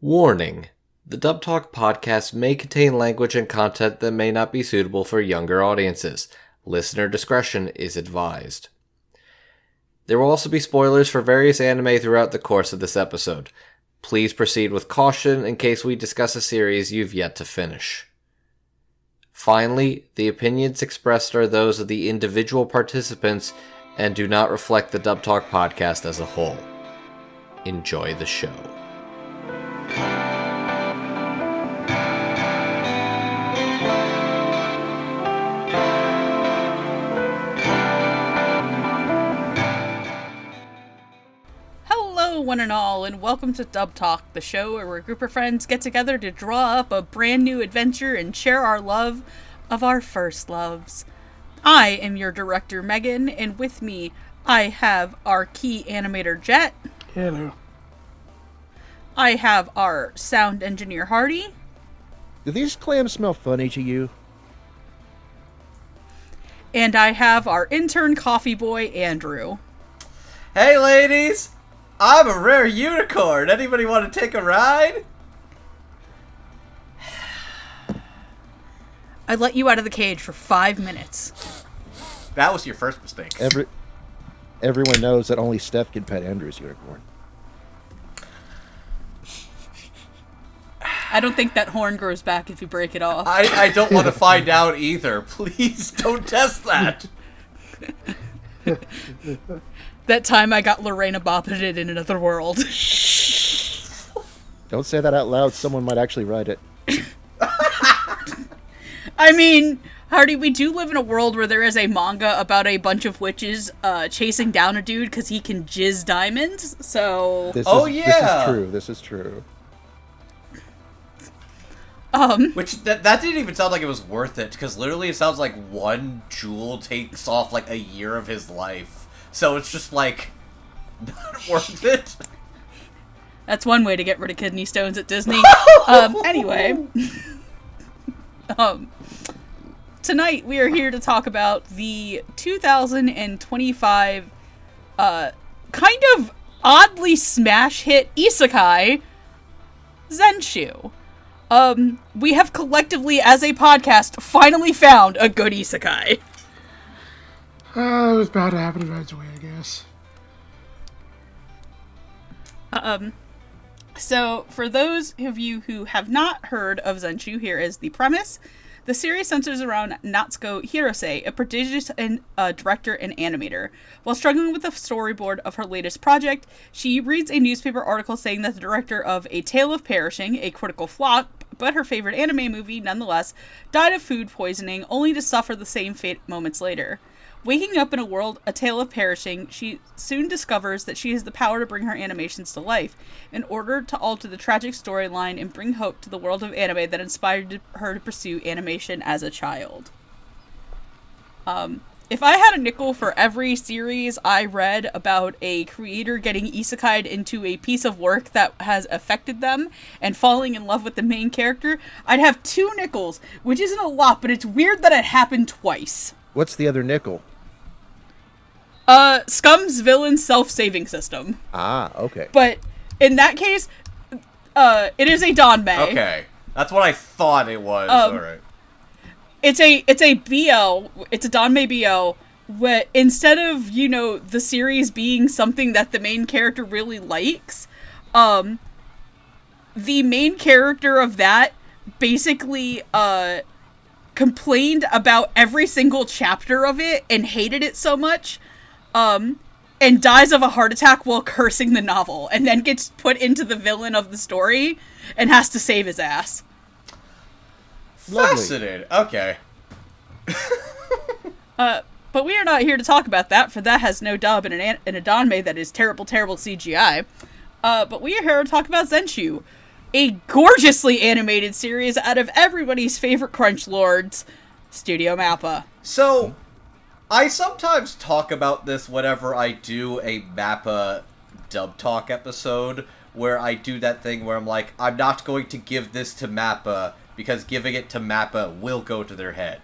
Warning. The Dub Talk podcast may contain language and content that may not be suitable for younger audiences. Listener discretion is advised. There will also be spoilers for various anime throughout the course of this episode. Please proceed with caution in case we discuss a series you've yet to finish. Finally, the opinions expressed are those of the individual participants and do not reflect the Dub Talk podcast as a whole. Enjoy the show. One and all, and welcome to Dub Talk, the show where a group of friends get together to draw up a brand new adventure and share our love of our first loves. I am your director, Megan, and with me I have our key animator, Jet. Hello. I have our sound engineer, Hardy. Do these clams smell funny to you? And I have our intern coffee boy, Andrew. Hey ladies! I'm a rare unicorn! Anybody want to take a ride? I let you out of the cage for 5 minutes. That was your first mistake. Everyone knows that only Steph can pet Andrew's unicorn. I don't think that horn grows back if you break it off. I don't want to find out either. Please don't test that. That time I got Lorena boppeted in another world. Don't say that out loud. Someone might actually write it. I mean, Hardy, we do live in a world where there is a manga about a bunch of witches chasing down a dude because he can jizz diamonds, so... This is true. Which, that didn't even sound like it was worth it, because literally it sounds like one jewel takes off, like, a year of his life. So it's just, like, not worth it. That's one way to get rid of kidney stones at Disney. Anyway. Tonight we are here to talk about the 2025, kind of oddly smash hit isekai, ZENSHU. We have collectively, as a podcast, finally found a good isekai. It was bound to happen eventually, I guess. So, for those of you who have not heard of ZENSHU, here is the premise. The series centers around Natsuko Hirose, a prodigious director and animator. While struggling with the storyboard of her latest project, she reads a newspaper article saying that the director of A Tale of Perishing, a critical flop, but her favorite anime movie nonetheless, died of food poisoning, only to suffer the same fate moments later. Waking up in a world, a tale of perishing, she soon discovers that she has the power to bring her animations to life, in order to alter the tragic storyline and bring hope to the world of anime that inspired her to pursue animation as a child. If I had a nickel for every series I read about a creator getting isekai'd into a piece of work that has affected them and falling in love with the main character, I'd have 2 nickels, which isn't a lot, but it's weird that it happened twice. What's the other nickel? Scum's villain self-saving system. Ah, okay. But in that case, it is a danmei. Okay. That's what I thought it was. Alright. It's a BL, it's a danmei BL, where instead of, the series being something that the main character really likes, the main character of that basically, complained about every single chapter of it and hated it so much, and dies of a heart attack while cursing the novel, and then gets put into the villain of the story and has to save his ass. Fascinating. Okay. But we are not here to talk about that, for that has no dub in a danmei that is terrible, terrible CGI. But we are here to talk about ZENSHU, a gorgeously animated series out of everybody's favorite crunch lords, Studio MAPPA. So, I sometimes talk about this whenever I do a MAPPA Dub Talk episode, where I do that thing where I'm like, I'm not going to give this to MAPPA, because giving it to MAPPA will go to their head.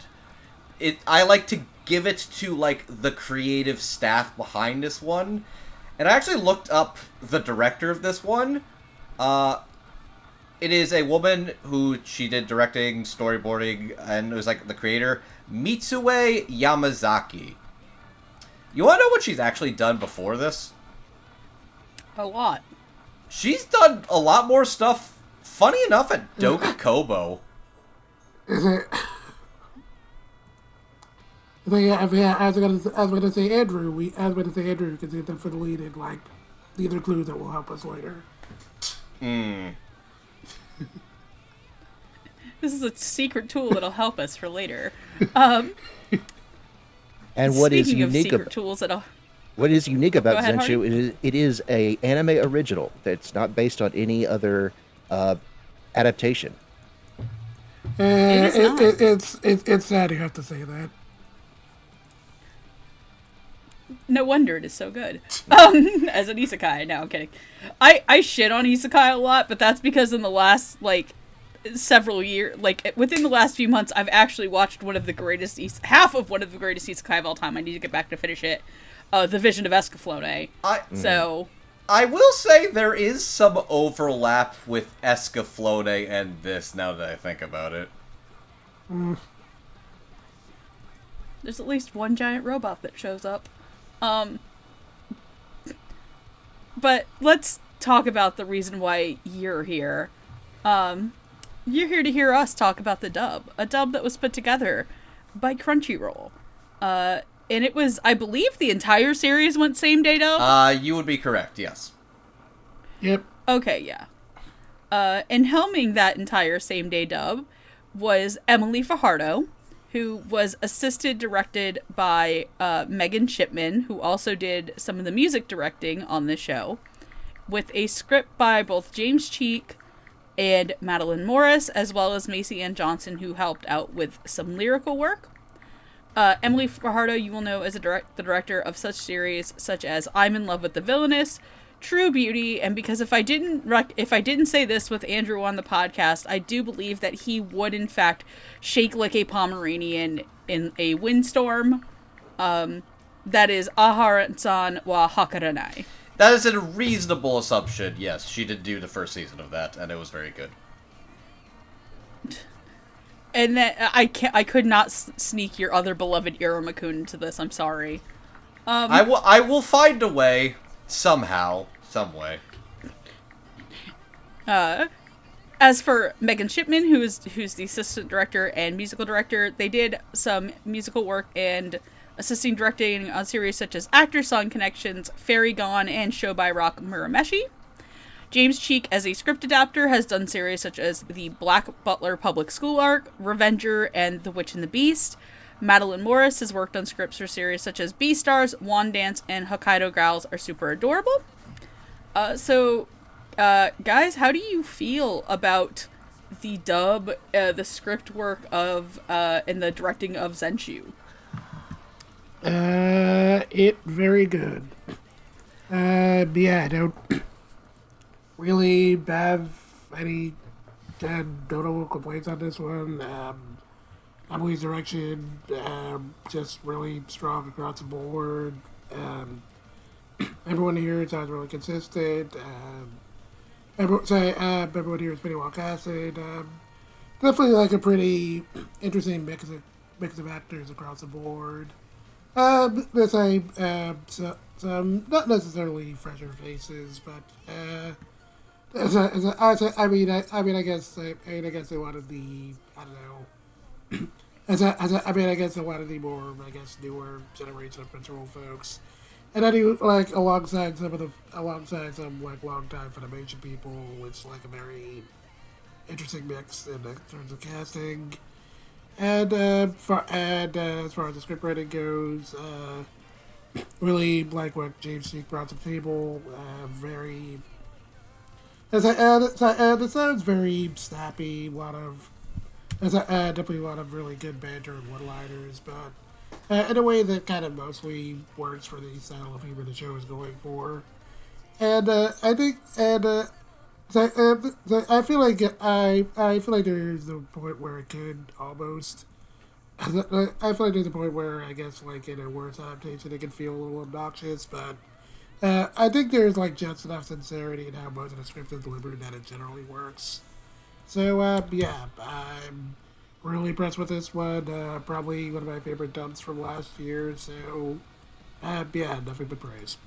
I like to give it to, like, the creative staff behind this one, and I actually looked up the director of this one, It is a woman who she did directing, storyboarding, and it was like the creator, Mitsue Yamazaki. You want to know what she's actually done before this? A lot. She's done a lot more stuff, funny enough, at Doka Kobo. Is it? I was gonna say Andrew. We because he's done for the lead in like these are clues that will help us later. This is a secret tool that'll help us for later. And what is Speaking of unique secret tools that'll... what is unique about Go ahead, ZENSHU it is a anime original that's not based on any other adaptation. It's sad you have to say that. No wonder it is so good. As an isekai. No, I'm kidding. I shit on isekai a lot, but that's because in the last, like, several years, like, within the last few months, I've actually watched half of one of the greatest isekai of all time. I need to get back to finish it. The Vision of Escaflowne. I will say there is some overlap with Escaflowne and this, now that I think about it. There's at least one giant robot that shows up. But let's talk about the reason why you're here. You're here to hear us talk about the dub. A dub that was put together by Crunchyroll. And it was, I believe, the entire series went same day dub? You would be correct, yes. Yep. Okay, yeah. And helming that entire same day dub was Emily Fajardo, who was directed by Megan Shipman, who also did some of the music directing on the show, with a script by both James Cheek and Madeline Morris, as well as Macy Ann Johnson, who helped out with some lyrical work. Emily Fajardo, you will know as the director of such series such as I'm in Love with the Villainess, True Beauty, and because if I didn't say this with Andrew on the podcast, I do believe that he would in fact shake like a Pomeranian in a windstorm. That is Aharan-san wa Hakaranai. That is a reasonable assumption, yes. She did do the first season of that, and it was very good. And then I could not sneak your other beloved Irumakun into this. I'm sorry. I will find a way. Somehow, some way. As for Megan Shipman, who's the assistant director and musical director, they did some musical work and assisting directing on series such as Actor Song Connections, Fairy Gone, and Show by Rock Murameshi. James Cheek, as a script adapter, has done series such as the Black Butler Public School arc, Revenger, and The Witch and the Beast. Madeline Morris has worked on scripts for series such as Beastars, Wand Dance, and Hokkaido Growls Are Super Adorable. Guys, how do you feel about the dub, the script work of, and the directing of ZENSHU? It very good. I don't really have any notable complaints on this one. Emily's direction, just really strong across the board. Everyone here sounds really consistent. Everyone here is pretty well casted. Definitely like a pretty interesting mix of actors across the board. There's some not necessarily fresher faces, but I guess a lot of the I guess a lot of the more newer generation of Crunchyroll folks, and I do like alongside some like longtime Funimation people, it's like a very interesting mix in terms of casting, and as far as the script writing goes, really like what James Cheek brought to the table. It sounds very snappy. Definitely a lot of really good banter and one-liners, but in a way that kind of mostly works for the style of humor the show is going for. And I feel like there's the point where it could almost. I feel like there's a point where I guess like in a worse adaptation it can feel a little obnoxious, but I think there's like just enough sincerity in how most of the script is delivered that it generally works. So, yeah, I'm really impressed with this one. Probably one of my favorite dubs from last year. So, yeah, nothing but praise.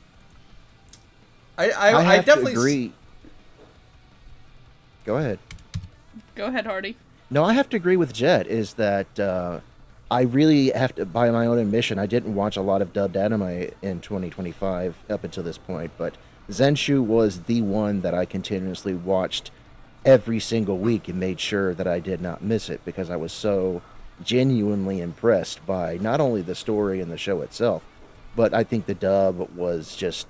I I have to definitely agree. Go ahead. Go ahead, Hardy. No, I have to agree with Jet. Is that I really have to, by my own admission, I didn't watch a lot of dubbed anime in 2025 up until this point, but ZENSHU was the one that I continuously watched every single week and made sure that I did not miss it because I was so genuinely impressed by not only the story and the show itself, but I think the dub was just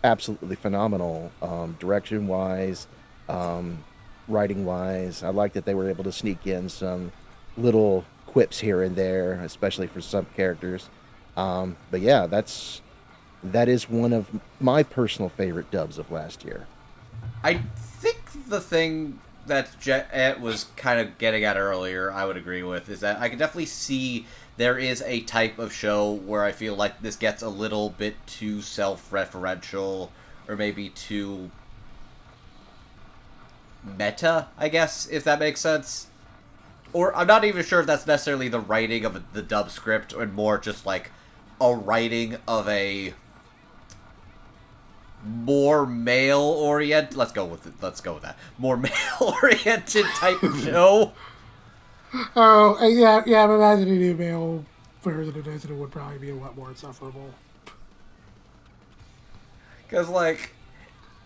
absolutely phenomenal, direction wise, writing wise. I like that they were able to sneak in some little quips here and there, especially for some characters. But yeah, that is one of my personal favorite dubs of last year. I think the thing that Jet was kind of getting at earlier, I would agree with, is that I can definitely see there is a type of show where I feel like this gets a little bit too self-referential, or maybe too meta, I guess, if that makes sense. Or I'm not even sure if that's necessarily the writing of the dub script, or more just like a writing of a more male-oriented... Let's go with that. More male-oriented type of show. Oh, yeah, I'm imagining a male version of this, and it would probably be a lot more insufferable. Because, like,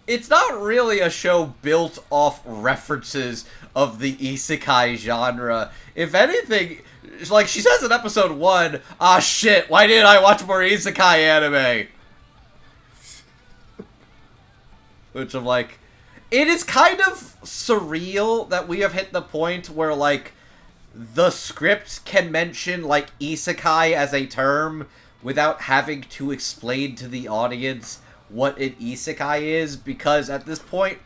it's not really a show built off references of the isekai genre. If anything, like, she says in episode 1, ah, shit, why didn't I watch more isekai anime? Which I'm like, it is kind of surreal that we have hit the point where, like, the script can mention, like, isekai as a term without having to explain to the audience what an isekai is, because at this point,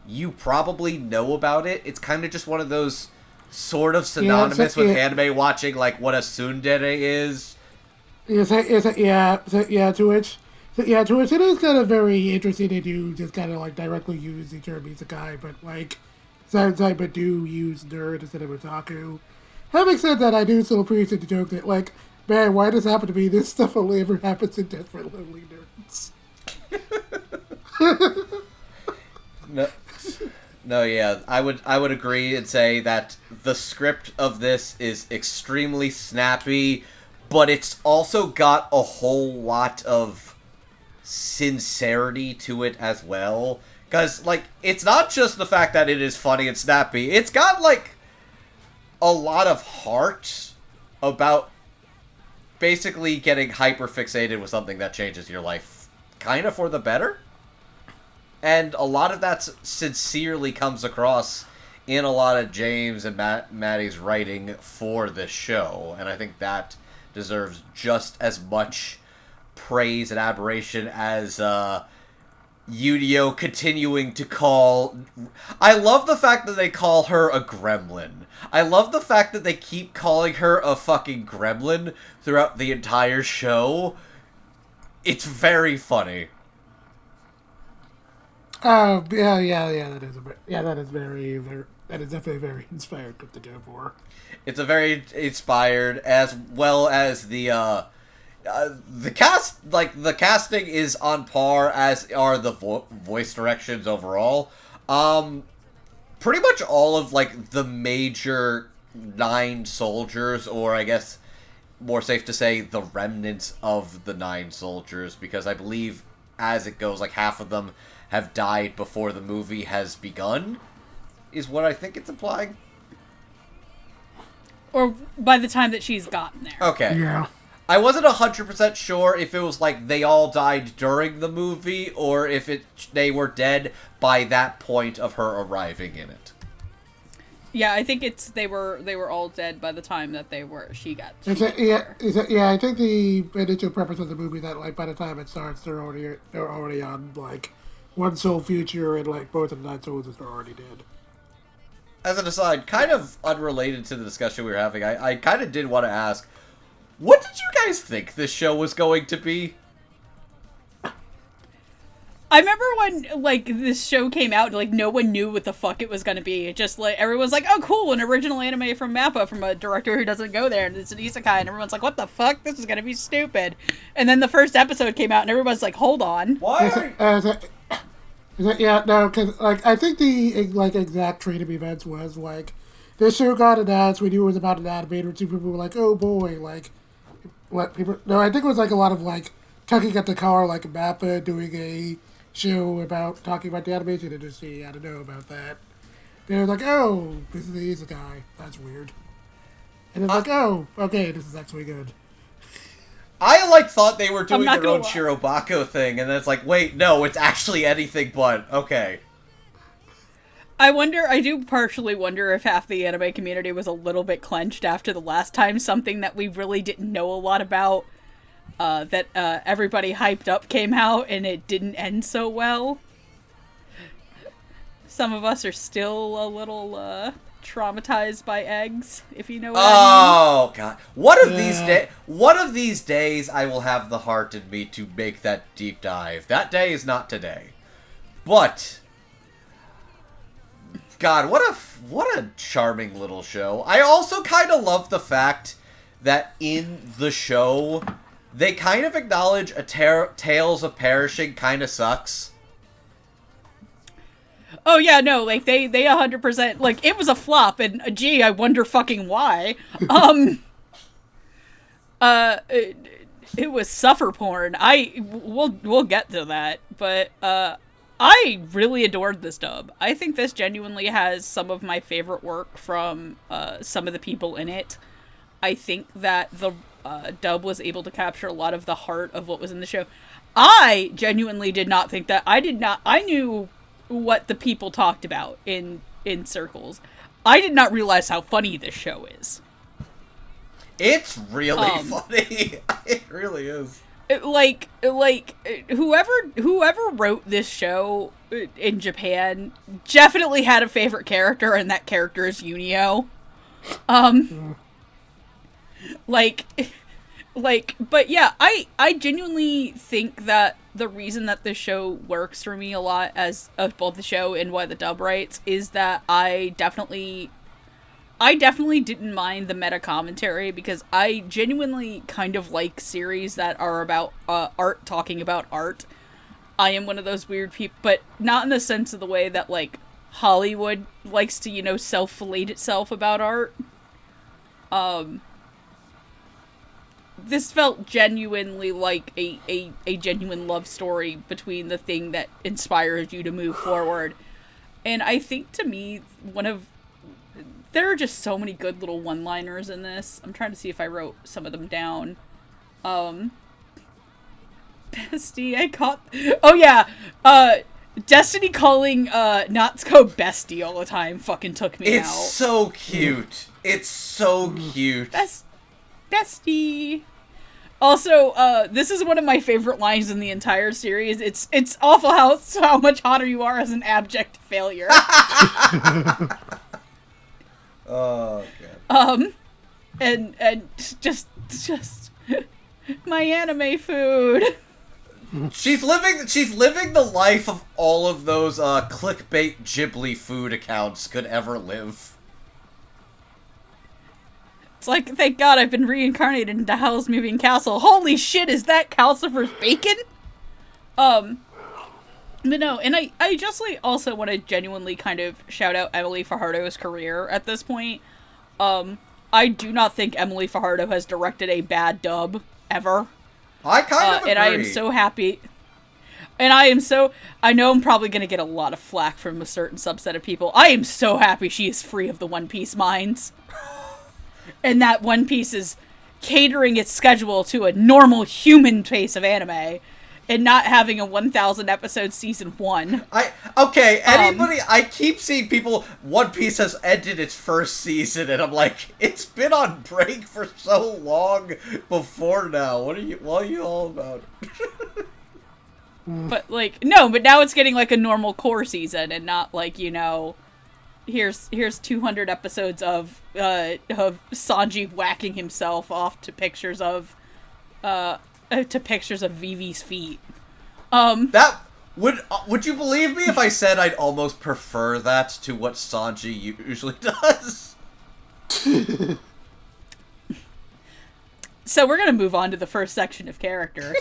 you probably know about it. It's kind of just one of those sort of synonymous with anime watching, like, what a tsundere is. To which it is kind of very interesting that you just kind of like directly use the term isekai, but like sometimes but do use nerd instead of otaku. Having said that, I do still appreciate the joke that like, man, why does it happen to be this stuff only ever happens in Desperate Lonely Nerds? No, yeah, I would agree and say that the script of this is extremely snappy, but it's also got a whole lot of sincerity to it as well. Because, like, it's not just the fact that it is funny and snappy, it's got, like, a lot of heart about basically getting hyper-fixated with something that changes your life kind of for the better. And a lot of that sincerely comes across in a lot of James and Maddie's writing for this show. And I think that deserves just as much praise and admiration as Ueno continuing to call... I love the fact that they call her a gremlin. I love the fact that they keep calling her a fucking gremlin throughout the entire show. It's very funny. Oh, yeah, that is definitely very inspired with the Devor. It's a very inspired, as well as the cast, like, the casting is on par, as are the voice directions overall. Pretty much all of, like, the major 9 soldiers, or I guess more safe to say the remnants of the 9 soldiers, because I believe as it goes, like, half of them have died before the movie has begun, is what I think it's implying. Or by the time that she's gotten there. Okay. Yeah. I wasn't 100% sure if it was like they all died during the movie, or if they were dead by that point of her arriving in it. Yeah, I think they were all dead by the time that she got I think the initial premise of the movie that like by the time it starts they're already on like one soul future, and like both of the 9 soldiers are already dead. As an aside, kind of unrelated to the discussion we were having, I kind of did want to ask, what did you guys think this show was going to be? I remember when, like, this show came out, like, no one knew what the fuck it was gonna be. It just, like, everyone's like, oh, cool, an original anime from MAPPA from a director who doesn't go there, and it's an isekai, and everyone's like, what the fuck? This is gonna be stupid. And then the first episode came out, and everyone's like, hold on. Why? Yeah, no, because, like, I think the, like, exact train of events was, like, this show got announced, we knew it was about an animator, two people were like, oh boy, like, what people, no, I think it was, like, a lot of, like, tugging at the car, like, MAPPA doing a show about talking about the animation industry. I don't know about that. They're like, oh, this is the isekai. That's weird. And it's like, oh, okay, this is actually good. I, like, thought they were doing their own lie. Shirobako thing, and then it's like, wait, no, it's actually anything but, okay. I do partially wonder if half the anime community was a little bit clenched after the last time something that we really didn't know a lot about, that everybody hyped up came out and it didn't end so well. Some of us are still a little, traumatized by eggs, if you know what I Oh god! One of these days, I will have the heart in me to make that deep dive. That day is not today, but God, what a charming little show. I also kind of love the fact that in the show they kind of acknowledge Tales of Perishing kind of sucks. Oh yeah, no, like they 100%, like, it was a flop, and gee, I wonder fucking why. It was suffer porn. We'll get to that, but I really adored this dub. I think this genuinely has some of my favorite work from some of the people in it. I think that the dub was able to capture a lot of the heart of what was in the show. I genuinely did not think that. I knew what the people talked about in circles. I did not realize how funny this show is. It's really funny. It really is. Like whoever wrote this show in Japan definitely had a favorite character, and that character is Ueno. But yeah, I genuinely think that the reason that this show works for me a lot as both the show and why the dub writes is that I definitely didn't mind the meta commentary, because I genuinely kind of like series that are about art talking about art. I am one of those weird people, but not in the sense of the way that, like, Hollywood likes to, self-fillet itself about art. This felt genuinely like a genuine love story between the thing that inspires you to move forward. And I think, to me, there are just so many good little one-liners in this. I'm trying to see if I wrote some of them down. Bestie, I caught... Oh, yeah. Destiny calling Natsuko bestie all the time fucking took me out. It's so cute. It's so cute. Bestie. Also, this is one of my favorite lines in the entire series. It's awful how much hotter you are as an abject failure. Oh god. And just my anime food. She's living the life of all of those clickbait Ghibli food accounts could ever live. It's like, thank God I've been reincarnated into Howl's Moving Castle. Holy shit, is that Calcifer's bacon? But no, and I just, like, also want to genuinely kind of shout out Emily Fajardo's career at this point. I do not think Emily Fajardo has directed a bad dub, ever. I kind of agree. And I am so happy. And I know I'm probably going to get a lot of flack from a certain subset of people. I am so happy she is free of the One Piece minds. And that One Piece is catering its schedule to a normal human pace of anime, and not having a 1,000 episode season 1. I keep seeing people, One Piece has ended its first season, and I'm like, it's been on break for so long before now. What are you all about? But, like, no, but now it's getting, like, a normal core season, and not, like, here's 200 episodes of Sanji whacking himself off to pictures of Vivi's feet. That Would you believe me if I said I'd almost prefer that to what Sanji usually does? So we're gonna move on to the first section of characters.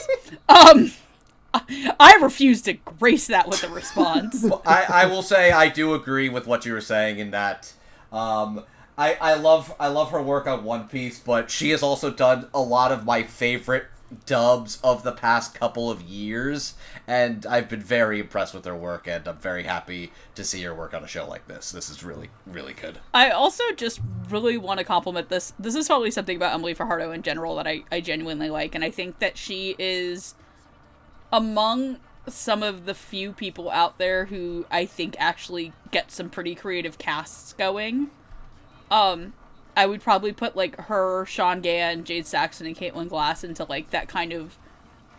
I refuse to grace that with a response. I will say I do agree with what you were saying in that. I love her work on One Piece, but she has also done a lot of my favorite dubs of the past couple of years, and I've been very impressed with her work, and I'm very happy to see her work on a show like this. This is really, really good. I also just really want to compliment this. This is probably something about Emily Fajardo in general that I genuinely like, and I think that she is among some of the few people out there who I think actually get some pretty creative casts going. I would probably put, like, her, Sean Gann, Jade Saxon, and Caitlin Glass into, like, that kind of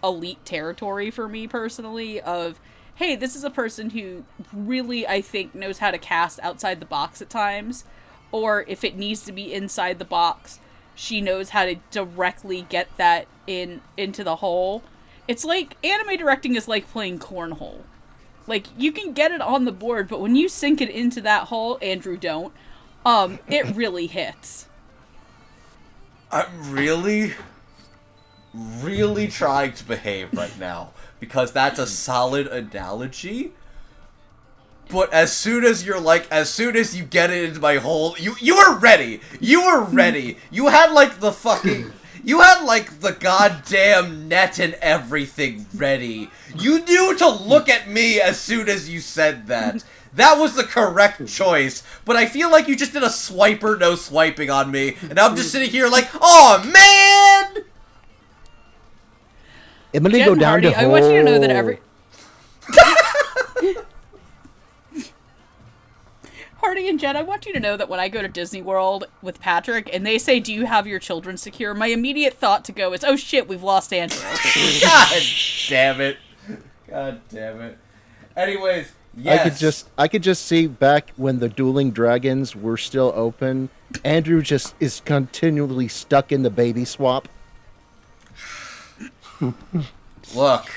elite territory for me, personally, of, hey, this is a person who really, I think, knows how to cast outside the box at times, or if it needs to be inside the box, she knows how to directly get that into the hole. It's like, anime directing is like playing cornhole. Like, you can get it on the board, but when you sink it into that hole, Andrew, don't, it really hits. I'm really trying to behave right now, because that's a solid analogy. But as soon as you get it into my hole, you were ready. You were ready. You had the goddamn net and everything ready. You knew to look at me as soon as you said that. That was the correct choice, but I feel like you just did a swiper no swiping on me, and I'm just sitting here like, oh man! Emily, Jen go down Hardy, to I want you to know that Hardy and Jen, I want you to know that when I go to Disney World with Patrick and they say, do you have your children secure? My immediate thought to go is, oh shit, we've lost Andrew. God damn it. God damn it. Anyways, yes. I could just see back when the dueling dragons were still open. Andrew just is continually stuck in the baby swap. Look.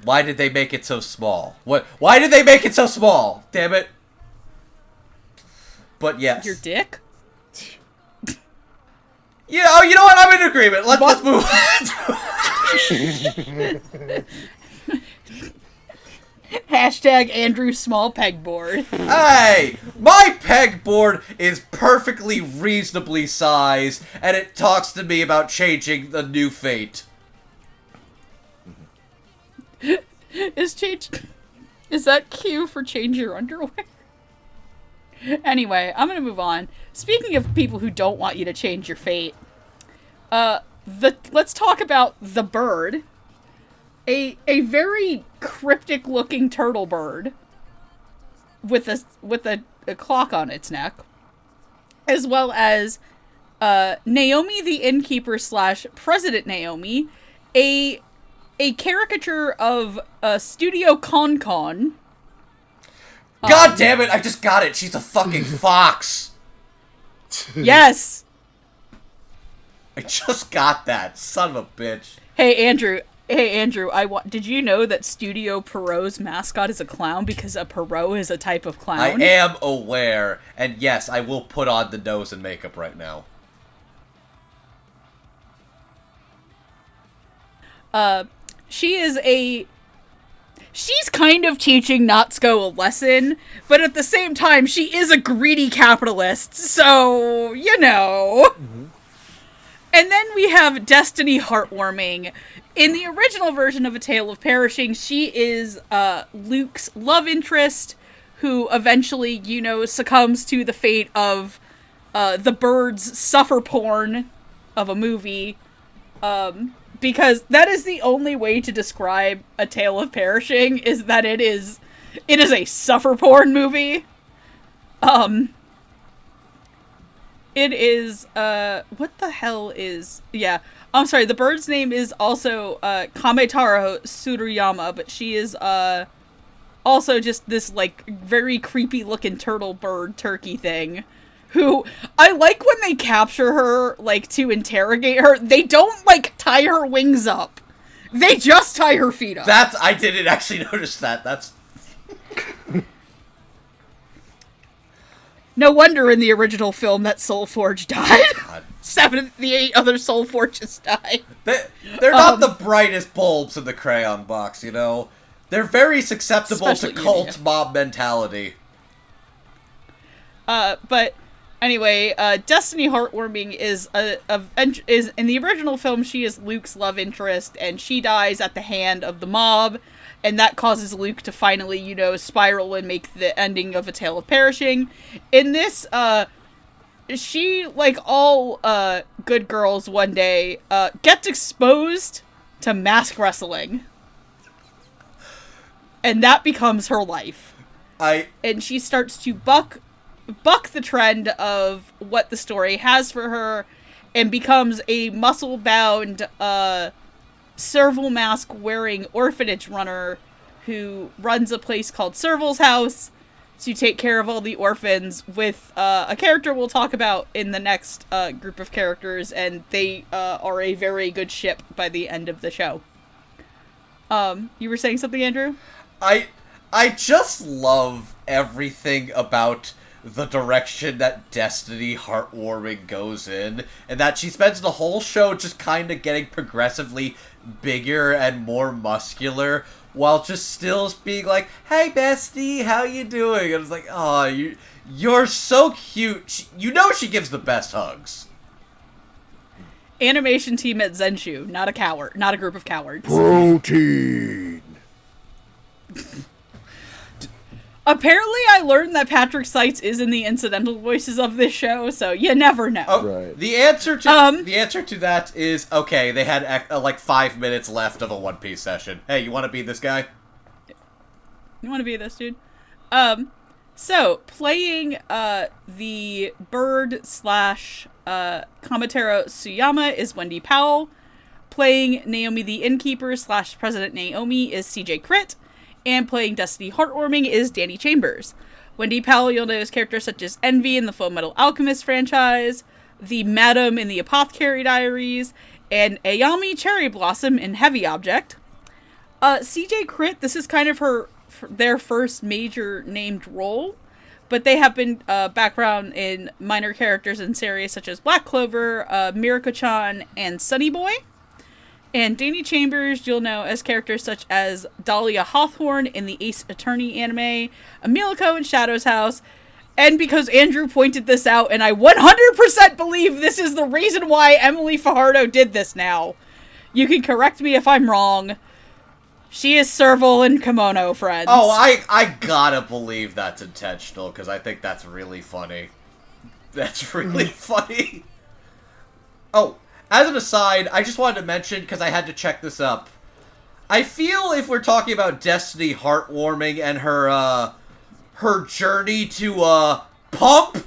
Why did they make it so small? Why did they make it so small? Damn it. But yes. Your dick? Yeah, oh, you know what? I'm in agreement. Let's move on. Hashtag Andrew Small Pegboard. Hey! My pegboard is perfectly reasonably sized, and it talks to me about changing the new fate. Is that cue for change your underwear? Anyway, I'm gonna move on. Speaking of people who don't want you to change your fate, let's talk about the bird. A very cryptic looking turtle bird with a clock on its neck, as well as Naomi the innkeeper / President Naomi, a caricature of Studio Con. God damn it, I just got it. She's a fucking fox. Yes. I just got that. Son of a bitch. Hey Andrew, did you know that Studio Pierrot's mascot is a clown because a Pierrot is a type of clown? I am aware, and yes, I will put on the nose and makeup right now. She's kind of teaching Natsuko a lesson, but at the same time, she is a greedy capitalist, so, you know. Mm-hmm. And then we have Destiny Heartwarming. In the original version of A Tale of Perishing, she is Luke's love interest, who eventually, you know, succumbs to the fate of the bird's suffer porn of a movie. Because that is the only way to describe A Tale of Perishing, is that it is a suffer porn movie. It is, what the hell is, yeah, I'm sorry, the bird's name is also, Kametaro Tsuruyama, but she is, also just this, like, very creepy looking turtle bird turkey thing, who, I like when they capture her, like, to interrogate her, they don't, like, tie her wings up. They just tie her feet up. I didn't actually notice that. That's... No wonder in the original film that Soul Forge died. God. 7 of the 8 other Soul Forges died. They're not the brightest bulbs in the crayon box, you know? They're very susceptible Especially to cult Yuya. mob mentality. But anyway, Destiny Heartwarming is is in the original film. She is Luke's love interest, and she dies at the hand of the mob, and that causes Luke to finally, spiral and make the ending of A Tale of Perishing. In this, she, like all good girls, one day gets exposed to mask wrestling, and that becomes her life. And she starts to buck the trend of what the story has for her, and becomes a muscle-bound, Serval mask-wearing orphanage runner who runs a place called Serval's House to take care of all the orphans with a character we'll talk about in the next group of characters, and they are a very good ship by the end of the show. You were saying something, Andrew? I just love everything about the direction that Destiny Heartwarming goes in, and that she spends the whole show just kind of getting progressively bigger and more muscular, while just still being like, "Hey, bestie, how you doing?" And it's like, "Oh, you're so cute." She gives the best hugs. Animation team at ZENSHU, not a group of cowards. Protein. Apparently, I learned that Patrick Seitz is in the incidental voices of this show, so you never know. Oh, Right. The answer to that is, okay, they had like 5 minutes left of a One Piece session. Hey, you want to be this guy? You want to be this dude? So, playing the bird / Kamatero Tsuyama is Wendy Powell. Playing Naomi the Innkeeper / President Naomi is CJ Crit. And playing Destiny Heartwarming is Danny Chambers. Wendy Powell, you'll know as characters such as Envy in the Full Metal Alchemist franchise, the Madam in the Apothecary Diaries, and Ayami Cherry Blossom in Heavy Object. CJ Crit, this is kind of their first major named role, but they have been background in minor characters in series such as Black Clover, Mirako-chan, and Sunny Boy. And Danny Chambers, you'll know as characters such as Dahlia Hawthorne in the Ace Attorney anime, Emilico in Shadow's House, and because Andrew pointed this out, and I 100% believe this is the reason why Emily Fajardo did this now. You can correct me if I'm wrong. She is Serval in Kimono, friends. Oh, I gotta believe that's intentional, because I think that's really funny. That's really funny. Oh, as an aside, I just wanted to mention, because I had to check this up, I feel if we're talking about Destiny Heartwarming and her journey to pump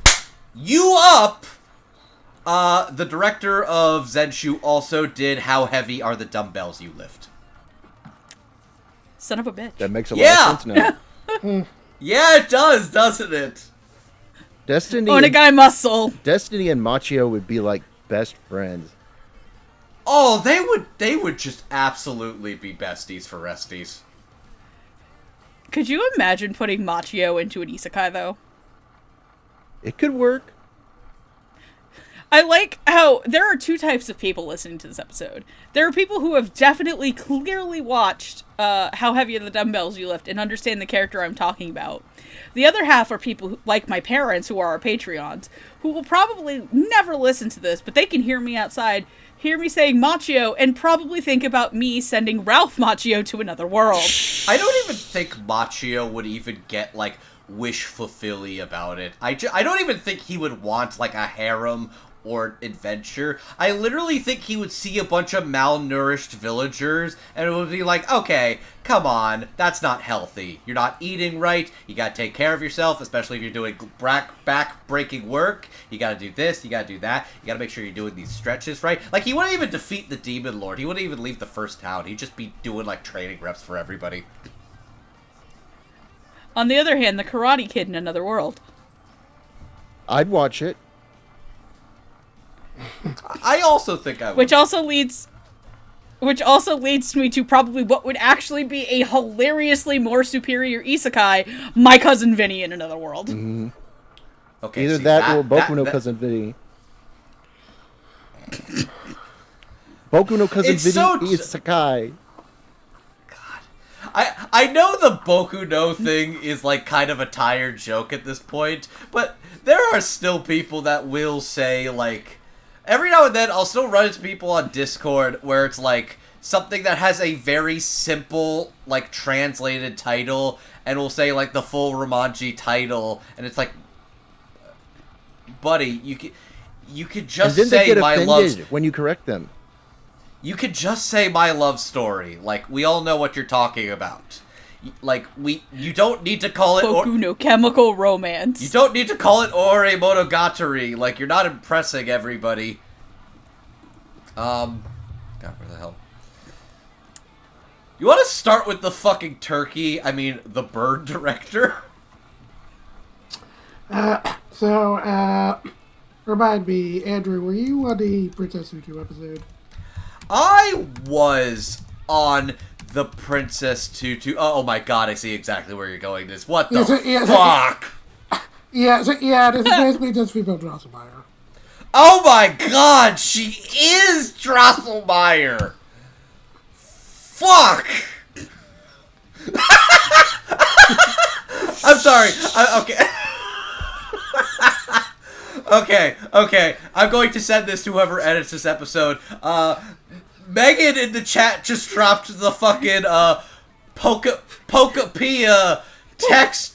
you up, the director of ZENSHU also did How Heavy Are the Dumbbells You Lift? Son of a bitch. That makes a lot of sense now. Yeah, it does, doesn't it? Destiny Onegai Muscle. Destiny and Machio would be like best friends. Oh, they would just absolutely be besties for resties. Could you imagine putting Machio into an isekai, though? It could work. I like how there are two types of people listening to this episode. There are people who have definitely clearly watched How Heavy Are the Dumbbells You Lift and understand the character I'm talking about. The other half are people like my parents, who are our Patreons, who will probably never listen to this, but they can hear me outside, hear me saying Machio, and probably think about me sending Ralph Machio to another world. I don't even think Machio would even get, like, wish-fulfilly about it. I don't even think he would want, like, a harem or adventure. I literally think he would see a bunch of malnourished villagers, and it would be like, okay, come on, that's not healthy. You're not eating right, you gotta take care of yourself, especially if you're doing back-breaking work. You gotta do this, you gotta do that, you gotta make sure you're doing these stretches right. Like, he wouldn't even defeat the Demon Lord, he wouldn't even leave the first town, he'd just be doing, like, training reps for everybody. On the other hand, the Karate Kid in Another World. I'd watch it. I also think I would. Which also leads Which also leads me to probably what would actually be a hilariously more superior isekai, My Cousin Vinny in Another World. Mm-hmm. Okay, Either see, that or Boku no Cousin Vinny. Boku no Cousin It's Vinny so Isekai. I know the Boku no thing is like kind of a tired joke at this point, but there are still people that will say like every now and then I'll still run into people on Discord where it's like something that has a very simple like translated title and will say like the full Romanji title and it's like buddy, you could just and then say they get my offended love when you correct them. You could just say my love story. Like, we all know what you're talking about. Like, you don't need to call it... Boku no Chemical Romance. You don't need to call it Ore Monogatari. Like, you're not impressing everybody. God, where the hell? You want to start with the fucking turkey? I mean, the bird director? Remind me, Andrew, were you on the Princess Tutu episode? I was on the Princess Tutu. Oh my god, I see exactly where you're going. This. What the fuck? This is basically just female Drosselmeyer. Oh my god, she is Drosselmeyer. Fuck. I'm sorry. Okay. Okay. I'm going to send this to whoever edits this episode. Megan in the chat just dropped the fucking Pokapia text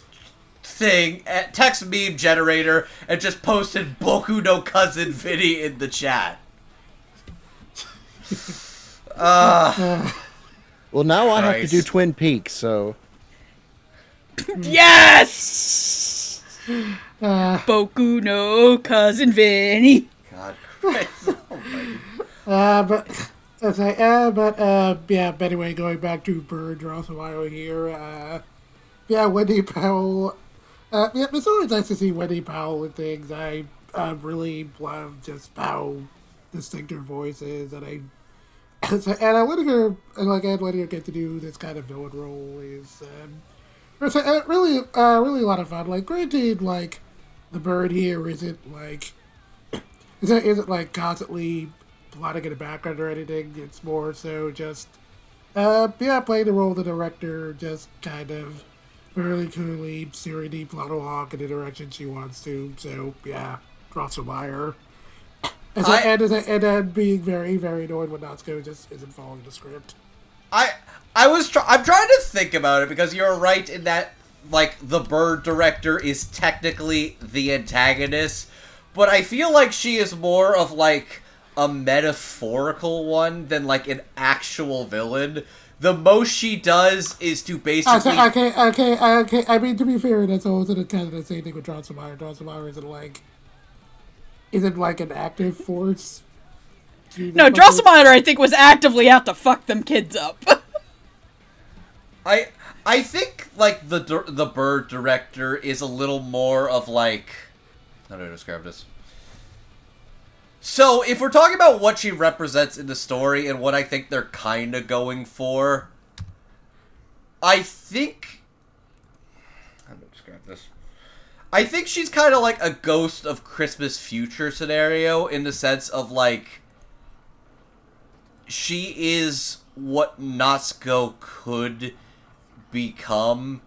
thing, text meme generator, and just posted Boku no Cousin Vinny in the chat. Well, now I have to Christ. do Twin Peaks, so... Yes! Boku no Cousin Vinny. God Christ. Oh But anyway, going back to Bird Drosselmeyer here, Wendy Powell, it's always nice to see Wendy Powell and things. I really love just how distinct her voice is, and I letting her get to do this kind of villain role is really a lot of fun. Like, granted, like, the bird here isn't like constantly plotting in the background or anything. It's more so just playing the role of the director, just kind of really coolly steering the plot along in the direction she wants to. So yeah, Drosselmeyer. And then being very, very annoyed when Natsuko just isn't following the script. I'm trying to think about it because you're right in that, like, the bird director is technically the antagonist, but I feel like she is more of, like, a metaphorical one than, like, an actual villain. The most she does is to basically... Okay. I mean, to be fair, that's also kind of the same thing with Drosselmeyer. Drosselmeyer isn't like an active force. No, Drosselmeyer, I think, was actively out to fuck them kids up. I think, like, the bird director is a little more of, like... How do I describe this? So, if we're talking about what she represents in the story and what I think they're kind of going for, I think... How do I describe this? I think she's kind of like a Ghost of Christmas Future scenario in the sense of, like, she is what Natsuko could become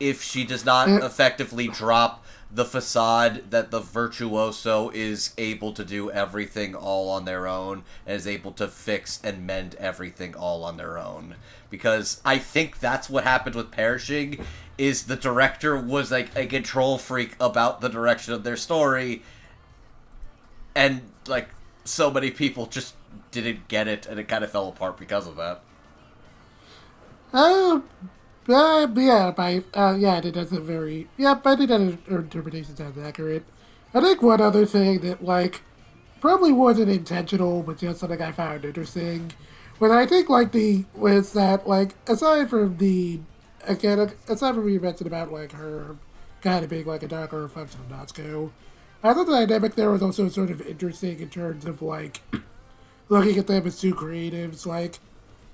if she does not effectively drop the facade that the virtuoso is able to do everything all on their own and is able to fix and mend everything all on their own. Because I think that's what happened with Perishing, is the director was like a control freak about the direction of their story, and like so many people just didn't get it, and it kind of fell apart because of that. I think that's a very... I think that interpretation sounds accurate. I think one other thing that, like, probably wasn't intentional, but just something I found interesting, was I think, like, was that, like, aside from you mentioned about, like, her kind of being, like, a darker reflection of Natsuko, I thought the dynamic there was also sort of interesting in terms of, like, looking at them as two creatives. Like,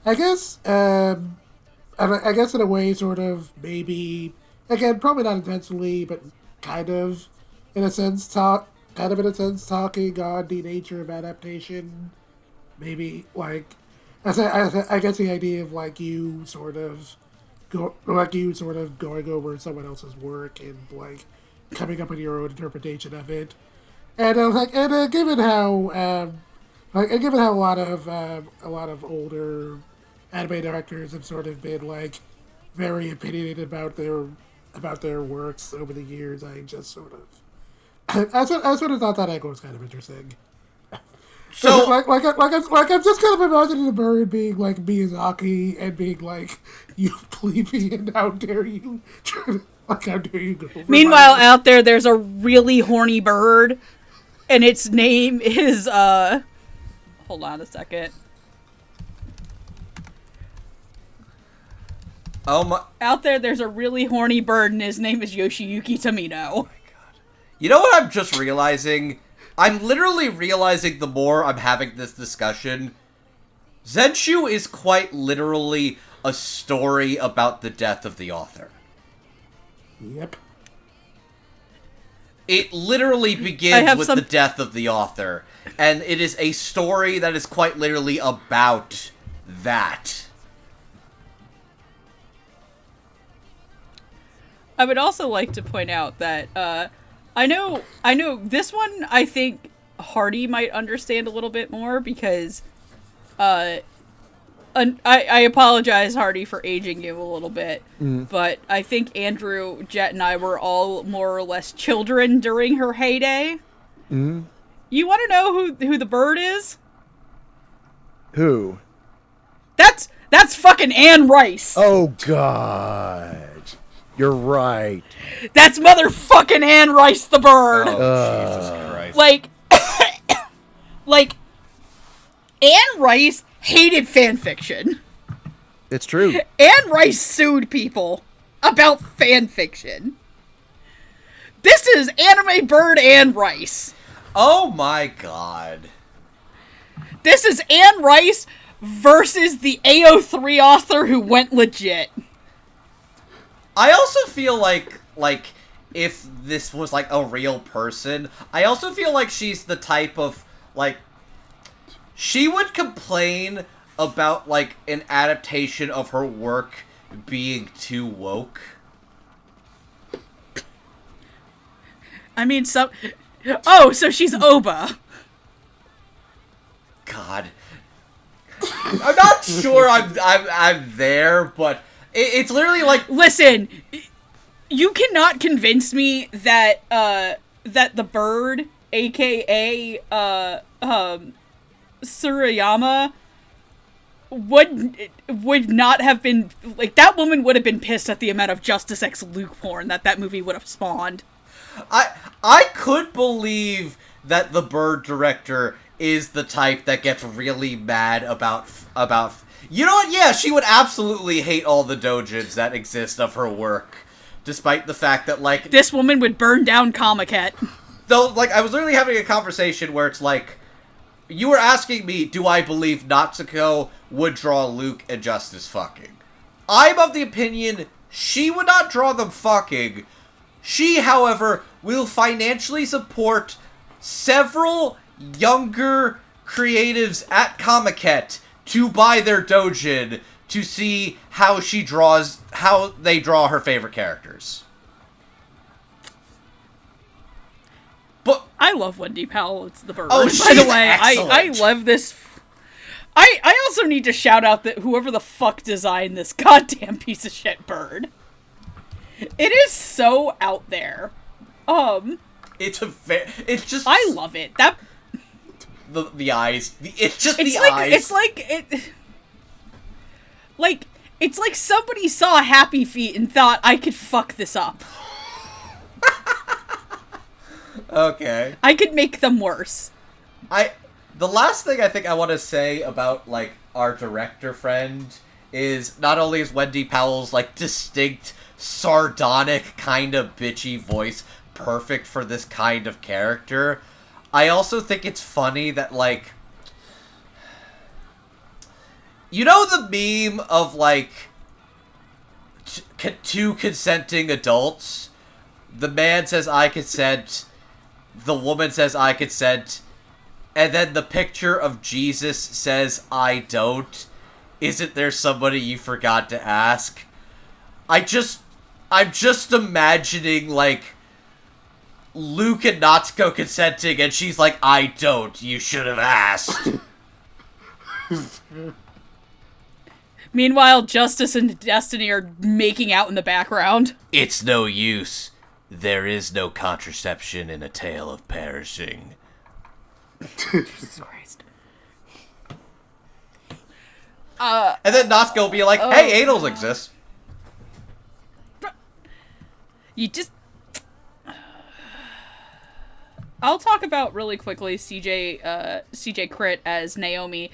I guess, I guess in a way, sort of, maybe, again, probably not intentionally, but kind of, in a sense, talking on the nature of adaptation. Maybe, like, I guess the idea of, like, you sort of going over someone else's work and, like, coming up with your own interpretation of it. And, given how, given how a lot of older anime directors have sort of been like very opinionated about their works over the years, I just sort of I sort of thought that angle was kind of interesting. So, I'm just kind of imagining the bird being like Miyazaki and being like, "You plebeian, how dare you? How dare you go?" Meanwhile, out there's a really horny bird, and its name is Hold on a second. oh my... Out there's a really horny bird, and his name is Yoshiyuki Tomino. You know what I'm just realizing? I'm literally realizing the more I'm having this discussion, ZENSHU is quite literally a story about the death of the author. Yep. It literally begins with the death of the author, and it is a story that is quite literally about that. I would also like to point out that I know this one I think Hardy might understand a little bit more because I apologize, Hardy, for aging you a little bit, but I think Andrew, Jet, and I were all more or less children during her heyday. Mm-hmm. You want to know who the bird is? Who? That's fucking Anne Rice. Oh, God. You're right. That's motherfucking Anne Rice the bird. Oh, Jesus Christ. Like, Anne Rice hated fanfiction. It's true. Anne Rice sued people about fanfiction. This is anime bird Anne Rice. Oh my god. This is Anne Rice versus the AO3 author who went legit. I also feel like if this was like a real person, I also feel like she's the type of like she would complain about like an adaptation of her work being too woke. I mean, so she's Oba. God, I'm not sure I'm there, but it's literally like, listen, you cannot convince me that that the bird, aka Surayama, would not have been like that woman would have been pissed at the amount of Justice X Luke porn that movie would have spawned. I could believe that the bird director is the type that gets really mad about you know what? Yeah, she would absolutely hate all the doujins that exist of her work, despite the fact that like this woman would burn down Comiket. Though, like, I was literally having a conversation where it's like, you were asking me, do I believe Natsuko would draw Luke and Justice fucking? I'm of the opinion she would not draw them fucking. She, however, will financially support several younger creatives at Comiket to buy their doujin to see how they draw her favorite characters. But I love Wendy Powell. It's the bird. Oh, By she's the way, excellent. I love this. I also need to shout out that whoever the fuck designed this goddamn piece of shit bird. It is so out there. It's just I love it. That the eyes. It's just it's the like eyes. it's like somebody saw Happy Feet and thought I could fuck this up. Okay. I could make them worse. The last thing I think I want to say about, like, our director friend is not only is Wendy Powell's, like, distinct, sardonic, kind of bitchy voice perfect for this kind of character, I also think it's funny that, like, You know the meme of, like, two consenting adults? The man says, I consent, the woman says, I consent, and then the picture of Jesus says, I don't. Isn't there somebody you forgot to ask? I'm just imagining, like, Luke and Natsuko consenting, and she's like, I don't, you should have asked. Meanwhile, Justice and Destiny are making out in the background. It's no use. There is no contraception in a tale of perishing. Jesus Christ. And then Natsuko will be like, hey, anals exist. You just... I'll talk about really quickly CJ Crit as Naomi.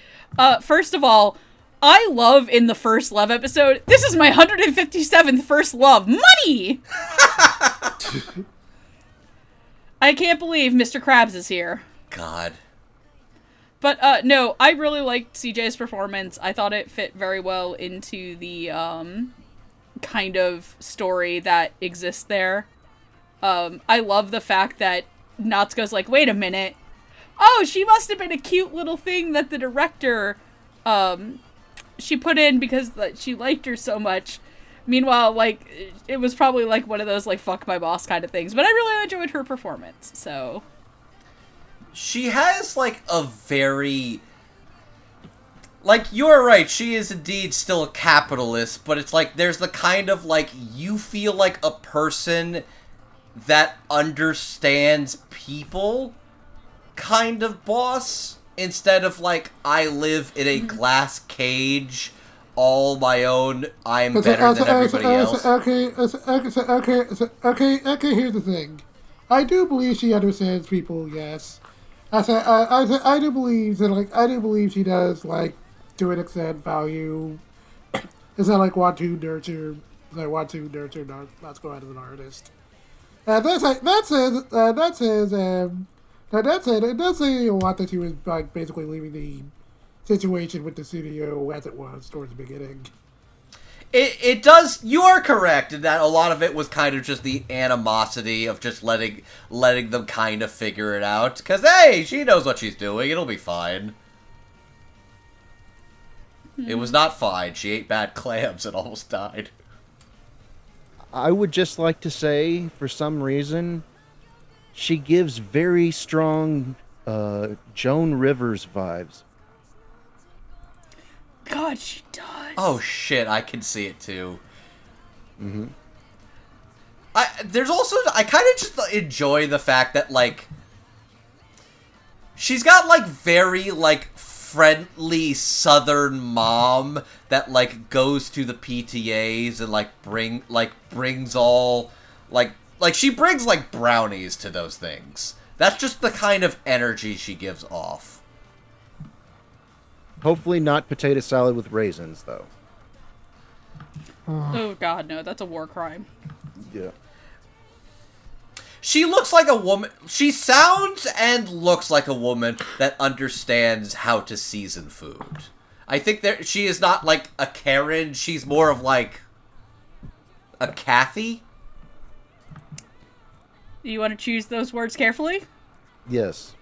First of all, I love in the first Love episode, this is my 157th first Love. Money! I can't believe Mr. Krabs is here. God. But, no, I really liked CJ's performance. I thought it fit very well into the, kind of story that exists there. I love the fact that Natsuko's like, wait a minute. Oh, she must have been a cute little thing that the director, she put in because she liked her so much. Meanwhile, like, it was probably, like, one of those, like, fuck my boss kind of things. But I really enjoyed her performance, so... She has, like, a very... Like, you're right, she is indeed still a capitalist, but it's like, there's the kind of, like, you feel like a person that understands people kind of boss, instead of, like, I live in a glass cage, all my own, I'm better than everybody else. Okay, here's the thing. I do believe she understands people, yes. I do believe that, like, I do believe she does, like, to an extent, value. Is that, like, want to nurture Natsuko as an artist. That said, it does say a lot that she was, like, basically leaving the situation with the studio as it was towards the beginning. It does, you are correct in that a lot of it was kind of just the animosity of just letting them kind of figure it out. Because, hey, she knows what she's doing, it'll be fine. It was not fine. She ate bad clams and almost died. I would just like to say, for some reason, she gives very strong Joan Rivers vibes. God, she does. Oh shit, I can see it too. Mm-hmm. There's also, I kind of just enjoy the fact that, like, she's got, like, very, like, friendly southern mom that, like, goes to the PTAs and, like, brings all, like she brings, like, brownies to those things. That's just the kind of energy she gives off. Hopefully not potato salad with raisins, though. Oh god, no, that's a war crime. Yeah. She looks like a woman. She sounds and looks like a woman that understands how to season food. I think she is not like a Karen. She's more of like a Kathy. You want to choose those words carefully? Yes.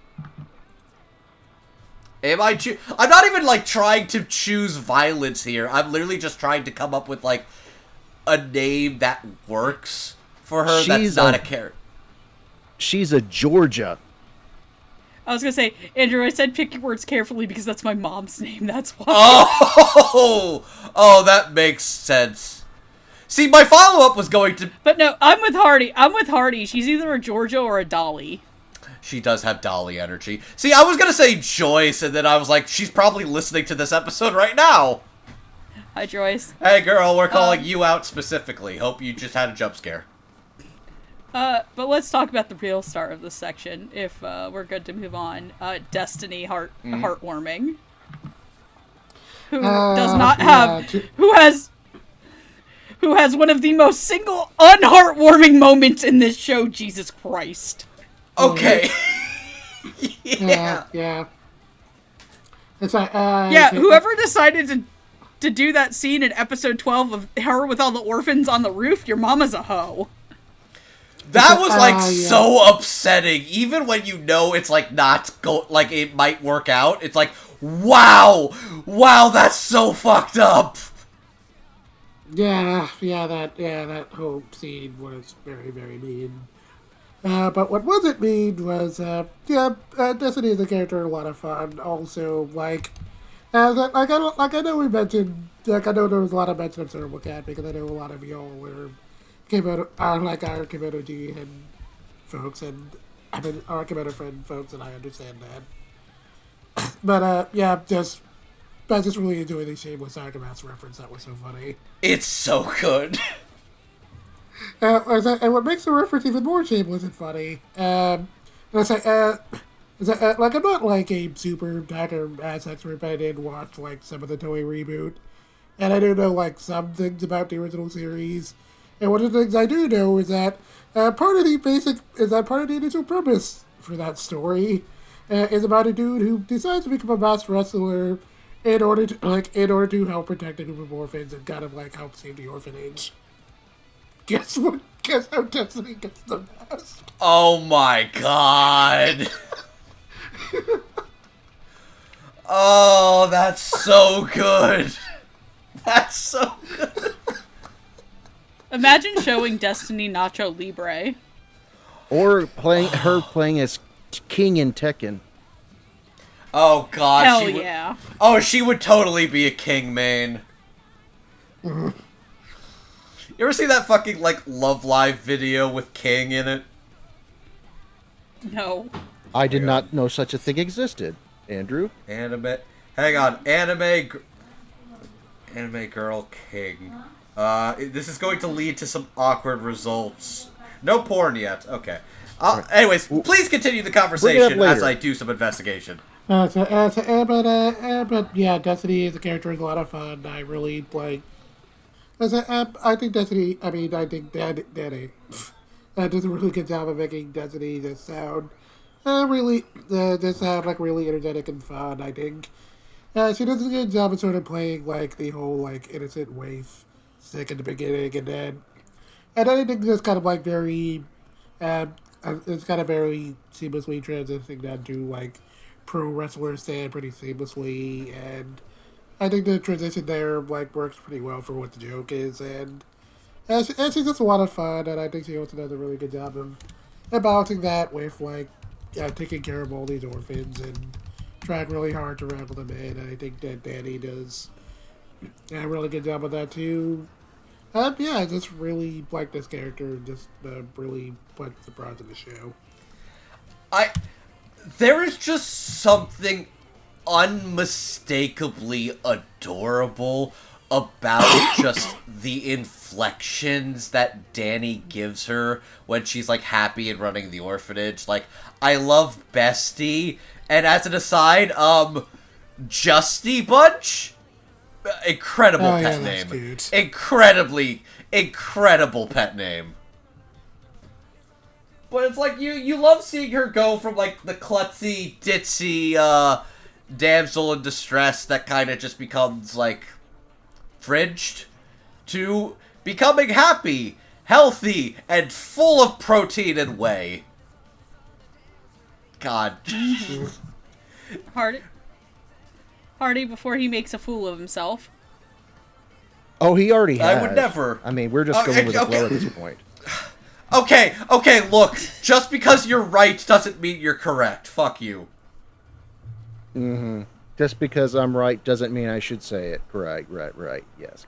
I'm not even, like, trying to choose violence here. I'm literally just trying to come up with, like, a name that works for her that's not a character. She's a Georgia. I was gonna say, Andrew, I said pick your words carefully because that's my mom's name, that's why. Oh, that makes sense. See, my follow-up was going to... But no, I'm with Hardy. She's either a Georgia or a Dolly. She does have Dolly energy. See, I was gonna say Joyce, and then I was like, she's probably listening to this episode right now. Hi, Joyce. Hey, girl, we're calling you out specifically. Hope you just had a jump scare. But let's talk about the real star of this section, if we're good to move on. Destiny Heartwarming. Who does not have... Who has one of the most single unheartwarming moments in this show, Jesus Christ. Okay. Yeah. It's like, whoever decided to to do that scene in episode 12 of her with all the orphans on the roof, your mama's a hoe. That was like yeah. so upsetting. Even when you know it's like like it might work out, it's like, wow, that's so fucked up. Yeah, that whole scene was very, very mean. But what wasn't mean was, Destiny is a character a lot of fun. Also, I know we mentioned, I know there was a lot of mention of Cerebral Cat because I know a lot of y'all are like our Kimiko and folks, and our Kimiko friend folks, and I understand that. But I just really enjoy the Shameless Psychopaths reference. That was so funny. It's so good. And what makes the reference even more shameless and funny, I'm not like a super hacker ass expert, but I did watch like some of the Toei reboot, and I do know like some things about the original series. And one of the things I do know is that part of the initial premise for that story is about a dude who decides to become a masked wrestler in order to help protect a group of orphans and kind of like help save the orphanage. Guess how Destiny gets the mask? Oh my god. Oh, that's so good. That's so good. Imagine showing Destiny Nacho Libre. Or playing as King in Tekken. Oh god. Hell yeah. She would totally be a King main. You ever see that fucking, like, Love Live video with King in it? No. I did not know such a thing existed, Andrew. Anime girl King. This is going to lead to some awkward results. No porn yet. Okay. Anyways, please continue the conversation as I do some investigation. But yeah, Destiny as a character is a lot of fun. I really like. I think Danny does a really good job of making Destiny just sound really energetic and fun. I think she does a good job of sort of playing like the whole like innocent waif stick in the beginning, and I think it's kind of like very it's kind of very seamlessly transitioning down to like pro wrestler stand pretty seamlessly, and I think the transition there like works pretty well for what the joke is, and she's just a lot of fun, and I think she also does a really good job of balancing that with like taking care of all these orphans and trying really hard to wrangle them in. And I think that Danny does a really good job of that too. I just really like this character. Just really like the surprise of the show. There is just something unmistakably adorable about just the inflections that Danny gives her when she's like happy and running the orphanage. Like, I love Bestie, and as an aside, Justy Bunch, incredible pet name. Cute. Incredible pet name. But it's like you love seeing her go from like the klutzy, ditzy, damsel in distress that kind of just becomes like fridged to becoming happy, healthy, and full of protein and whey. God. Hardy before he makes a fool of himself. Oh, he already has. I would never. I mean, we're just going with the flow at this point. Okay, look. Just because you're right doesn't mean you're correct. Fuck you. Mm-hmm. Just because I'm right doesn't mean I should say it. Right. Yes.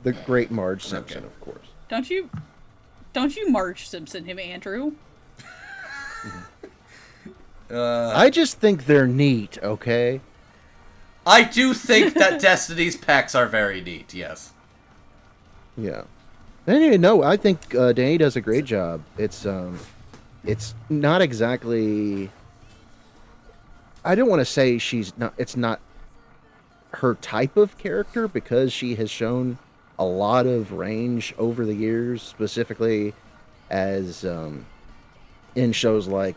The great Marge Simpson, of course. Don't you Marge Simpson him, Andrew? I just think they're neat, okay? I do think that Destiny's pecs are very neat, yes. Yeah. Anyway, no, I think Danny does a great job. It's not exactly... I don't want to say it's not her type of character, because she has shown a lot of range over the years, specifically as in shows like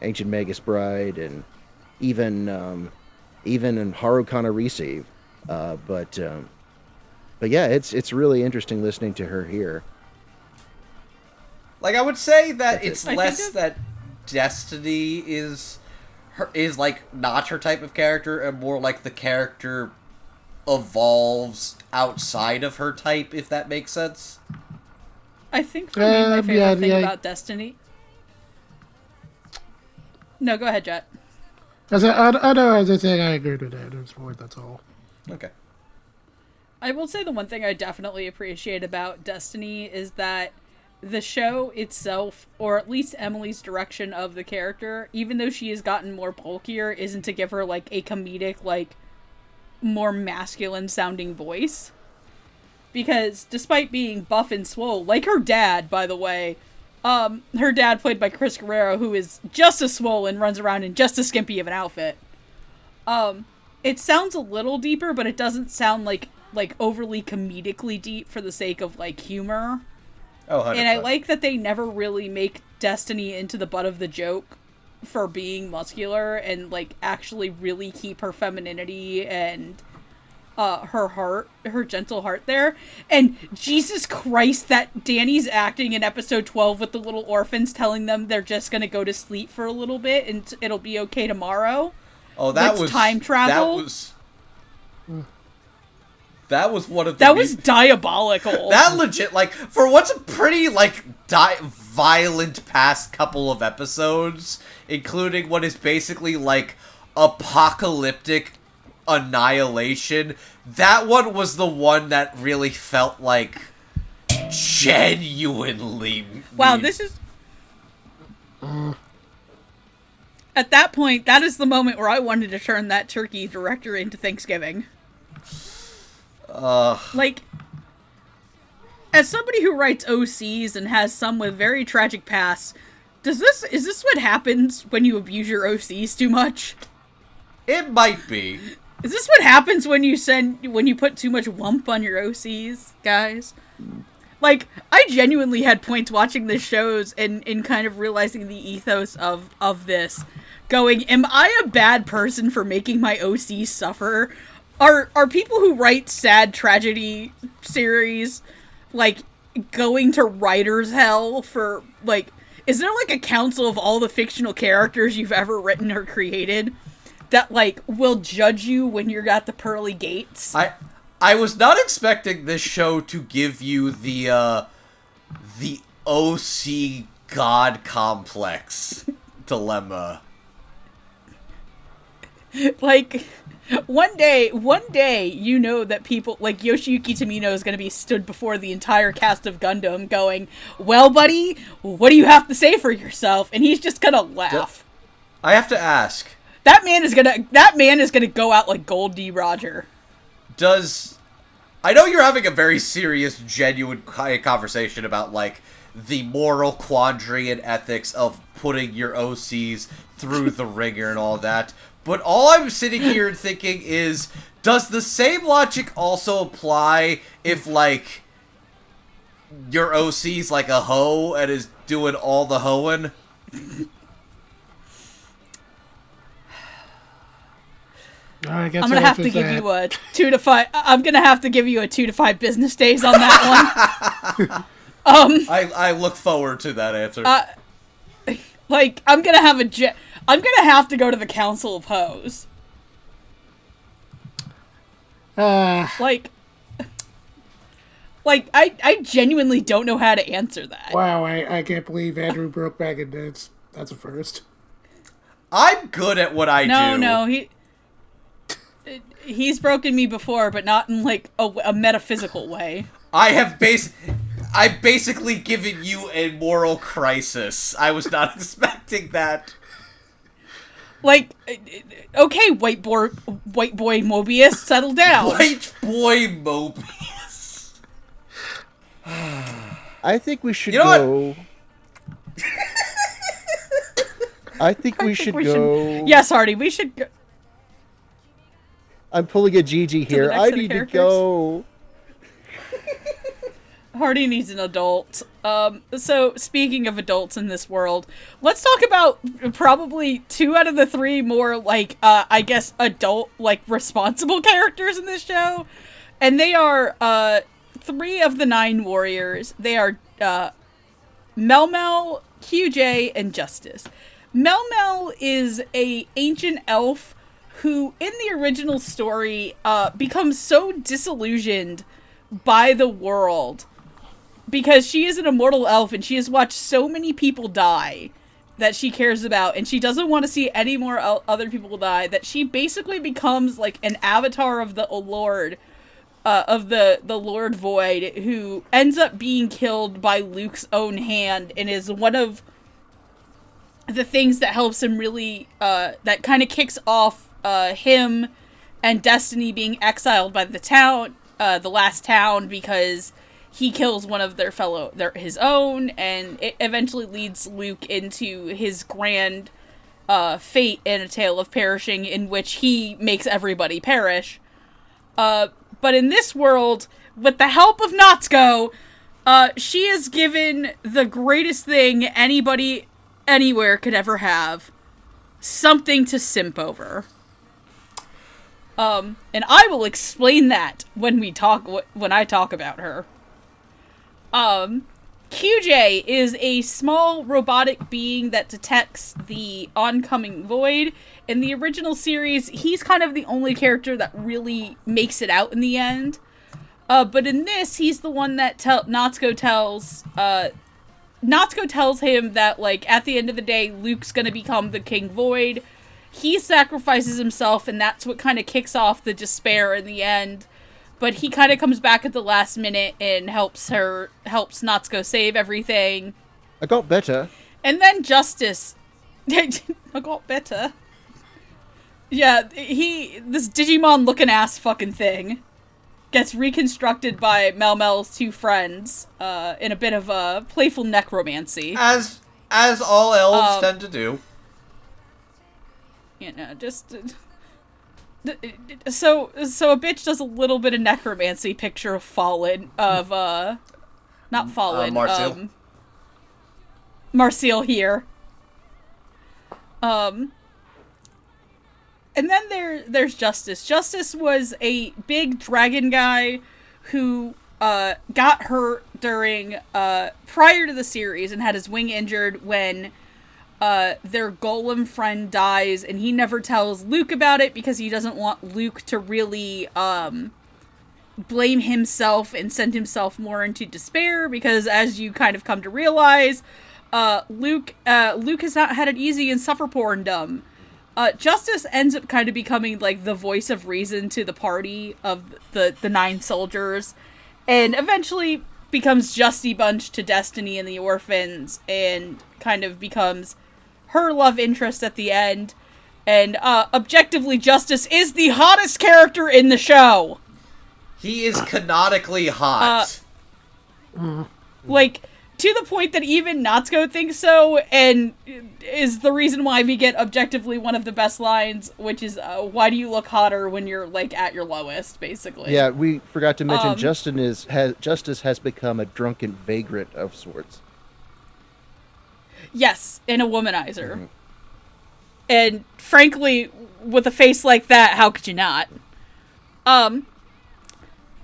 Ancient Magus Bride, and even in Harukana Receive. But yeah, it's really interesting listening to her here. Like, I would say that That's it's it. less that Destiny is like not her type of character, and more like the character evolves outside of her type, if that makes sense. I think for me, my favorite yeah, thing yeah. about Destiny... No, go ahead, Jet. I know as I say, I agree with that. It's more, that's all. Okay. I will say the one thing I definitely appreciate about Destiny is that the show itself, or at least Emily's direction of the character, even though she has gotten more bulkier, isn't to give her, like, a comedic, like, more masculine sounding voice. Because despite being buff and swole, like her dad, by the way, her dad played by Chris Guerrero, who is just as swole and runs around in just as skimpy of an outfit. It sounds a little deeper, but it doesn't sound like overly comedically deep for the sake of, like, humor. Oh, 100%. And I like that they never really make Destiny into the butt of the joke for being muscular, and, like, actually really keep her femininity and her gentle heart there. And Jesus Christ, that Danny's acting in episode 12 with the little orphans telling them they're just gonna go to sleep for a little bit and it'll be okay tomorrow. Oh, that That's was time travel. That was one of the... That was diabolical. That legit, like, for what's a pretty, like, violent past couple of episodes, including what is basically, like, apocalyptic annihilation, that one was the one that really felt, like, genuinely... Wow, this is... At that point, that is the moment where I wanted to turn that turkey director into Thanksgiving. Like, as somebody who writes OCs and has some with very tragic pasts, is this what happens when you abuse your OCs too much? It might be. Is this what happens when you put too much wump on your OCs, guys? Like, I genuinely had points watching the shows and in kind of realizing the ethos of this, going, am I a bad person for making my OCs suffer? Are people who write sad tragedy series, like, going to writer's hell for, like, is there, like, a council of all the fictional characters you've ever written or created that, like, will judge you when you're at the pearly gates? I was not expecting this show to give you the OC God complex dilemma. Like, one day, you know that people, like, Yoshiyuki Tomino is going to be stood before the entire cast of Gundam going, well, buddy, what do you have to say for yourself? And he's just going to laugh. I have to ask. That man is gonna go out like Gold D. Roger. I know you're having a very serious, genuine conversation about, like, the moral quandary and ethics of putting your OCs through the ringer and all that, but all I'm sitting here thinking is, does the same logic also apply if, like, your OC's like a hoe and is doing all the hoeing? I guess I'm gonna have to give you a 2 to 5. I'm gonna have to give you a 2 to 5 business days on that one. I look forward to that answer. Like, I'm gonna have to go to the Council of Hoes. Like, I genuinely don't know how to answer that. Wow, I can't believe Andrew broke back in this. That's a first. I'm good at what I do. No, he's broken me before, but not in, like, a metaphysical way. I've basically given you a moral crisis. I was not expecting that. Like, okay, white boy Mobius, settle down. White boy Mobius. I think we should You know go. I think we should go. Yes, Hardy, we should go. I'm pulling a Gigi here. next I set of need to characters? go. Hardy needs an adult. So speaking of adults in this world, let's talk about probably 2 out of the 3 more, like, I guess, adult, like, responsible characters in this show. And they are, 3 of the 9 warriors. They are, Melmel, QJ, and Justice. Melmel is a ancient elf who, in the original story, becomes so disillusioned by the world because she is an immortal elf and she has watched so many people die that she cares about, and she doesn't want to see any more other people die, that she basically becomes like an avatar of the Lord, of the Lord Void, who ends up being killed by Luke's own hand, and is one of the things that helps him really, that kind of kicks off him and Destiny being exiled by the town, the last town, because he kills one of his own, and it eventually leads Luke into his grand fate in A Tale of Perishing, in which he makes everybody perish. But in this world, with the help of Natsuko, she is given the greatest thing anybody anywhere could ever have: something to simp over. And I will explain that when I talk about her. QJ is a small robotic being that detects the oncoming void. In the original series, he's kind of the only character that really makes it out in the end. But in this, he's the one that Natsuko tells him that, like, at the end of the day, Luke's gonna become the King Void. He sacrifices himself, and that's what kind of kicks off the despair in the end. But he kind of comes back at the last minute and helps Natsuko save everything. I got better. And then Justice. I got better. Yeah, this Digimon looking ass fucking thing gets reconstructed by Melmel's 2 friends, in a bit of a playful necromancy. As all elves tend to do. You know, just... So a bitch does a little bit of necromancy, picture of Fallen, not Fallen, Marcial. Marcial here. And then there's Justice. Justice was a big dragon guy who, got hurt during, prior to the series and had his wing injured when their golem friend dies, and he never tells Luke about it because he doesn't want Luke to really blame himself and send himself more into despair, because as you kind of come to realize, Luke has not had it easy in suffer porndom. Justice ends up kind of becoming like the voice of reason to the party of the 9 soldiers, and eventually becomes Justy Bunch to Destiny and the orphans, and kind of becomes her love interest at the end. And objectively, Justice is the hottest character in the show. He is canonically hot. Like, to the point that even Natsuko thinks so, and is the reason why we get objectively one of the best lines, which is, why do you look hotter when you're, like, at your lowest, basically. Yeah, we forgot to mention Justice has become a drunken vagrant of sorts. Yes, and a womanizer. Mm-hmm. And frankly, with a face like that, how could you not?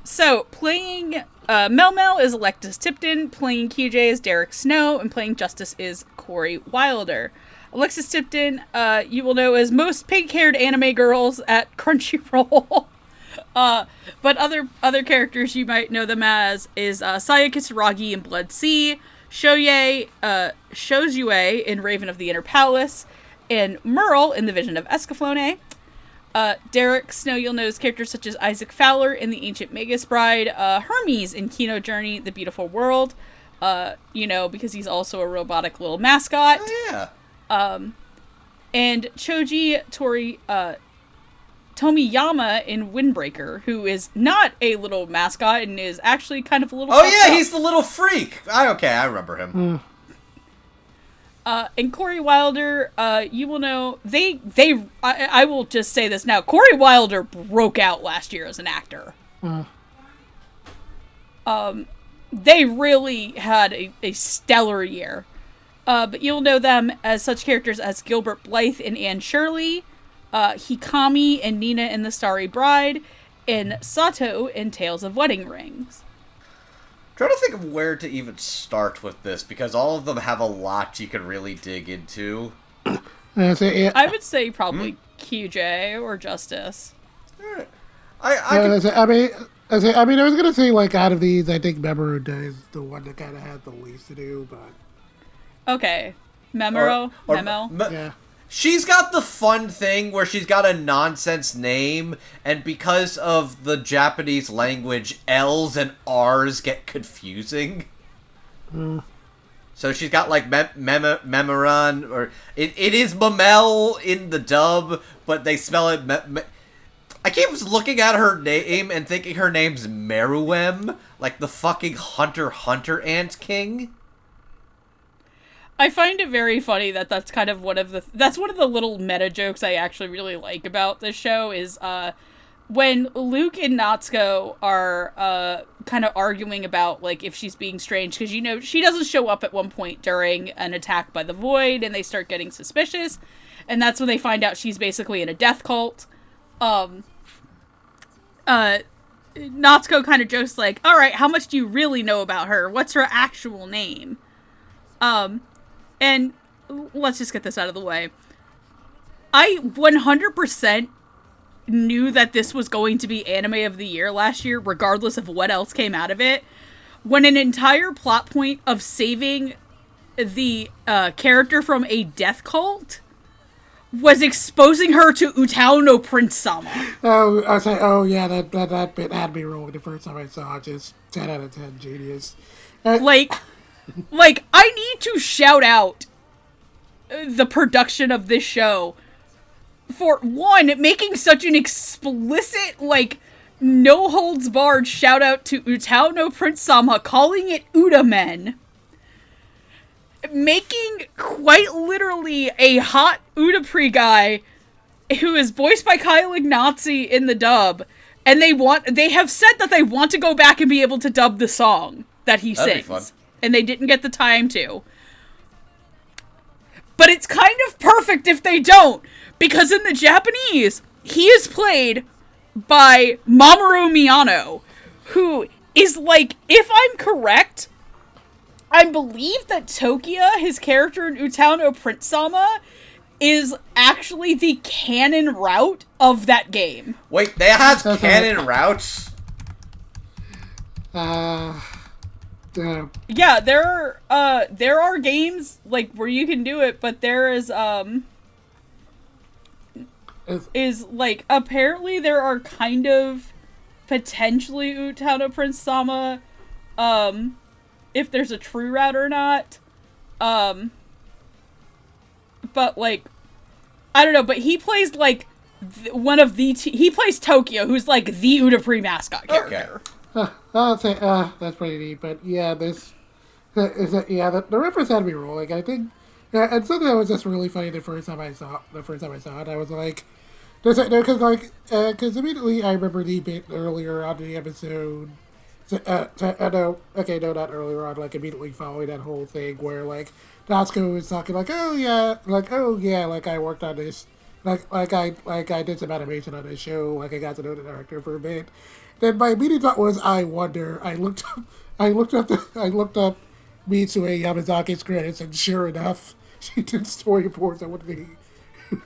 So, playing Melmel is Alexis Tipton, playing QJ is Derek Snow, and playing Justice is Corey Wilder. Alexis Tipton, you will know as most pink-haired anime girls at Crunchyroll. But other characters you might know them as is Saya Kisaragi in Blood Sea, Shozue in Raven of the Inner Palace, and Merle in The Vision of Escaflowne. Derek Snow, you'll know as characters such as Isaac Fowler in The Ancient Magus Bride, Hermes in Kino Journey, The Beautiful World, because he's also a robotic little mascot. Oh, yeah. And Choji Tomiyama in Windbreaker, who is not a little mascot and is actually kind of a little... Oh, yeah, he's the little freak. I remember him. And Corey Wilder, you will know, I will just say this now, Corey Wilder broke out last year as an actor. they really had a stellar year. But you'll know them as such characters as Gilbert Blythe and Anne Shirley, Hikami and Nina in The Starry Bride, and Sato in Tales of Wedding Rings. Trying to think of where to even start with this, because all of them have a lot you can really dig into. I would say probably QJ or Justice. I was gonna say, like, out of these, I think Memoranda is the one that kind of had the least to do, but okay, Memo. yeah. She's got the fun thing where she's got a nonsense name, and because of the Japanese language, L's and R's get confusing. So she's got, like, Memoran, or it is Mamel in the dub, but they spell it I keep looking at her name and thinking her name's Meruem, like the fucking Hunter x Hunter Ant King. I find it very funny that that's kind of one of the little meta jokes I actually really like about this show is when Luke and Natsuko are kind of arguing about, like, if she's being strange, because, you know, she doesn't show up at one point during an attack by the Void, and they start getting suspicious, and that's when they find out she's basically in a death cult. Natsuko kind of jokes, like, alright, how much do you really know about her? What's her actual name? And let's just get this out of the way. I 100% knew that this was going to be Anime of the Year last year, regardless of what else came out of it. When an entire plot point of saving the character from a death cult was exposing her to Utao no Prince Sama. Oh, I say, oh yeah, that bit had me rolling the first time I saw it. Just 10 out of 10, genius. Like, I need to shout out the production of this show for, one, making such an explicit, like, no-holds-barred shout-out to Utao no Prince Sama, calling it Udamen. Making quite literally a hot Udapri guy who is voiced by Kyle Ignazi in the dub, and they have said that they want to go back and be able to dub the song that he sings. And they didn't get the time to. But it's kind of perfect if they don't, because in the Japanese, he is played by Mamoru Miyano, who is, like, if I'm correct, I believe that Tokia, his character in Utao no Prince Sama, is actually the canon route of that game. Wait, they have canon routes? Yeah, there are games, like, where you can do it, but there is, like, apparently there are kind of potentially Utao no Prince Sama, if there's a true route or not. But, like, I don't know, but he plays, like, one of the... he plays Tokyo, who's, like, the Udapri mascot character. Okay. I'll say, that's pretty neat, but yeah, the reference had me rolling, I think, and something that was just really funny the first time I saw it, I was like, because immediately I remember the bit earlier on in the episode, not earlier on, like, immediately following that whole thing where, like, Natsuko was talking, like, oh yeah, like, I worked on this, like I did some animation on this show, like, I got to know the director for a bit. Then my immediate thought was, I wonder. I looked up Mitsue Yamazaki's credits, and sure enough, she did storyboards on one of the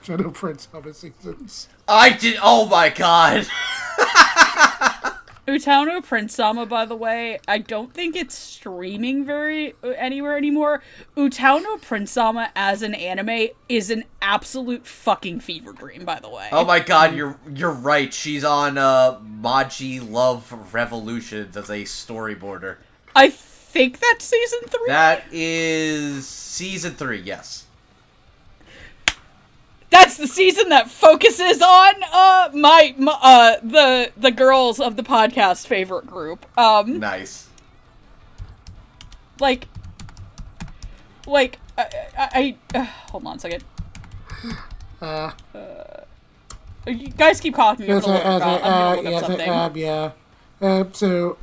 Shadow Prince Sama seasons. I did. Oh my god. Utao no Prince Sama, by the way, I don't think it's streaming anywhere anymore. Utao no Prince Sama as an anime is an absolute fucking fever dream, by the way. Oh my god, you're right. She's on Maji Love Revolutions as a storyboarder. I think that's season 3. That is season 3, yes. That's the season that focuses on the girls of the podcast favorite group. Nice. Like I hold on a second. You guys keep talking. I'm gonna look up something. So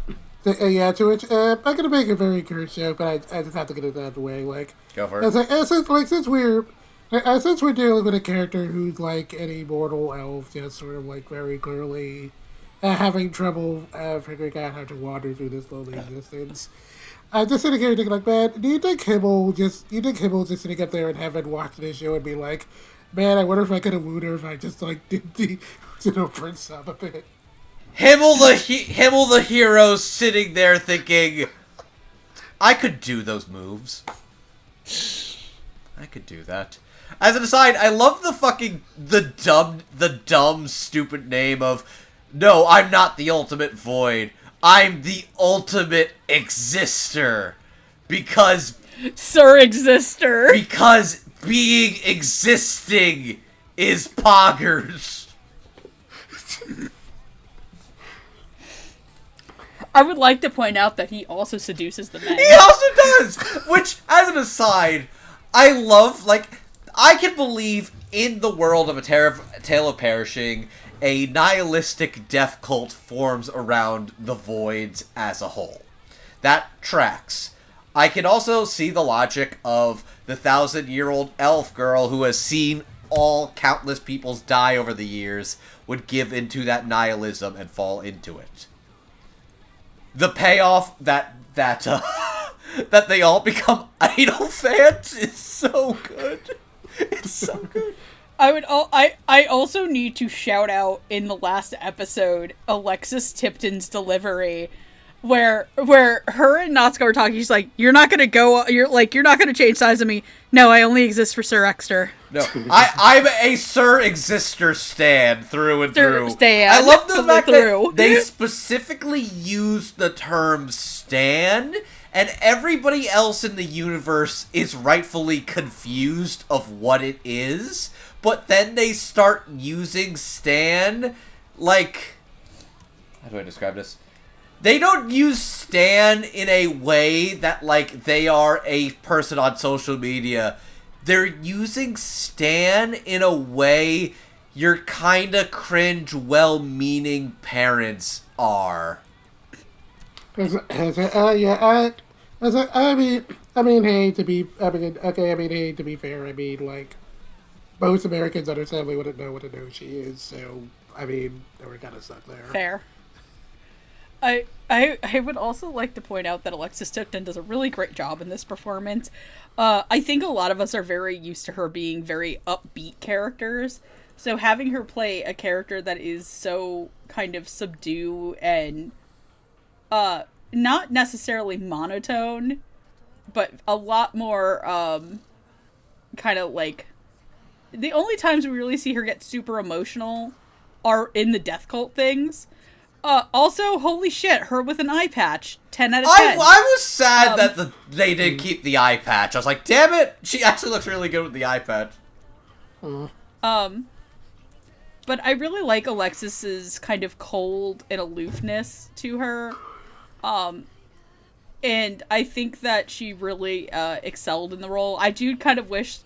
Yeah, to which I'm gonna make a very curt joke, but I just have to get it out of the way. Like, Go for it. since we're dealing with a character who's like an immortal elf, just sort of like very clearly having trouble figuring out how to wander through this lonely existence. I'm just sitting here thinking, like, man, do you think Himmel just sitting up there in heaven watching this show and be like, man, I wonder if I could have wooed her if I just like did the Prince up a bit. Himmel the hero sitting there thinking, I could do those moves. I could do that. As an aside, I love the dumb, stupid name of, no, I'm not the ultimate void. I'm the ultimate exister. Because Sir Exister. Because being existing is poggers. I would like to point out that he also seduces the men. He also does! Which, as an aside, I love, like, I can believe in the world of A Tale of Perishing, a nihilistic death cult forms around the voids as a whole. That tracks. I can also see the logic of the 1,000-year-old elf girl who has seen all countless peoples die over the years would give into that nihilism and fall into it. The payoff that they all become idol fans is so good. It's so good. I also need to shout out in the last episode Alexis Tipton's delivery, where her and Natsuko are talking. She's like, "You're not gonna change sides of me. No, I only exist for Sir Exter." No, I'm a Sir Exister stan through and through. Stan. I love the fact that they specifically use the term stan, and everybody else in the universe is rightfully confused of what it is, but then they start using stan, like, how do I describe this? They don't use stan in a way that, like, they are a person on social media. They're using stan in a way your kinda cringe, well-meaning parents are. Hey, to be fair, like, most Americans understandably wouldn't know what a no she is, so, they were kind of stuck there. Fair. I would also like to point out that Alexis Tipton does a really great job in this performance. I think a lot of us are very used to her being very upbeat characters, so having her play a character that is so kind of subdued and not necessarily monotone, but a lot more kind of like, the only times we really see her get super emotional are in the death cult things. Also, holy shit, her with an eye patch. 10 out of 10. I was sad that they didn't keep the eye patch. I was like, damn it, she actually looks really good with the eye patch. But I really like Alexis's kind of cold and aloofness to her. And I think that she really excelled in the role. I do kind of wish,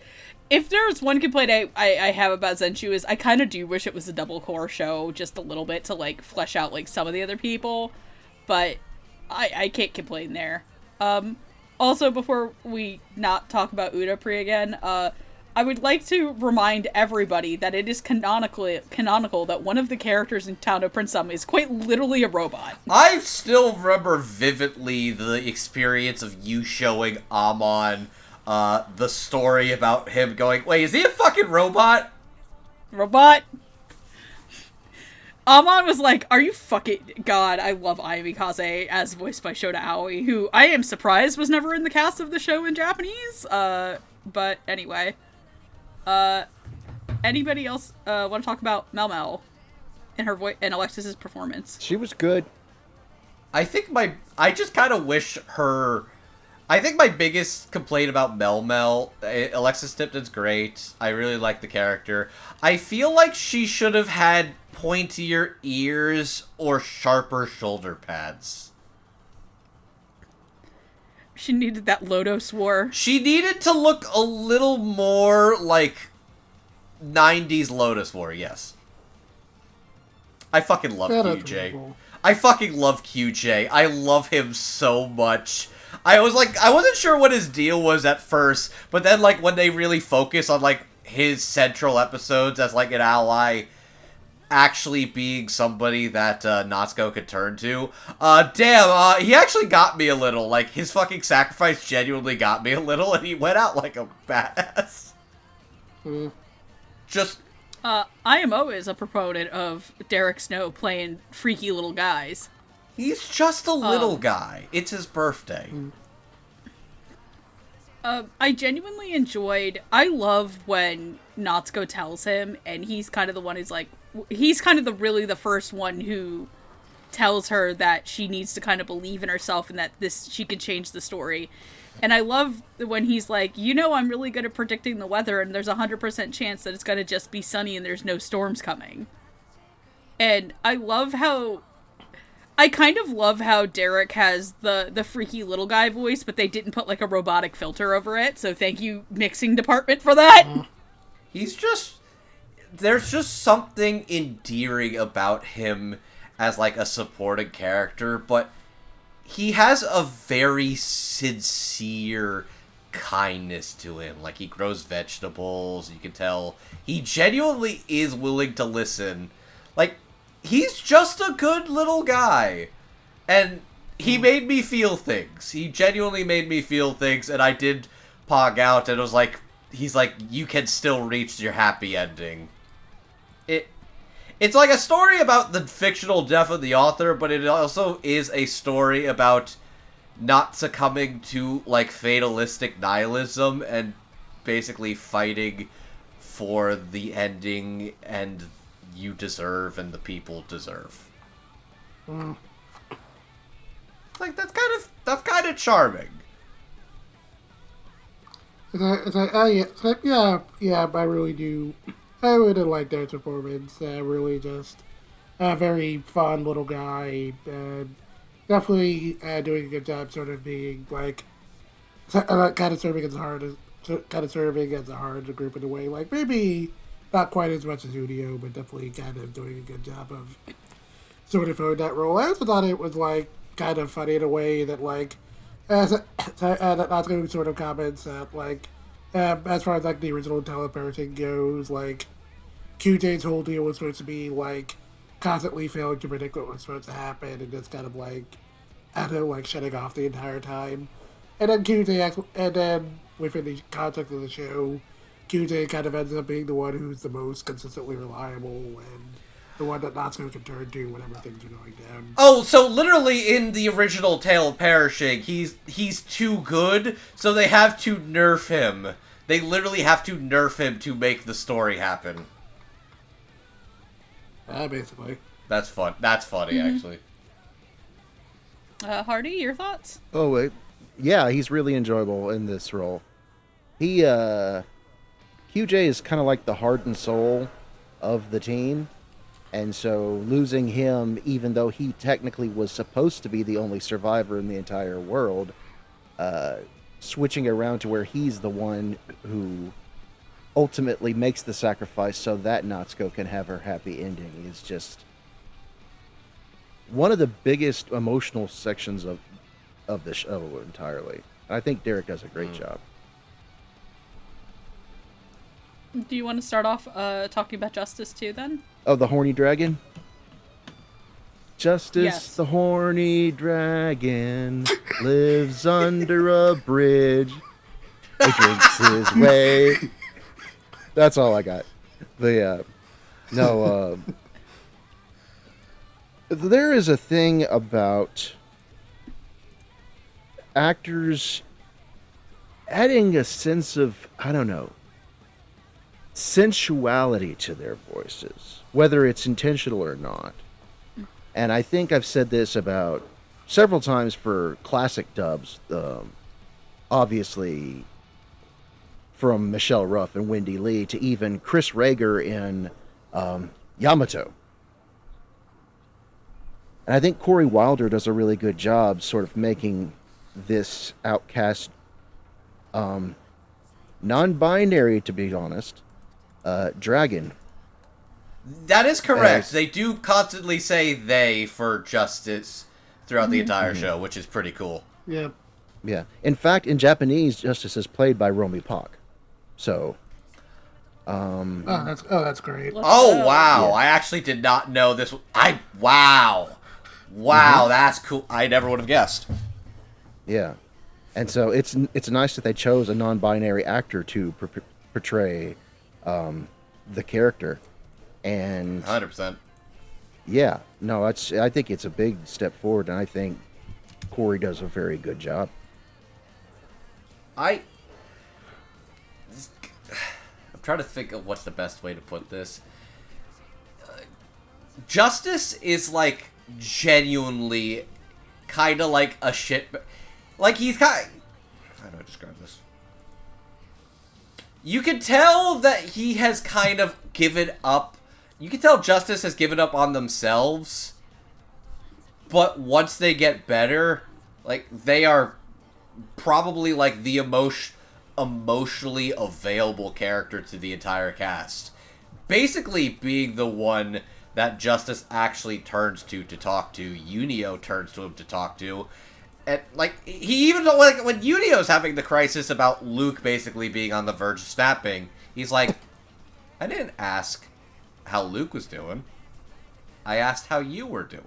if there was one complaint I have about ZENSHU, is I kind of do wish it was a double core show just a little bit to, like, flesh out, like, some of the other people. But I can't complain there. Also, before we not talk about Udapri again, I would like to remind everybody that it is canonical that one of the characters in Town of Prince is quite literally a robot. I still remember vividly the experience of you showing Amon the story about him going, wait, is he a fucking robot? Robot? Amon was like, are you fucking... God, I love Ayumi Kaze as voiced by Shota Aoi, who I am surprised was never in the cast of the show in Japanese. But anyway. Anybody else want to talk about Mel Mel and her voice and Alexis's performance? She was good. I just kind of wish her... I think my biggest complaint about Mel Mel, Alexis Tipton's great. I really like the character. I feel like she should have had pointier ears or sharper shoulder pads. She needed that Lodos War. She needed to look a little more like 90s Lotus War, yes. I fucking love That QJ. I fucking love QJ. I love him so much. I wasn't sure what his deal was at first, but then, like, when they really focus on, like, his central episodes as, like, an ally actually being somebody that Natsuko could turn to, he actually got me a little. Like, his fucking sacrifice genuinely got me a little, and he went out like a badass. Just... I am always a proponent of Derek Snow playing freaky little guys. He's just a little guy. It's his birthday. I genuinely enjoyed... I love when Natsuko tells him, and he's kind of the one who's like... He's kind of really the first one who tells her that she needs to kind of believe in herself and that she can change the story. And I love when he's like, I'm really good at predicting the weather, and there's 100% chance that it's going to just be sunny and there's no storms coming. And I kind of love how Derek has the freaky little guy voice, but they didn't put, like, a robotic filter over it, so thank you, mixing department, for that. There's just something endearing about him as, like, a supporting character, but he has a very sincere kindness to him. Like, he grows vegetables, you can tell he genuinely is willing to listen. Like, he's just a good little guy. And he made me feel things. He genuinely made me feel things, and I did pog out, and it was like, he's like, you can still reach your happy ending. It's like a story about the fictional death of the author, but it also is a story about not succumbing to, like, fatalistic nihilism and basically fighting for the ending and you deserve and the people deserve. Like, that's kind of charming. It's like, oh yeah, I really do. I really like their performance. Really just a very fun little guy. Definitely doing a good job sort of being, like, kind of serving as a hard group in a way. Like, maybe not quite as much as Ueno, but definitely kind of doing a good job of sort of filling that role. I also thought it was, like, kind of funny in a way that, like, not going to sort of comments that, like, as far as, like, the original teleparenting goes, like, QJ's whole deal was supposed to be, like, constantly failing to predict what was supposed to happen and just kind of, like, I don't know, like, shutting off the entire time. And then within the context of the show, QJ kind of ends up being the one who's the most consistently reliable and the one that Natsuko can turn to whenever things are going down. Oh, so literally in the original Tale of Perishing, he's too good, so they have to nerf him. They literally have to nerf him to make the story happen. Basically. That's fun. That's funny, actually. Hardy, your thoughts? Oh, wait. Yeah, he's really enjoyable in this role. QJ is kind of like the heart and soul of the team. And so losing him, even though he technically was supposed to be the only survivor in the entire world, switching around to where he's the one who ultimately makes the sacrifice so that Natsuko can have her happy ending is just one of the biggest emotional sections of the show entirely. I think Derek does a great job. Do you want to start off talking about Justice too, then? Oh, the horny dragon? Justice, Yes. the horny dragon, lives under a bridge. He drinks his way. That's all I got. There is a thing about actors adding a sense of, I don't know, sensuality to their voices, whether it's intentional or not. And I think I've said this about several times for classic dubs, obviously from Michelle Ruff and Wendy Lee to even Chris Rager in Yamato. And I think Corey Wilder does a really good job sort of making this outcast, non-binary, to be honest, dragon That is correct. As- They do constantly say they for Justice throughout the entire show, which is pretty cool. Yeah. Yeah. In fact, in Japanese, Justice is played by Romy Pak. So, That's great. Oh, go. wow. Yeah. I actually did not know this. Wow. Wow, that's cool. I never would have guessed. yeah. And so it's nice that they chose a non-binary actor to portray the character. And 100%. yeah, no, I think it's a big step forward, and I think Corey does a very good job. I'm trying to think of what's the best way to put this. Justice is, like, genuinely kind of like a shit... Like, he's kind of... How do I describe this? You can tell that he has kind of given up... You can tell Justice has given up on themselves. But once they get better, like, they are probably, like, the emotionally available character to the entire cast. Basically being the one that Justice actually turns to talk to. Ueno turns to him to talk to. And, like, he even, like, when Unio's having the crisis about Luke basically being on the verge of snapping, he's like, I didn't ask how Luke was doing. I asked how you were doing.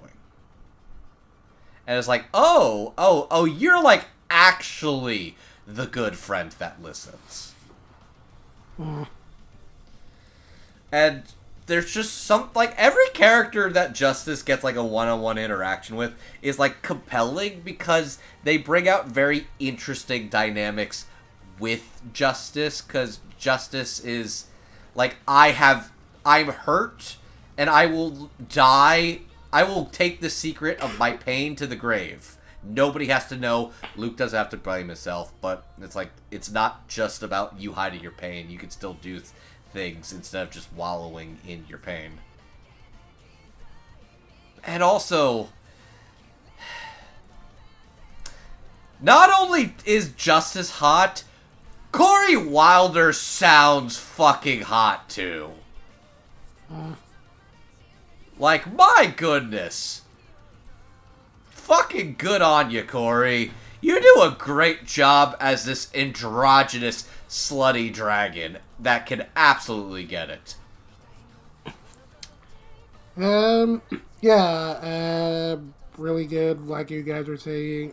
And it's like, oh, you're, like, actually the good friend that listens. And there's just some, like, every character that Justice gets, like, a one-on-one interaction with is, like, compelling because they bring out very interesting dynamics with Justice, because Justice is, like, I'm hurt, and I will die. I will take the secret of my pain to the grave. Nobody has to know. Luke doesn't have to blame himself, but it's like, it's not just about you hiding your pain. You can still do things instead of just wallowing in your pain. And also, not only is Justice hot, Corey Wilder sounds fucking hot too. Like, my goodness. Fucking good on you, Corey. You do a great job as this androgynous, slutty dragon that can absolutely get it. Really good, like you guys were saying.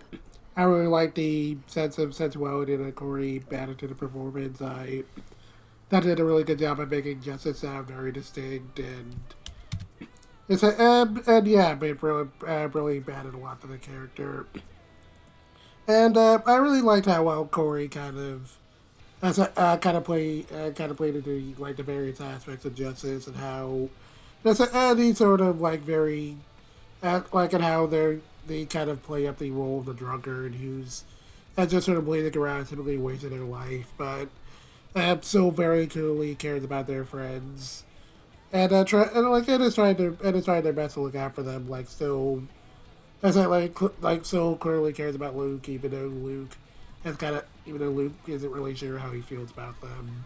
I really like the sense of sensuality that Corey added to the performance. That did a really good job of making Justice sound very distinct, and it really added a lot to the character. And I really liked how well Corey kind of played into like the various aspects of Justice, and how he's sort of like very and how they kind of play up the role of the drunkard who's just sort of bleeding around, typically wasting their life, but still very clearly cares about their friends, and is trying their best to look out for them. Like still, so clearly cares about Luke, even though Luke isn't really sure how he feels about them.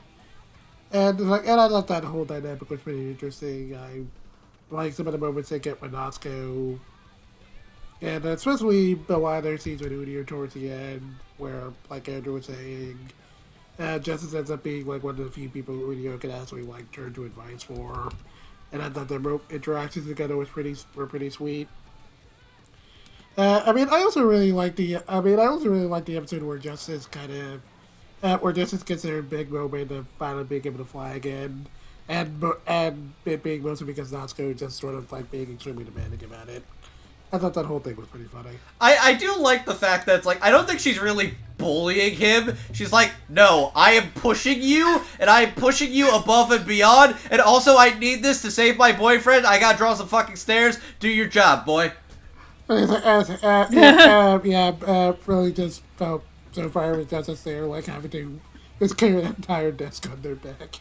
And I thought that whole dynamic was pretty interesting. I like some of the moments they get with Natsuko, and especially the lot of their scenes with Ueno towards the end, where, like Andrew was saying, Justice ends up being like one of the few people Ueno can actually like turn to advice for, and I thought their interactions together were pretty sweet. I also really like the episode where Justice gets their big moment of finally being able to fly again, and it being mostly because Natsuko just sort of like being extremely demanding about it. I thought that whole thing was pretty funny. I do like the fact that it's like, I don't think she's really bullying him. She's like, no, I am pushing you, and I am pushing you above and beyond, and also I need this to save my boyfriend. I gotta draw some fucking stairs. Do your job, boy. Really just felt so far with Justice there, like having to just carry that entire desk on their back.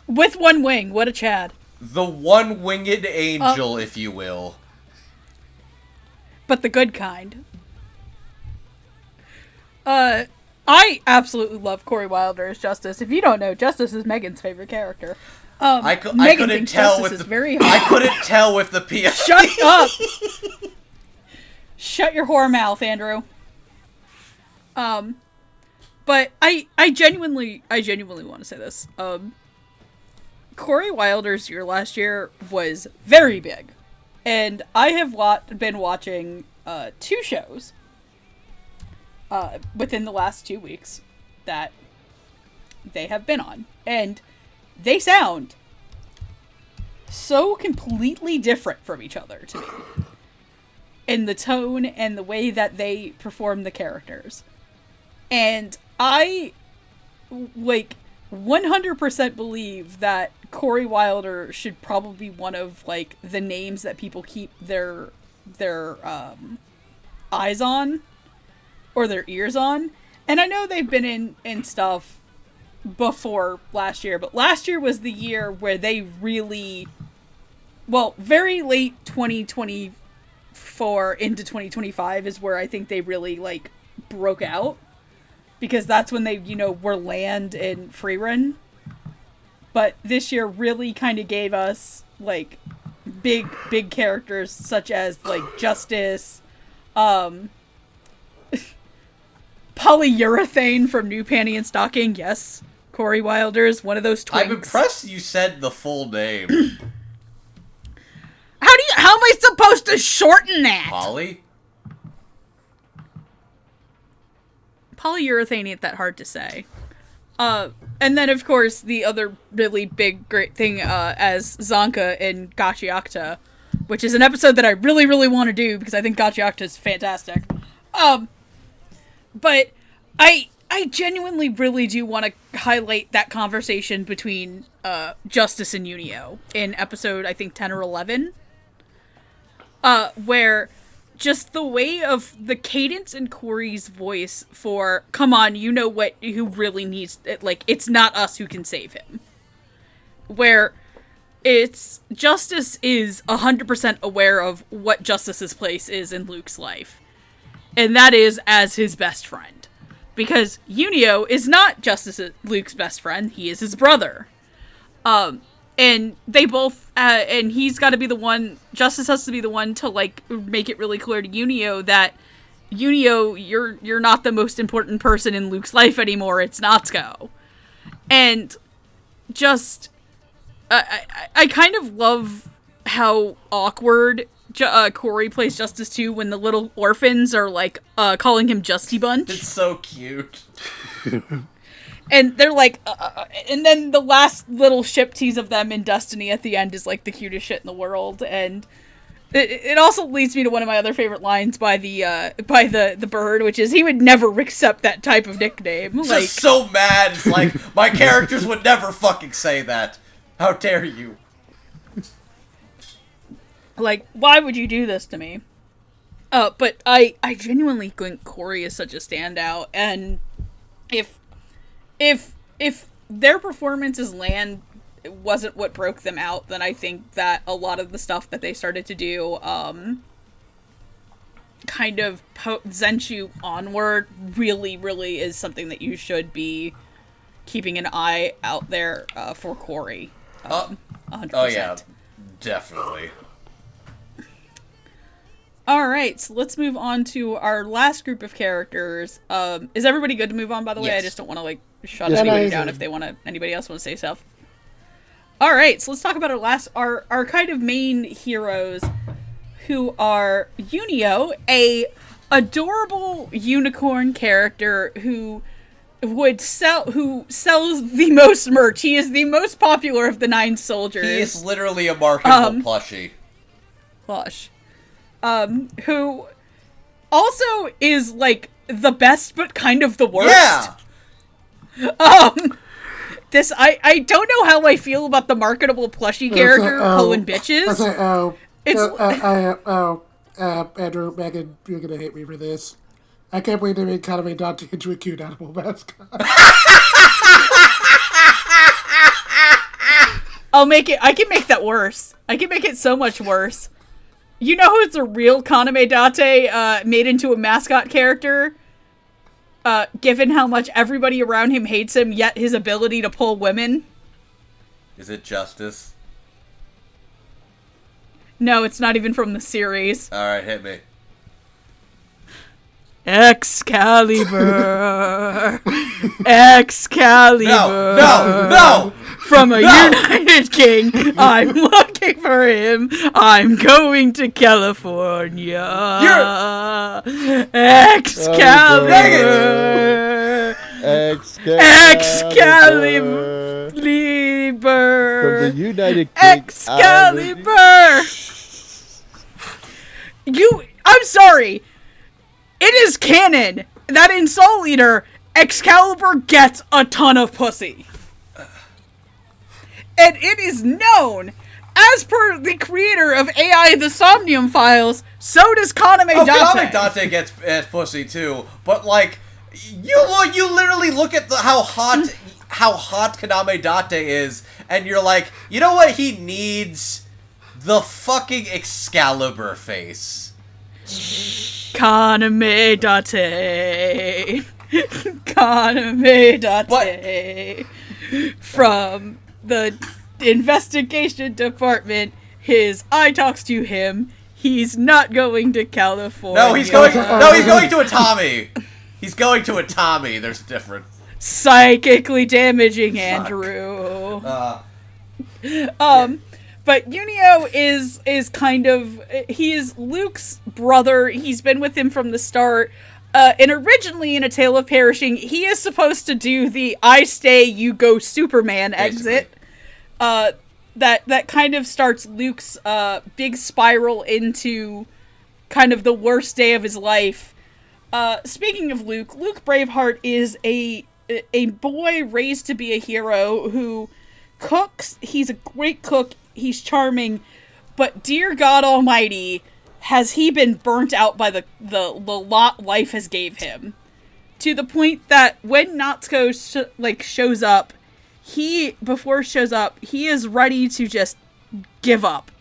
With one wing, what a Chad. The one-winged angel, if you will. But the good kind. I absolutely love Corey Wilder as Justice. If you don't know, Justice is Megan's favorite character. I couldn't tell with the very I couldn't tell with the POV. Shut up! Shut your whore mouth, Andrew. But I genuinely want to say this. Corey Wilder's year last year was very big, and I have been watching 2 shows within the last 2 weeks that they have been on, and they sound so completely different from each other to me. In the tone and the way that they perform the characters. And I, 100% believe that Corey Wilder should probably be one of, the names that people keep their eyes on, or their ears on. And I know they've been in stuff before last year, but last year was the year where they really, very late 2024 into 2025 is where I think they really, broke out. Because that's when they, were land and free run. But this year really kind of gave us, big characters such as, Justice, Polyurethane from New Panty and Stocking. Yes, Corey Wilder is one of those twinks. I'm impressed you said the full name. How am I supposed to shorten that? Polly? Polyurethane ain't that hard to say. And then, of course, the other really big, great thing as Zonka in Gachiakta, which is an episode that I really, really want to do because I think Gachiakta is fantastic. But I genuinely really do want to highlight that conversation between Justice and Ueno in episode, I think, 10 or 11, where just the way of the cadence in Corey's voice for, come on, you know who really needs it, it's not us who can save him. Where it's, Justice is 100% aware of what Justice's place is in Luke's life. And that is as his best friend. Because Ueno is not Luke's best friend, he is his brother. And they both, and he's got to be the one, Justice has to be the one to, make it really clear to Ueno that, you're not the most important person in Luke's life anymore, it's Natsuko. And just, I kind of love how awkward Corey plays Justice too when the little orphans are, calling him Justy Bunch. It's so cute. And they're and then the last little ship tease of them in Destiny at the end is the cutest shit in the world. And it also leads me to one of my other favorite lines by the bird, which is he would never accept that type of nickname. I'm just so mad. It's my characters would never fucking say that. How dare you? Why would you do this to me? But I genuinely think Corey is such a standout, and if their performances land wasn't what broke them out, then I think that a lot of the stuff that they started to do, kind of ZENSHU onward, really, really is something that you should be keeping an eye out there for Corey. 100%. Oh yeah, definitely. Alright, so let's move on to our last group of characters. Is everybody good to move on, by the way? Yes. I just don't want to, shut anybody down if anybody else wants to say stuff. Alright, so let's talk about our kind of main heroes, who are Ueno, a adorable unicorn character who sells the most merch. He is the most popular of the 9 soldiers. He is literally a marketable plushie. Plush. Who also is, the best, but kind of the worst. Yeah! I don't know how I feel about the marketable plushie character pulling bitches. Andrew, Megan, you're gonna hate me for this. I can't believe they made Kaname Dante into a cute animal mascot. I can make that worse. I can make it so much worse. You know who's a real Kaname Date made into a mascot character? given how much everybody around him hates him, yet his ability to pull women. Is it Justice? No, it's not even from the series. Alright, hit me. Excalibur. Excalibur. No! From a United King, I'm looking for him. I'm going to California. Excalibur. Excalibur. From the United King. Excalibur. I'm sorry. It is canon that in Soul Eater, Excalibur gets a ton of pussy. And it is known, as per the creator of AI The Somnium Files, so does Kaname Date. Kaname Date gets pussy too, but like, you literally look at how hot Kaname Date is, and you're like, you know what he needs? The fucking Excalibur face. Kaname Date. Kaname Date. From the investigation department, I talks to him. He's not going to California. No, he's going to Atami. He's going to Atami. There's a difference. Psychically damaging Andrew. But Ueno is kind of, he is Luke's brother. He's been with him from the start. And originally in A Tale of Perishing, he is supposed to do the I stay, you go Superman exit. That kind of starts Luke's big spiral into kind of the worst day of his life. Speaking of Luke Braveheart is a boy raised to be a hero who cooks. He's a great cook. He's charming. But dear God Almighty, has he been burnt out by the lot life has gave him. To the point that when Natsuko shows up, he is ready to just give up.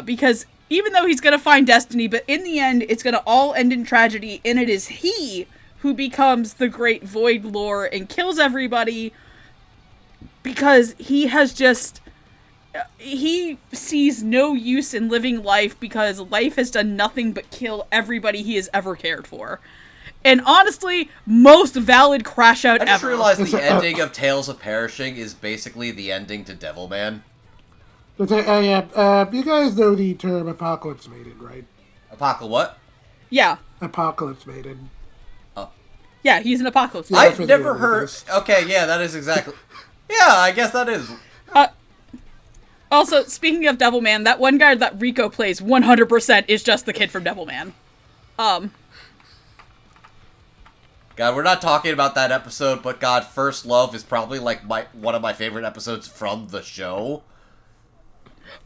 Because even though he's gonna find destiny, but in the end, it's gonna all end in tragedy, and it is he who becomes the great Void Lord and kills everybody because he sees no use in living life because life has done nothing but kill everybody he has ever cared for. And honestly, most valid crash out ever. I just realized the ending of Tales of Perishing is basically the ending to Devilman. You guys know the term Apocalypse Maiden, right? What? Yeah. Apocalypse Maiden. Oh. Yeah, he's an Apocalypse Maiden. I've never heard... Okay, yeah, that is exactly... Yeah, I guess that is... Also, speaking of Devilman, that one guy that Rico plays 100% is just the kid from Devilman. God, we're not talking about that episode, but God, First Love is probably like one of my favorite episodes from the show.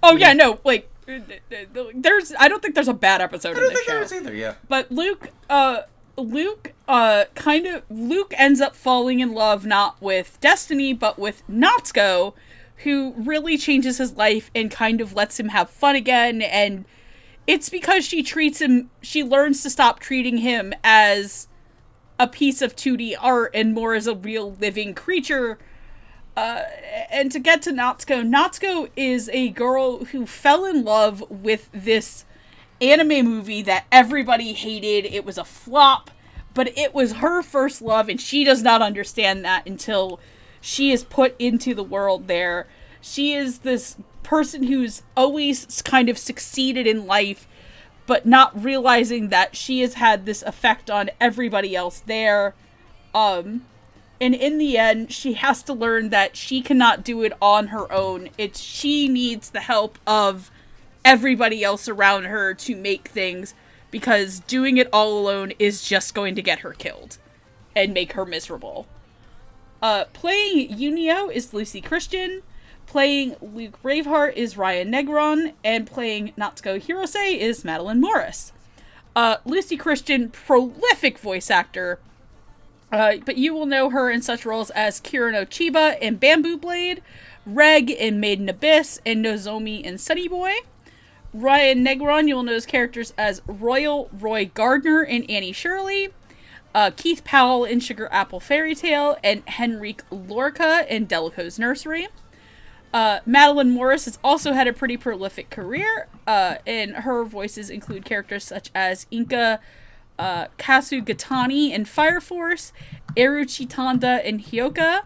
Oh yeah, no, like I don't think there's a bad episode. I don't think there is either. Yeah, but Luke ends up falling in love not with Destiny but with Natsuko, who really changes his life and kind of lets him have fun again. And it's because she learns to stop treating him as a piece of 2D art and more as a real living creature. And to get to Natsuko is a girl who fell in love with this anime movie that everybody hated. It was a flop, but it was her first love, and she does not understand that until she is put into the world there. She is this person who's always kind of succeeded in life, but not realizing that she has had this effect on everybody else there. And in the end, she has to learn that she cannot do it on her own. She needs the help of everybody else around her to make things, because doing it all alone is just going to get her killed and make her miserable. Playing Ueno is Lucy Christian. Playing Luke Braveheart is Ryan Negron, and playing Natsuko Hirose is Madeline Morris. Lucy Christian, prolific voice actor, but you will know her in such roles as Kirino Chiba in Bamboo Blade, Reg in Maiden Abyss, and Nozomi in Sunny Boy. Ryan Negron, you will know his characters as Roy Gardner in Annie Shirley, Keith Powell in Sugar Apple Fairy Tale, and Henrique Lorca in Delico's Nursery. Madeline Morris has also had a pretty prolific career, and her voices include characters such as Inka Kasugatani in Fire Force, Eruchi Tanda in Hyoka,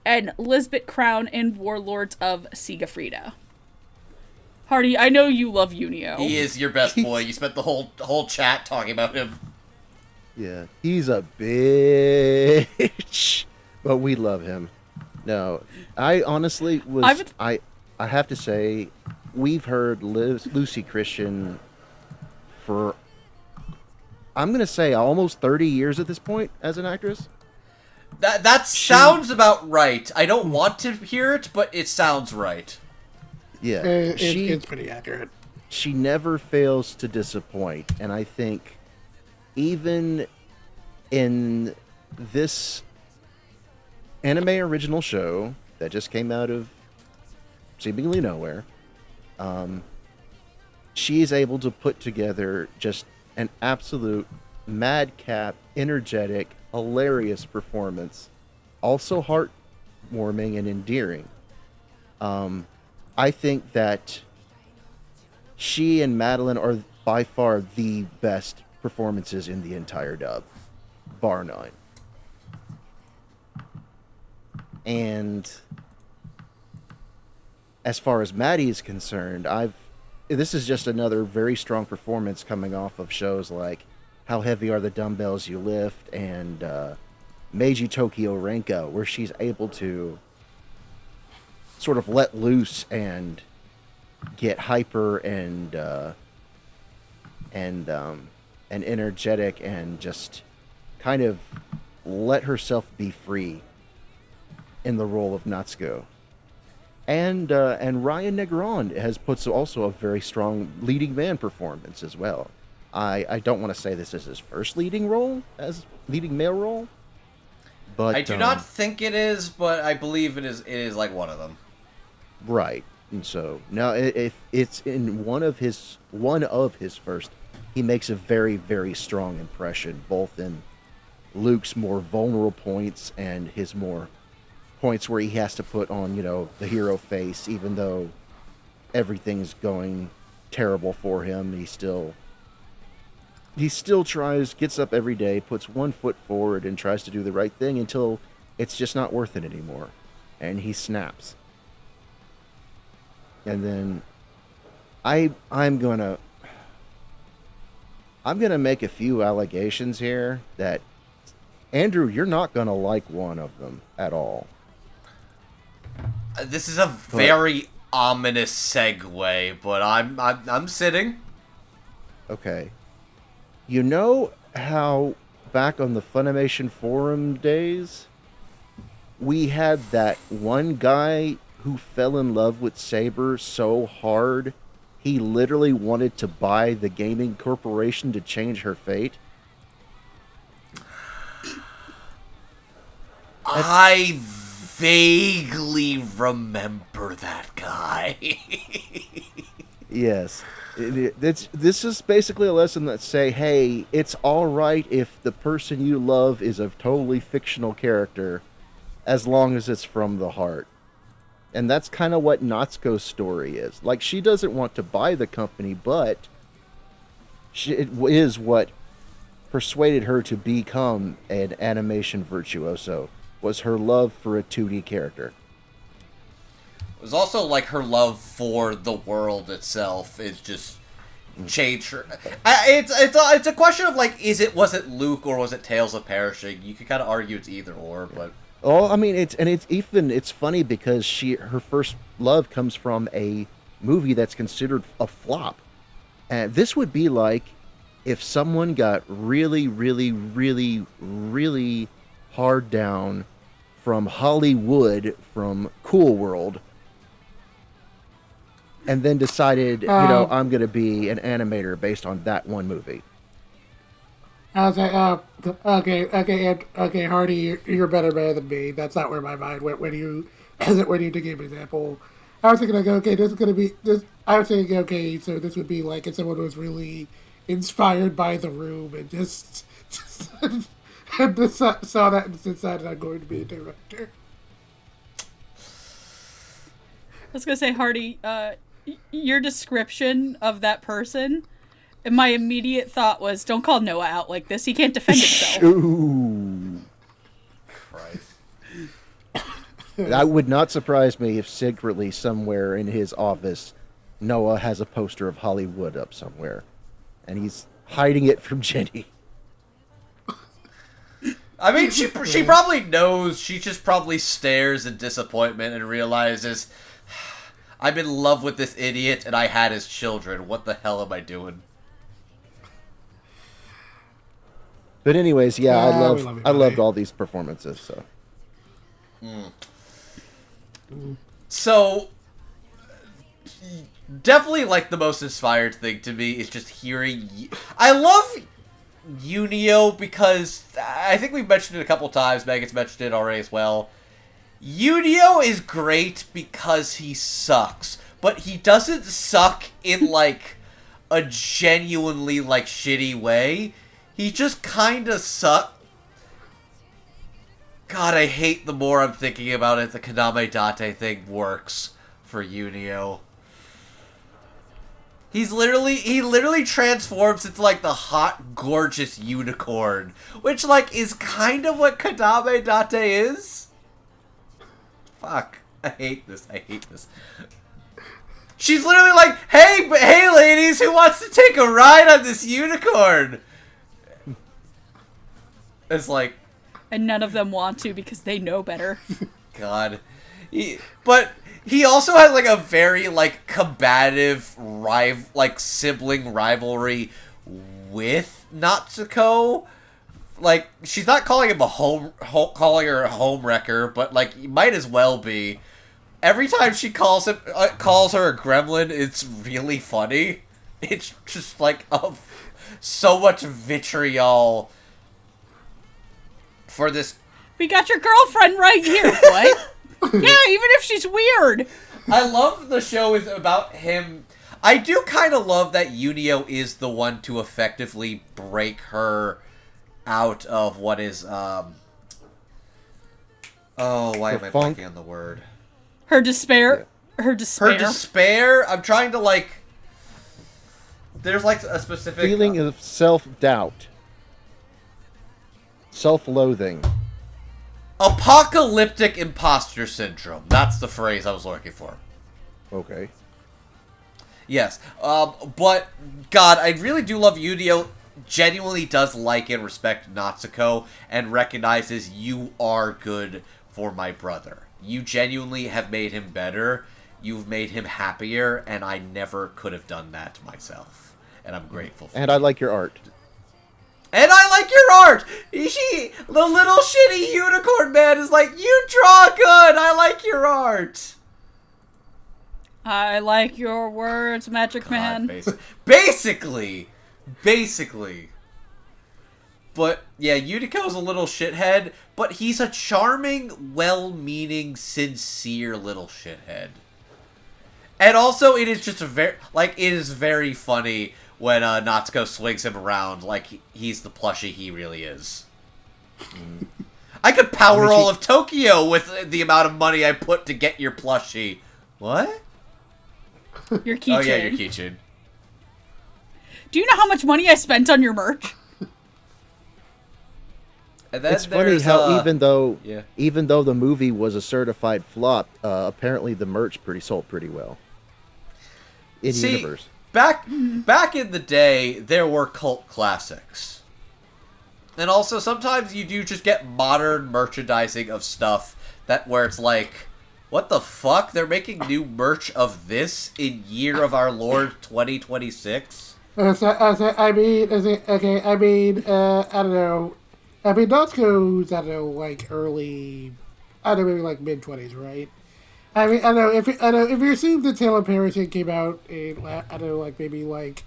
and Lisbeth Crown in Warlords of Sigafrida. Hardy, I know you love Unio. He is your best boy. You spent the whole chat talking about him. Yeah, he's a bitch, but we love him. No, I honestly was. I have to say, we've heard Lucy Christian for, I'm gonna say, almost 30 years at this point as an actress. That sounds about right. I don't want to hear it, but it sounds right. Yeah, it's pretty accurate. She never fails to disappoint, and I think even in this anime original show that just came out of seemingly nowhere, she is able to put together just an absolute madcap, energetic, hilarious performance, also heartwarming and endearing. I think that she and Madeline are by far the best performances in the entire dub, bar none. And as far as Maddie is concerned, this is just another very strong performance coming off of shows like How Heavy Are the Dumbbells You Lift and Meiji Tokyo Renko, where she's able to sort of let loose and get hyper and energetic and just kind of let herself be free in the role of Natsuko. And Ryan Negron has put also a very strong leading man performance as well. I don't want to say this is his first leading male role, but I do not think it is, but I believe it is. It is like one of them. Right. And so now, if it's in one of his first, he makes a very, very strong impression, both in Luke's more vulnerable points and his more points where he has to put on, the hero face, even though everything's going terrible for him. He still gets up every day, puts one foot forward, and tries to do the right thing until it's just not worth it anymore, and he snaps. And then I'm gonna make a few allegations here that, Andrew, you're not gonna like one of them at all. This is a very ominous segue, but I'm sitting. Okay. You know how back on the Funimation forum days, we had that one guy who fell in love with Saber so hard, he literally wanted to buy the gaming corporation to change her fate? I vaguely remember that guy. Yes. This is basically a lesson that say, hey, it's alright if the person you love is a totally fictional character, as long as it's from the heart. And that's kind of what Natsuko's story is. Like, she doesn't want to buy the company, but it is what persuaded her to become an animation virtuoso, was her love for a 2D character. It was also like her love for the world itself is just changed her. It's a question of like, was it Luke or was it Tales of Perishing? You could kind of argue it's either or, but. Oh, I mean, it's funny because her first love comes from a movie that's considered a flop, and this would be like if someone got really, really, really, really hard down from Hollywood, from Cool World, and then decided, I'm going to be an animator based on that one movie. I was like, okay, Hardy, you're better man than me. That's not where my mind went when you gave an example. I was thinking, like, okay, this is going to be this. I was thinking, okay, so this would be like if someone was really inspired by The Room and just and saw that and decided I'm going to be a director. I was gonna say, Hardy, your description of that person, and my immediate thought was, don't call Noah out like this. He can't defend himself. Ooh. Christ. That would not surprise me if secretly somewhere in his office, Noah has a poster of Hollywood up somewhere, and he's hiding it from Jenny. I mean, she probably knows. She just probably stares in disappointment and realizes, I'm in love with this idiot and I had his children. What the hell am I doing? But anyways, yeah, Yeah, I loved all these performances. So. So, definitely, like, the most inspired thing to me is just hearing... I love Ueno because I think we've mentioned it a couple times. Megan's mentioned it already as well. Ueno is great because he sucks, but he doesn't suck in, like, a genuinely, like, shitty way. He just kind of sucks. God, I hate the more I'm thinking about it, the Kaname Date thing works for Ueno. He literally transforms into, like, the hot, gorgeous unicorn, which, like, is kind of what Kaname Date is. Fuck. I hate this. She's literally like, hey ladies, who wants to take a ride on this unicorn? It's like... And none of them want to because they know better. God. But he also has, like, a very, like, combative sibling rivalry with Natsuko. Like, she's not calling him calling her a homewrecker, but, like, might as well be. Every time she calls her a gremlin, it's really funny. It's just, like, so much vitriol for this. We got your girlfriend right here, what? Yeah, even if she's weird. I love the show is about him. I do kind of love that Ueno is the one to effectively break her out of what is, why am I blanking on the word? Her despair. Yeah. Her despair? I'm trying to, like... There's, like, a specific... feeling of self-doubt. Self-loathing. Apocalyptic imposter syndrome. That's the phrase I was looking for. Okay. Yes. But, God, I really do love Ueno. Genuinely does like and respect Natsuko and recognizes you are good for my brother. You genuinely have made him better. You've made him happier, and I never could have done that myself. And I'm grateful for And I like your art. And I like your art! The little shitty unicorn man is like, you draw good! I like your art! I like your words, Magic Man. Basically. But, yeah, Yuriko's a little shithead, but he's a charming, well-meaning, sincere little shithead. And also, it is just it is very funny when Natsuko swings him around like he's the plushie he really is. I could power all of Tokyo with the amount of money I put to get your plushie. What? Your keychain. Oh, yeah, your keychain. Do you know how much money I spent on your merch? And it's funny how even though the movie was a certified flop, apparently the merch sold pretty well. In universe. Back in the day, there were cult classics. And also, sometimes you do just get modern merchandising of stuff where it's like, what the fuck? They're making new merch of this in year of our Lord 2026? I don't know. I mean, Natsuko's, like early, maybe like mid-20s, right? I mean, if you assume the Tale of Parasite came out in, like maybe like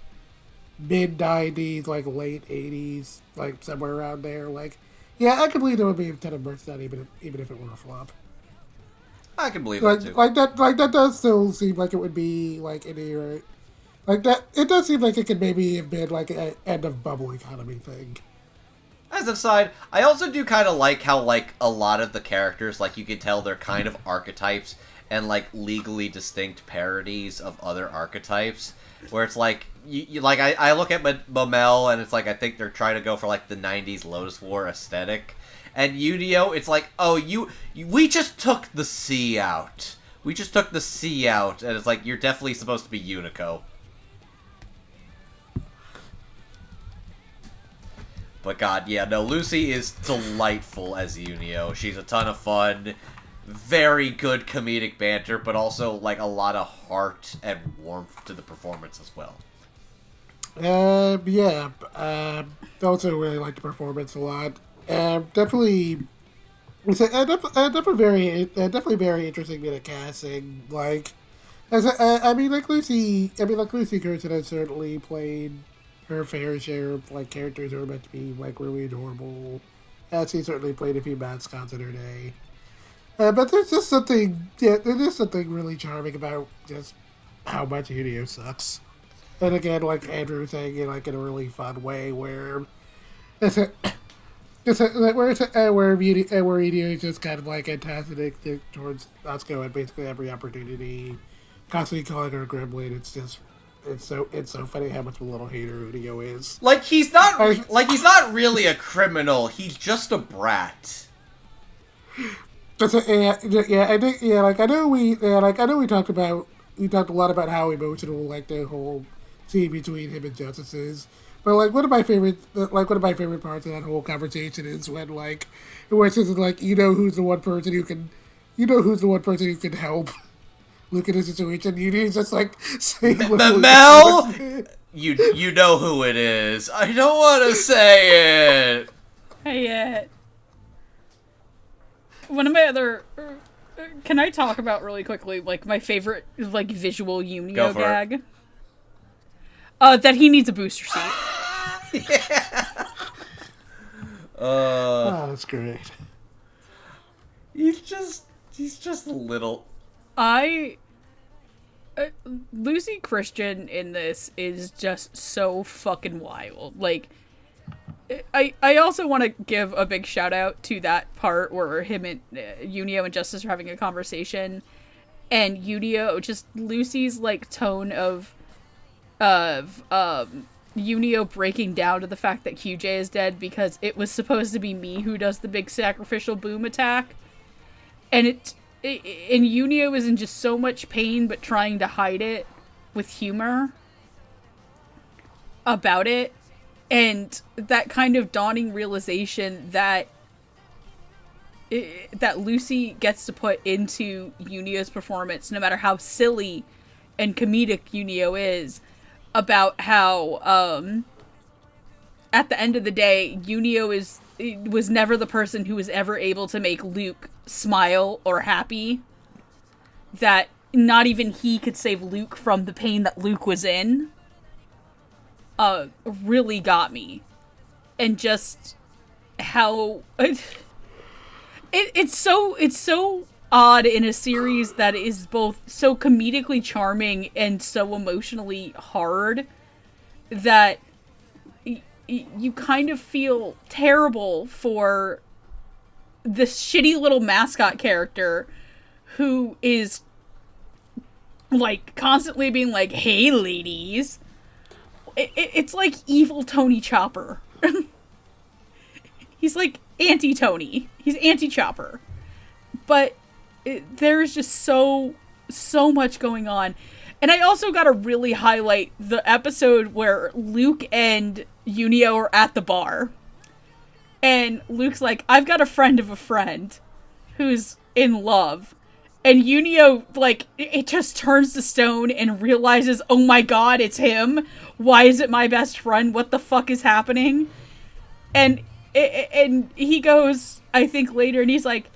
mid-90s, like late 80s, like somewhere around there, like, yeah, I can believe there would be a ton of merch that even if it were a flop. I can believe that too. Like that does still seem like it would be like an era, like that. It does seem like it could maybe have been like an end of bubble economy thing. offensive side, I also do kind of like how, like, a lot of the characters, like, you can tell they're kind of archetypes and, like, legally distinct parodies of other archetypes. Where it's like, I look at Mamel, and it's like, I think they're trying to go for, like, the 90s Lotus War aesthetic. And Ueno, it's like, oh, we just took the C out. We just took the C out, and it's like, you're definitely supposed to be Unico. But god, yeah, no, Lucy is delightful as Ueno. She's a ton of fun, very good comedic banter, but also, like, a lot of heart and warmth to the performance as well. Also really like the performance a lot. Definitely very interesting bit of casting. Like, Lucy Kirsten has certainly played her fair share of, like, characters who are meant to be, like, really adorable. She certainly played a few mascots in her day. But there's just something really charming about just how much Ueno sucks. And again, like Andrew was saying, in a really fun way, where Ueno is just kind of like antagonistic towards Natsuko at basically every opportunity, constantly calling her a gremlin. It's so funny how much of a little hater Ueno is. Like, he's not really a criminal. He's just a brat. I know we talked a lot about how emotional, like, the whole scene between him and Justice is. But, like, one of my favorite parts of that whole conversation is when, like, where it says, like, who's the one person who can help look at a situation. Ueno's just like saying, Mel, you know who it is. I don't want to say it. Hey, one of my other. Can I talk about really quickly, like, my favorite, like, visual Ueno gag? That he needs a booster seat. Yeah. Oh, that's great. He's just little. Lucy Christian in this is just so fucking wild. Like, I also want to give a big shout out to that part where him and Ueno and Justice are having a conversation, and Ueno, just Lucy's, like, tone of Ueno breaking down to the fact that QJ is dead because it was supposed to be me who does the big sacrificial boom attack, and and Ueno is in just so much pain but trying to hide it with humor about it. And that kind of dawning realization that Lucy gets to put into Ueno's performance, no matter how silly and comedic Ueno is, about how at the end of the day, Ueno was never the person who was ever able to make Luke smile or happy. That not even he could save Luke from the pain that Luke was in. Really got me. And just how it's so odd in a series that is both so comedically charming and so emotionally hard that you kind of feel terrible for this shitty little mascot character who is, like, constantly being like, "Hey, ladies." It's like evil Tony Chopper. He's like anti-Tony. He's anti-Chopper. But there's just so much going on. And I also gotta really highlight the episode where Luke and Ueno are at the bar. And Luke's like, "I've got a friend of a friend who's in love." And Ueno, like, it just turns to stone and realizes, oh my god, it's him. Why is it my best friend? What the fuck is happening? And he goes, I think later, and he's like,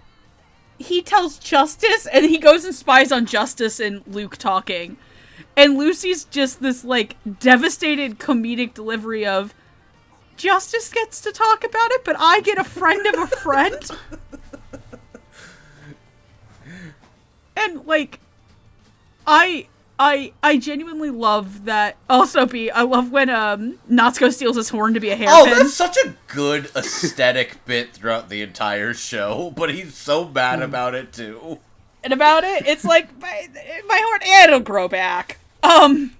he tells Justice, and he goes and spies on Justice and Luke talking. And Lucy's just this, like, devastated comedic delivery of, Justice gets to talk about it, but I get a friend of a friend? And, like, I I genuinely love that. Also, I love when Natsuko steals his horn to be a hairpin. Oh, that's such a good aesthetic bit throughout the entire show, but he's so mad about it too. And about it, it's like my horn, it'll grow back. And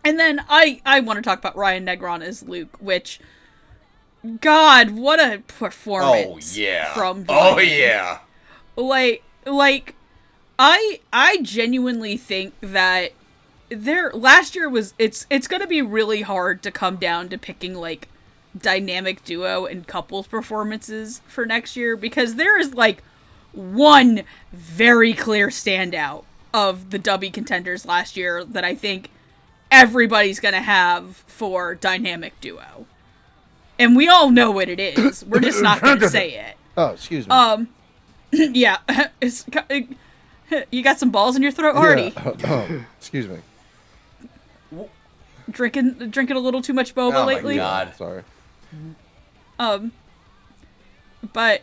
then I want to talk about Ryan Negron as Luke, which, God, what a performance! Oh yeah. From Oh Ryan. yeah. Like. I genuinely think that last year was it's gonna be really hard to come down to picking like dynamic duo and couples performances for next year, because there is like one very clear standout of the W contenders last year that I think everybody's gonna have for dynamic duo, and we all know what it is. We're just not gonna say it. Oh, excuse me. Yeah, you got some balls in your throat, Artie. Yeah. Oh, excuse me. Drinking a little too much boba lately. Oh my God. Sorry. But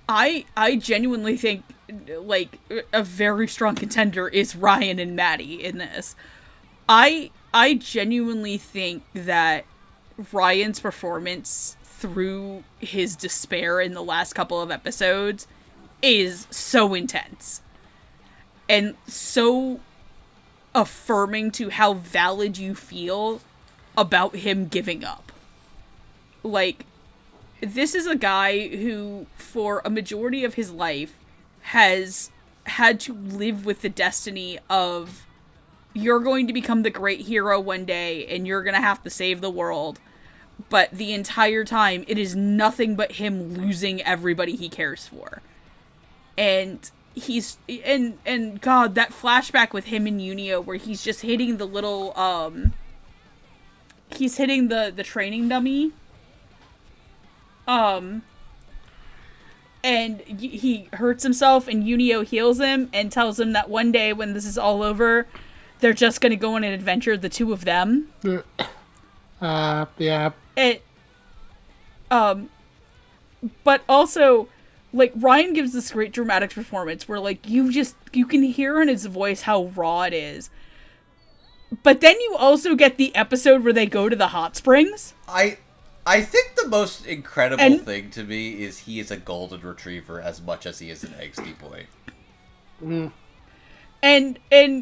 I genuinely think like a very strong contender is Ryan and Maddie in this. I genuinely think that Ryan's performance through his despair in the last couple of episodes is so intense and so affirming to how valid you feel about him giving up. Like, this is a guy who, for a majority of his life, has had to live with the destiny of, you're going to become the great hero one day, and you're gonna have to save the world. But the entire time, it is nothing but him losing everybody he cares for. And and God, that flashback with him and Ueno where he's just hitting the little, he's hitting the training dummy. And he hurts himself, and Ueno heals him and tells him that one day when this is all over, they're just gonna go on an adventure, the two of them. Yeah. But also, like, Ryan gives this great dramatic performance where, like, you can hear in his voice how raw it is. But then you also get the episode where they go to the hot springs. I think the most incredible thing to me is he is a golden retriever as much as he is an angsty boy. And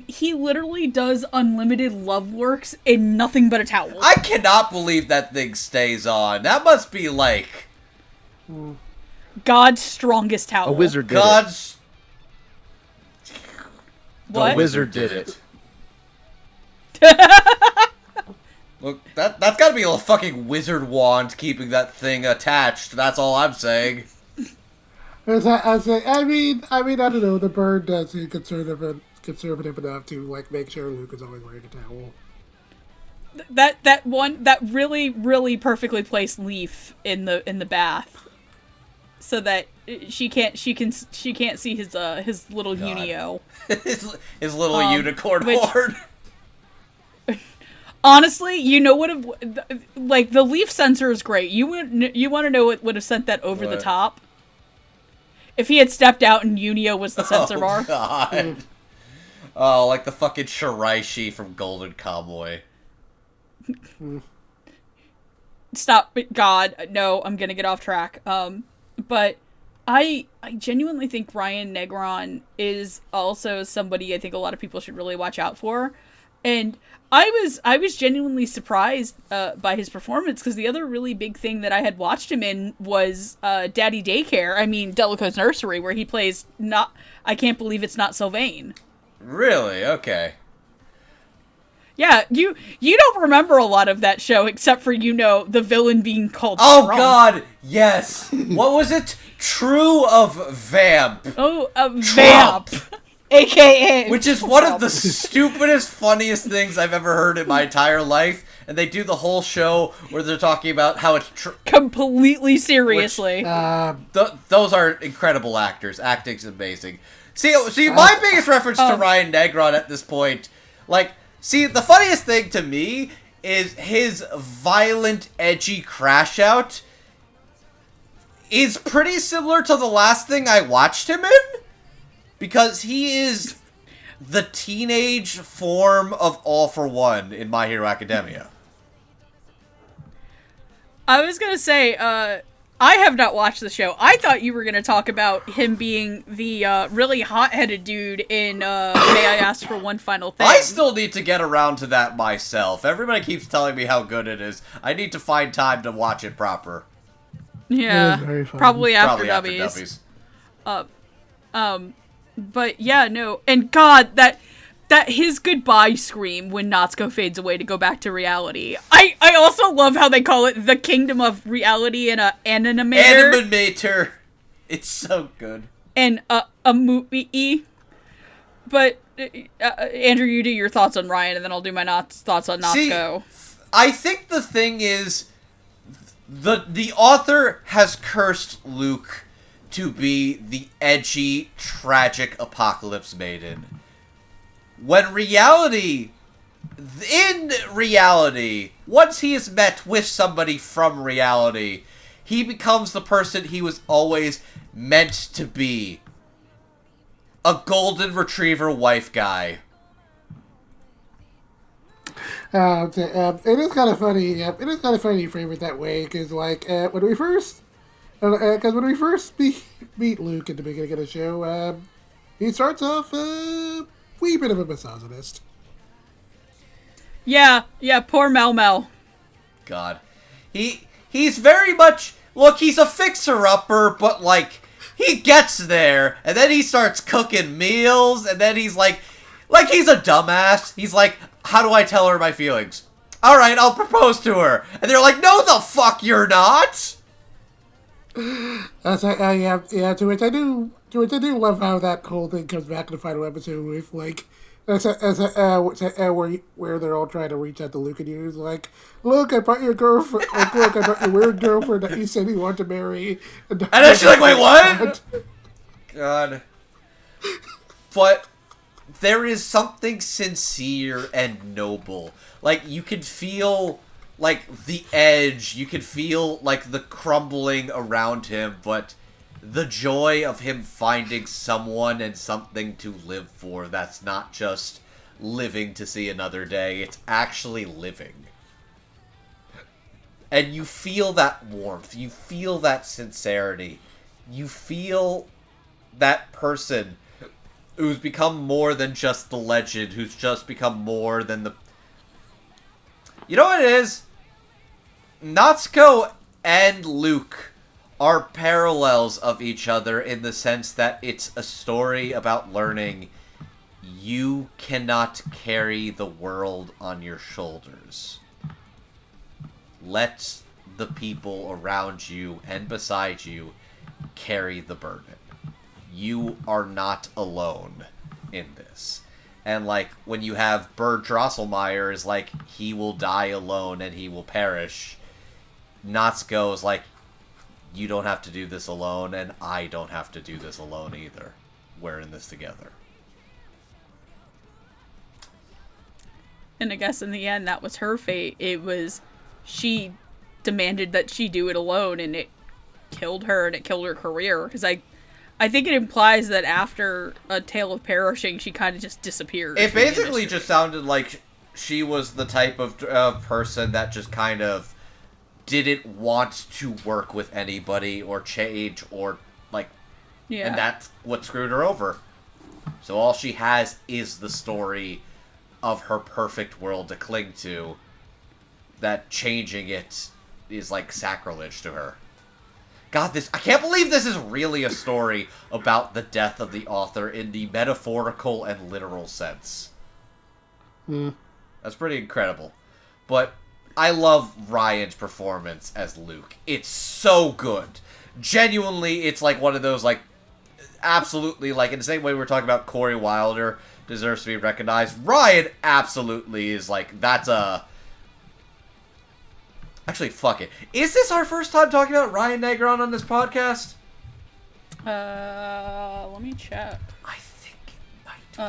he literally does unlimited love works in nothing but a towel. I cannot believe that thing stays on. That must be like God's strongest towel. A wizard did God's. What? A wizard did it. Look, that's gotta be a fucking wizard wand keeping that thing attached. That's all I'm saying. I mean, I don't know. The bird does seem conservative enough to like make sure Luke is always wearing a towel. That really, really perfectly placed leaf in the bath, so that she can't see his little God. Ueno. his little unicorn horn. Honestly, you know what? Like, the leaf sensor is great. You want to know what would have sent that over the top? If he had stepped out and Ueno was the sensor bar. God. Oh, like the fucking Shiraishi from Golden Cowboy. Stop, God, no, I'm gonna get off track. But I genuinely think Ryan Negron is also somebody I think a lot of people should really watch out for. And I was genuinely surprised by his performance, because the other really big thing that I had watched him in was Daddy Daycare. I mean, Delico's Nursery, where he plays I Can't Believe It's Not Sylvain. Really? Okay. Yeah, you don't remember a lot of that show except for the villain being called Oh Trump. God, yes. What was it? True of Vamp. Oh, Vamp. AKA. Which is one of the stupidest, funniest things I've ever heard in my entire life. And they do the whole show where they're talking about how it's completely seriously. Those are incredible actors. Acting's amazing. See, my biggest reference to Ryan Negron at this point, like, see, the funniest thing to me is his violent, edgy crash out is pretty similar to the last thing I watched him in. Because he is the teenage form of All for One in My Hero Academia. I was gonna say, I have not watched the show. I thought you were gonna talk about him being the really hot-headed dude in May I Ask for One Final Thing. I still need to get around to that myself. Everybody keeps telling me how good it is. I need to find time to watch it proper. Yeah, It is very fun. probably after Probably Dubbies. after Dubbies. But yeah, no, and God, that his goodbye scream when Natsuko fades away to go back to reality. I also love how they call it the kingdom of reality and a animator. Animator. It's so good. And a movie. But Andrew, you do your thoughts on Ryan, and then I'll do my thoughts on Natsuko. See, I think the thing is, the author has cursed Luke to be the edgy, tragic apocalypse maiden. When in reality, once he is met with somebody from reality, he becomes the person he was always meant to be. A golden retriever wife guy. It is kind of funny. It is kind of funny you frame it that way, because when we first meet Luke at the beginning of the show, he starts off wee bit of a misogynist. Yeah, poor Mel. God. He's very much... Look, he's a fixer-upper, but, like, he gets there, and then he starts cooking meals, and then he's like he's a dumbass. He's like, how do I tell her my feelings? Alright, I'll propose to her. And they're like, no the fuck you're not! That's to which I do love how that whole thing comes back in the final episode with like where they're all trying to reach out to Luke and he's like, look, I brought your girlfriend. Like, look, I brought your weird girlfriend that you said you wanted to marry. And then she's like, wait, what? God. But there is something sincere and noble. Like, you can feel like the edge, you can feel like the crumbling around him, but the joy of him finding someone and something to live for that's not just living to see another day, it's actually living. And you feel that warmth, you feel that sincerity, you feel that person who's become more than just the legend, who's just become more than the... You know what it is? Natsuko and Luke are parallels of each other in the sense that it's a story about learning you cannot carry the world on your shoulders. Let the people around you and beside you carry the burden. You are not alone in this. And, like, when you have Bert Drosselmeyer is like, he will die alone and he will perish. Natsuko is like, you don't have to do this alone, and I don't have to do this alone either. We're in this together. And I guess in the end, that was her fate. It was, she demanded that she do it alone, and it killed her, and it killed her career. Because I think it implies that after A Tale of Perishing, she kind of just disappeared. It basically just sounded like she was the type of person that just kind of didn't want to work with anybody or change or, like... Yeah. And that's what screwed her over. So all she has is the story of her perfect world to cling to, that changing it is like sacrilege to her. God, I can't believe this is really a story about the death of the author in the metaphorical and literal sense. That's pretty incredible. But I love Ryan's performance as Luke. It's so good. Genuinely, it's like one of those, like, absolutely, like, in the same way we're talking about Corey Wilder deserves to be recognized, Ryan absolutely is, like, that's a... Actually, fuck it. Is this our first time talking about Ryan Negron on this podcast? Let me check. I think it might be.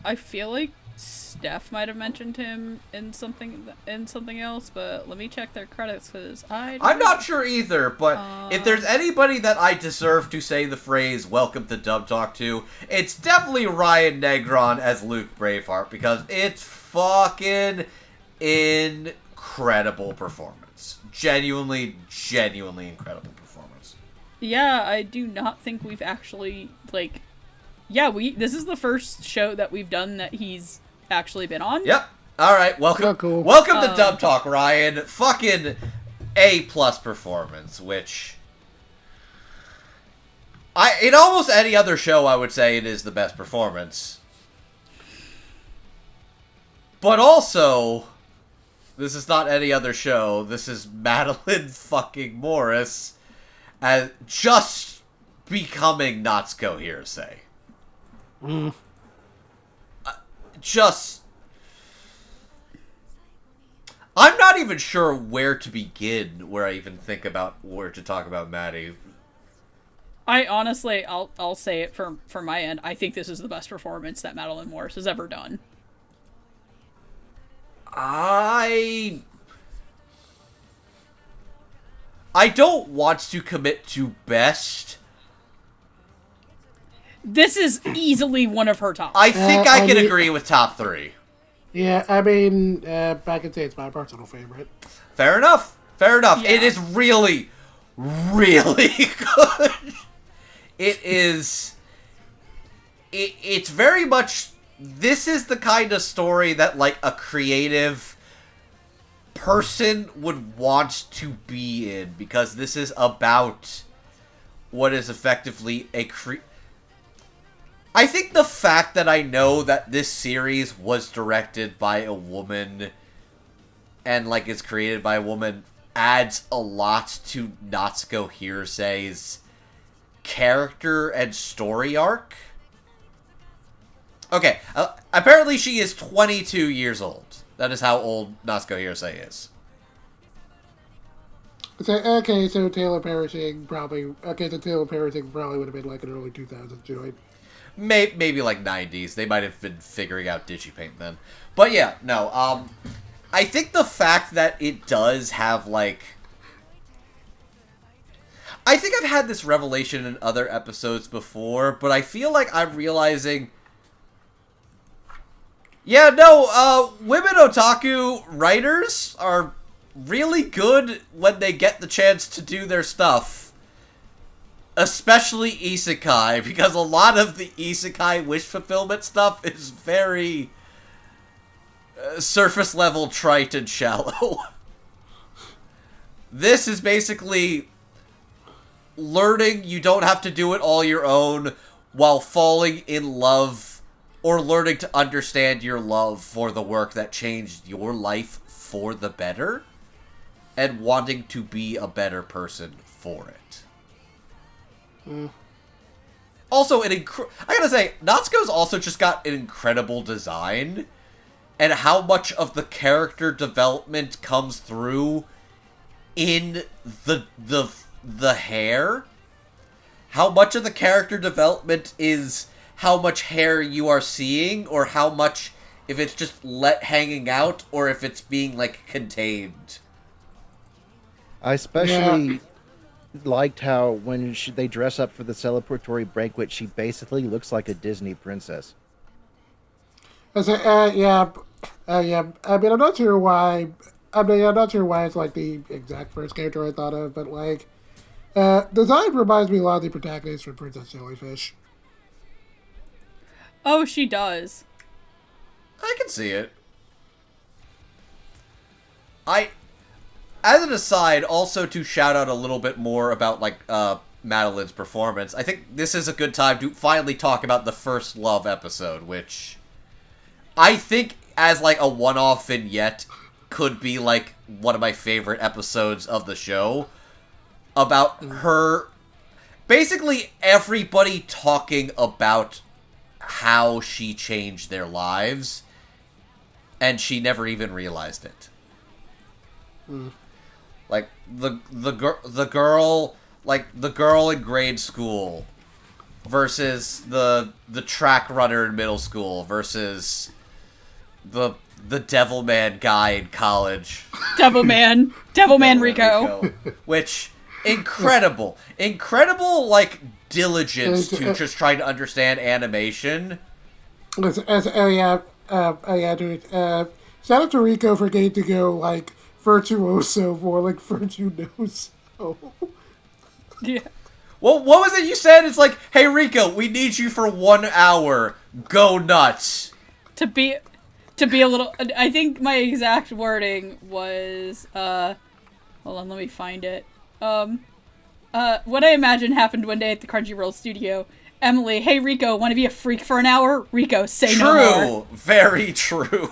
I feel like Steph might have mentioned him in something else, but let me check their credits because I'm not sure either, but if there's anybody that I deserve to say the phrase "Welcome to Dub Talk" to, it's definitely Ryan Negron as Luke Braveheart, because it's fucking incredible performance. Genuinely incredible performance. Yeah, I do not think we've actually this is the first show that we've done that he's actually been on. Yep. All right. Welcome. Oh, cool. Welcome to Dub Talk, Ryan. Fucking A+ performance, which in almost any other show I would say it is the best performance. But also, this is not any other show. This is Madeline fucking Morris as just becoming Natsuko Hirose. I'm not even sure where to begin, where I even think about where to talk about Maddie. I honestly, I'll say it from my end. I think this is the best performance that Madeline Morris has ever done. I don't want to commit to best. This is easily one of her top. I think I can agree with top 3. Yeah, I mean, I can say it's my personal favorite. Fair enough. Yeah. It is really, really good. It's very much, this is the kind of story that, like, a creative person would want to be in, because this is about what is effectively I think the fact that I know that this series was directed by a woman and, like, is created by a woman adds a lot to Natsuko Hirose's character and story arc. Okay, apparently she is 22 years old. That is how old Natsuko Hirose is. So Taylor Perishing probably would have been like an early 2000s joint. Maybe like 90s. They might have been figuring out DigiPaint then. But yeah, no. I think the fact that it does have, like... I think I've had this revelation in other episodes before, but I feel like I'm realizing... Yeah, no, women otaku writers are really good when they get the chance to do their stuff. Especially isekai, because a lot of the isekai wish fulfillment stuff is very surface level, trite, and shallow. This is basically learning you don't have to do it all your own while falling in love or learning to understand your love for the work that changed your life for the better and wanting to be a better person for it. Also, I gotta say, Natsuko's also just got an incredible design, and how much of the character development comes through in the hair. How much of the character development is how much hair you are seeing, or how much if it's just hanging out, or if it's being, like, contained. I especially liked how when they dress up for the celebratory banquet, she basically looks like a Disney princess. I say, yeah. I mean, I'm not sure why. I'm not sure why it's like the exact first character I thought of, but like, design reminds me a lot of the protagonist from Princess Jellyfish. Oh, she does. I can see it. As an aside, also to shout out a little bit more about, like, Madeline's performance, I think this is a good time to finally talk about the First Love episode, which I think, as, like, a one-off vignette, could be, like, one of my favorite episodes of the show. About her... Basically, everybody talking about how she changed their lives, and she never even realized it. Like, the girl in grade school versus the track runner in middle school versus the Devilman guy in college. Devilman Rico. Which, incredible, like, diligence to just trying to understand animation. Dude. Shout out to Rico for getting to go, like, virtuoso for, like, virtuoso. Yeah. Well, what was it you said? It's like, hey, Rico, we need you for 1 hour. Go nuts. To be a little... I think my exact wording was, hold on, let me find it. What I imagine happened one day at the Crunchyroll studio. Emily, hey, Rico, want to be a freak for an hour? Rico, say no more. True. Very true.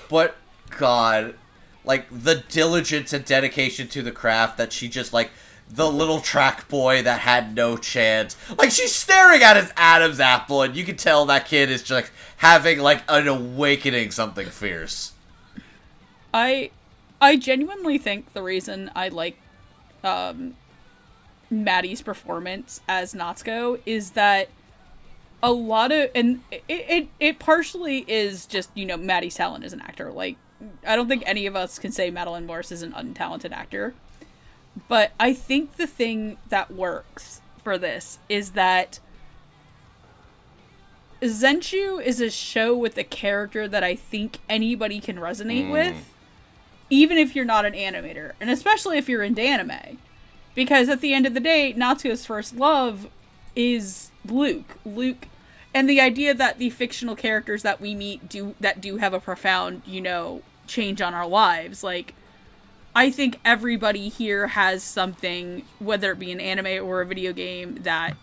But, God, like, the diligence and dedication to the craft that she just, like, the little track boy that had no chance. Like, she's staring at his Adam's apple, and you can tell that kid is just, like, having, like, an awakening something fierce. I genuinely think the reason I like, Maddie's performance as Natsuko is that a lot of, and it partially is just, you know, Maddie's talent as an actor. Like, I don't think any of us can say Madeline Morse is an untalented actor. But I think the thing that works for this is that ZENSHU is a show with a character that I think anybody can resonate with, even if you're not an animator, and especially if you're into anime. Because at the end of the day, Natsuko's first love is Luke. And the idea that the fictional characters that we meet do have a profound, you know, change on our lives, like, I think everybody here has something, whether it be an anime or a video game, that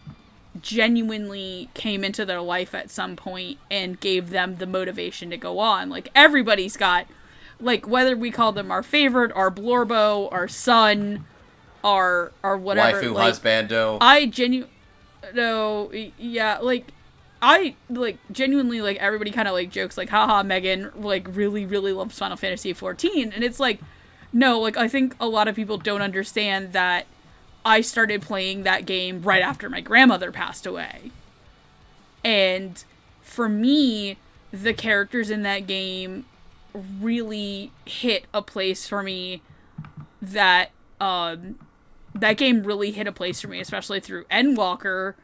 genuinely came into their life at some point and gave them the motivation to go on. Like, everybody's got, like, whether we call them our favorite, our Blorbo, our son, our whatever. Waifu like, husbando. I genuinely, like, everybody kind of, like, jokes, like, haha, Megan, like, really, really loves Final Fantasy XIV. And it's like, no, like, I think a lot of people don't understand that I started playing that game right after my grandmother passed away. And for me, the characters in that game really hit a place for me that, that game really hit a place for me, especially through Endwalker,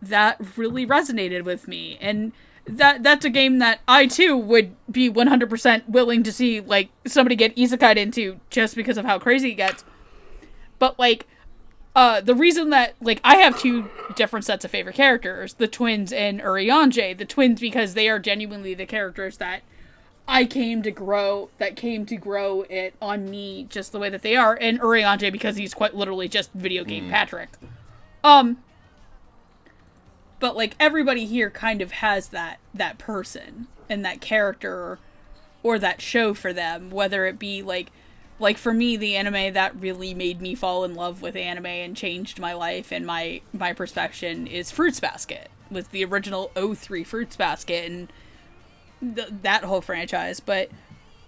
that really resonated with me. And that's a game that I, too, would be 100% willing to see, like, somebody get Isekai'd into just because of how crazy it gets. But, like, the reason that, like, I have two different sets of favorite characters, the twins and Urianger. The twins because they are genuinely the characters that came to grow it on me just the way that they are, and Urianger because he's quite literally just video game Patrick. But, like, everybody here kind of has that person and that character or that show for them, whether it be, like for me, the anime that really made me fall in love with anime and changed my life and my perception is Fruits Basket, with the original 03 Fruits Basket and that whole franchise. But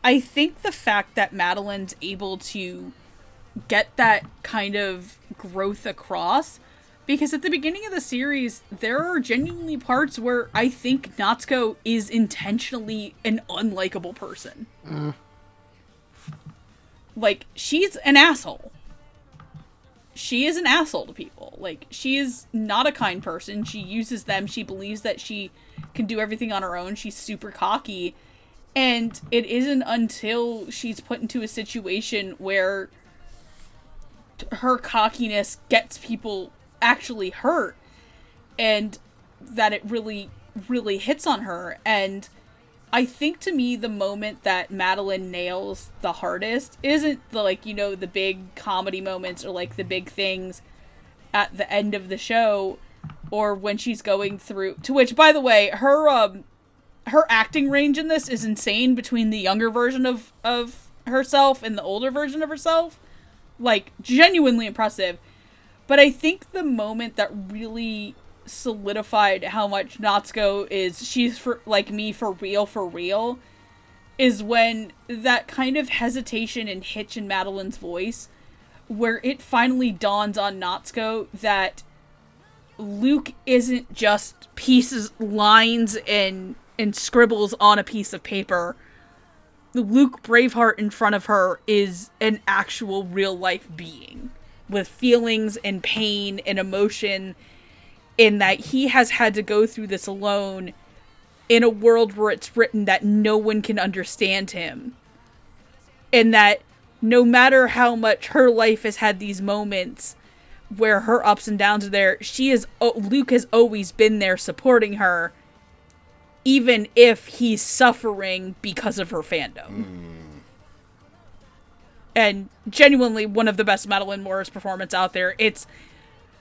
I think the fact that Madeline's able to get that kind of growth across, because at the beginning of the series, there are genuinely parts where I think Natsuko is intentionally an unlikable person. Like, she's an asshole. She is an asshole to people. Like, she is not a kind person. She uses them. She believes that she can do everything on her own. She's super cocky. And it isn't until she's put into a situation where her cockiness gets people actually hurt and that it really, really hits on her. And I think, to me, the moment that Madeline nails the hardest isn't the, like, you know, the big comedy moments or, like, the big things at the end of the show or when she's going through, to which, by the way, her acting range in this is insane between the younger version of herself and the older version of herself. Like, genuinely impressive. But I think the moment that really solidified how much Natsuko is, she's for, like me, for real, is when that kind of hesitation and hitch in Madeline's voice, where it finally dawns on Natsuko that Luke isn't just lines and scribbles on a piece of paper. Luke Braveheart in front of her is an actual real life being with feelings and pain and emotion, in that he has had to go through this alone in a world where it's written that no one can understand him. And that no matter how much her life has had these moments where her ups and downs are there, Luke has always been there supporting her, even if he's suffering because of her fandom. And genuinely one of the best Madeline Morris performance out there. It's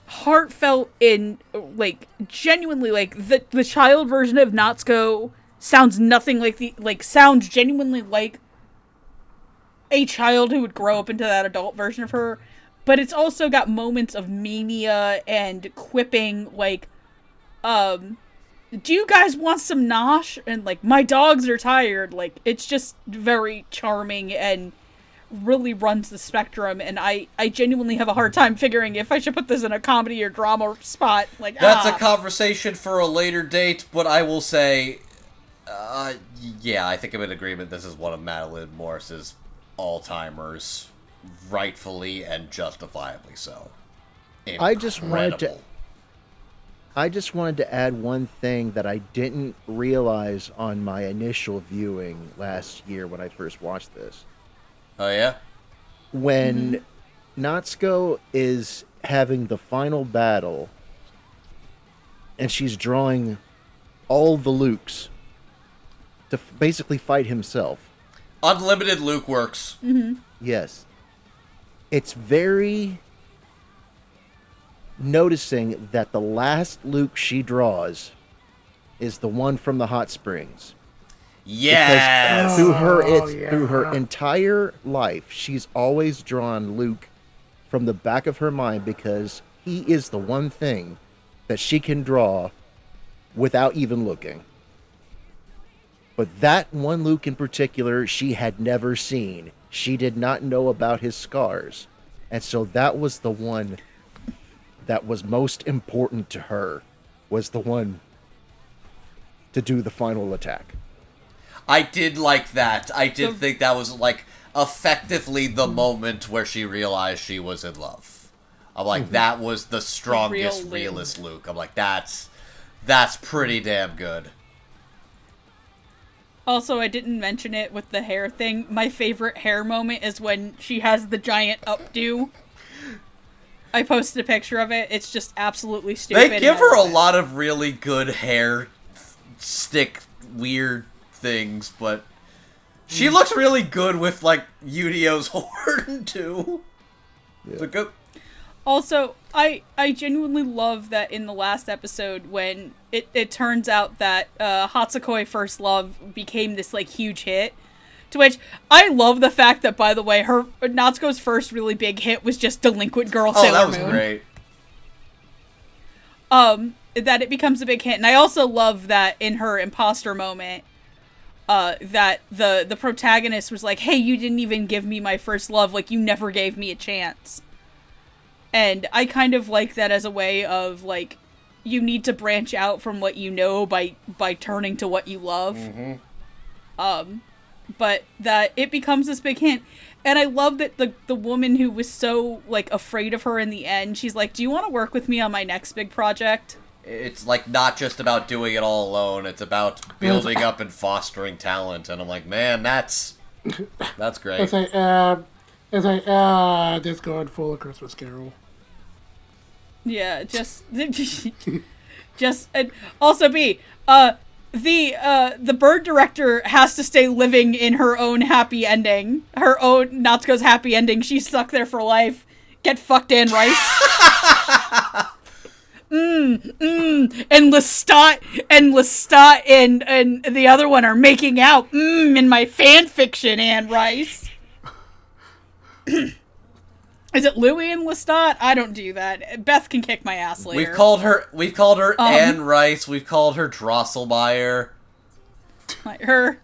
heartfelt in, like, genuinely, like, the child version of Natsuko sounds nothing like sounds genuinely like a child who would grow up into that adult version of her. But it's also got moments of mania and quipping, like, do you guys want some nosh? And, like, my dogs are tired. Like, it's just very charming and really runs the spectrum. And I genuinely have a hard time figuring if I should put this in a comedy or drama spot. Like, that's a conversation for a later date, but I will say, yeah, I think I'm in agreement. This is one of Madeline Morris's all-timers. Rightfully and justifiably so. Incredible. I just wanted to add one thing that I didn't realize on my initial viewing last year when I first watched this. Oh, yeah? When Natsuko is having the final battle and she's drawing all the Lukes to basically fight himself. Unlimited Luke works. Yes. It's very noticing that the last Luke she draws is the one from the hot springs. Yes! Because through her entire life, she's always drawn Luke from the back of her mind because he is the one thing that she can draw without even looking. But that one Luke in particular, she had never seen. She did not know about his scars. And so that was the one that was most important to her, was the one to do the final attack. I did like that. I did think that was, like, effectively the moment where she realized she was in love. I'm like, that was the strongest, realest Luke. I'm like, that's pretty damn good. Also, I didn't mention it with the hair thing. My favorite hair moment is when she has the giant updo. I posted a picture of it. It's just absolutely stupid. They give her a lot of really good hair stick weird things, but she looks really good with, like, Yudio's horn, too. Yeah. Also, I genuinely love that in the last episode when it turns out that Hatsukoi First Love became this, like, huge hit. To which, I love the fact that, by the way, Natsuko's first really big hit was just Delinquent Girl Sailor Moon. Oh, that was great. That it becomes a big hit. And I also love that in her imposter moment, that the protagonist was like, hey, you didn't even give me my first love, like, you never gave me a chance. And I kind of like that as a way of, like, you need to branch out from what you know by turning to what you love. But that it becomes this big hint. And I love that the woman who was so, like, afraid of her in the end, she's like, do you want to work with me on my next big project? It's, like, not just about doing it all alone. It's about building up and fostering talent. And I'm like, man, that's great. It's like, just going full of Christmas Carol. Yeah, and also the bird director has to stay living in her own happy ending. Her own Natsuko's happy ending. She's stuck there for life. Get fucked, Anne Rice. And Lestat and the other one are making out. In my fan fiction, Anne Rice. Is it Louis and Lestat? I don't do that. Beth can kick my ass later. We've called her Anne Rice. We've called her Drosselmeyer. Her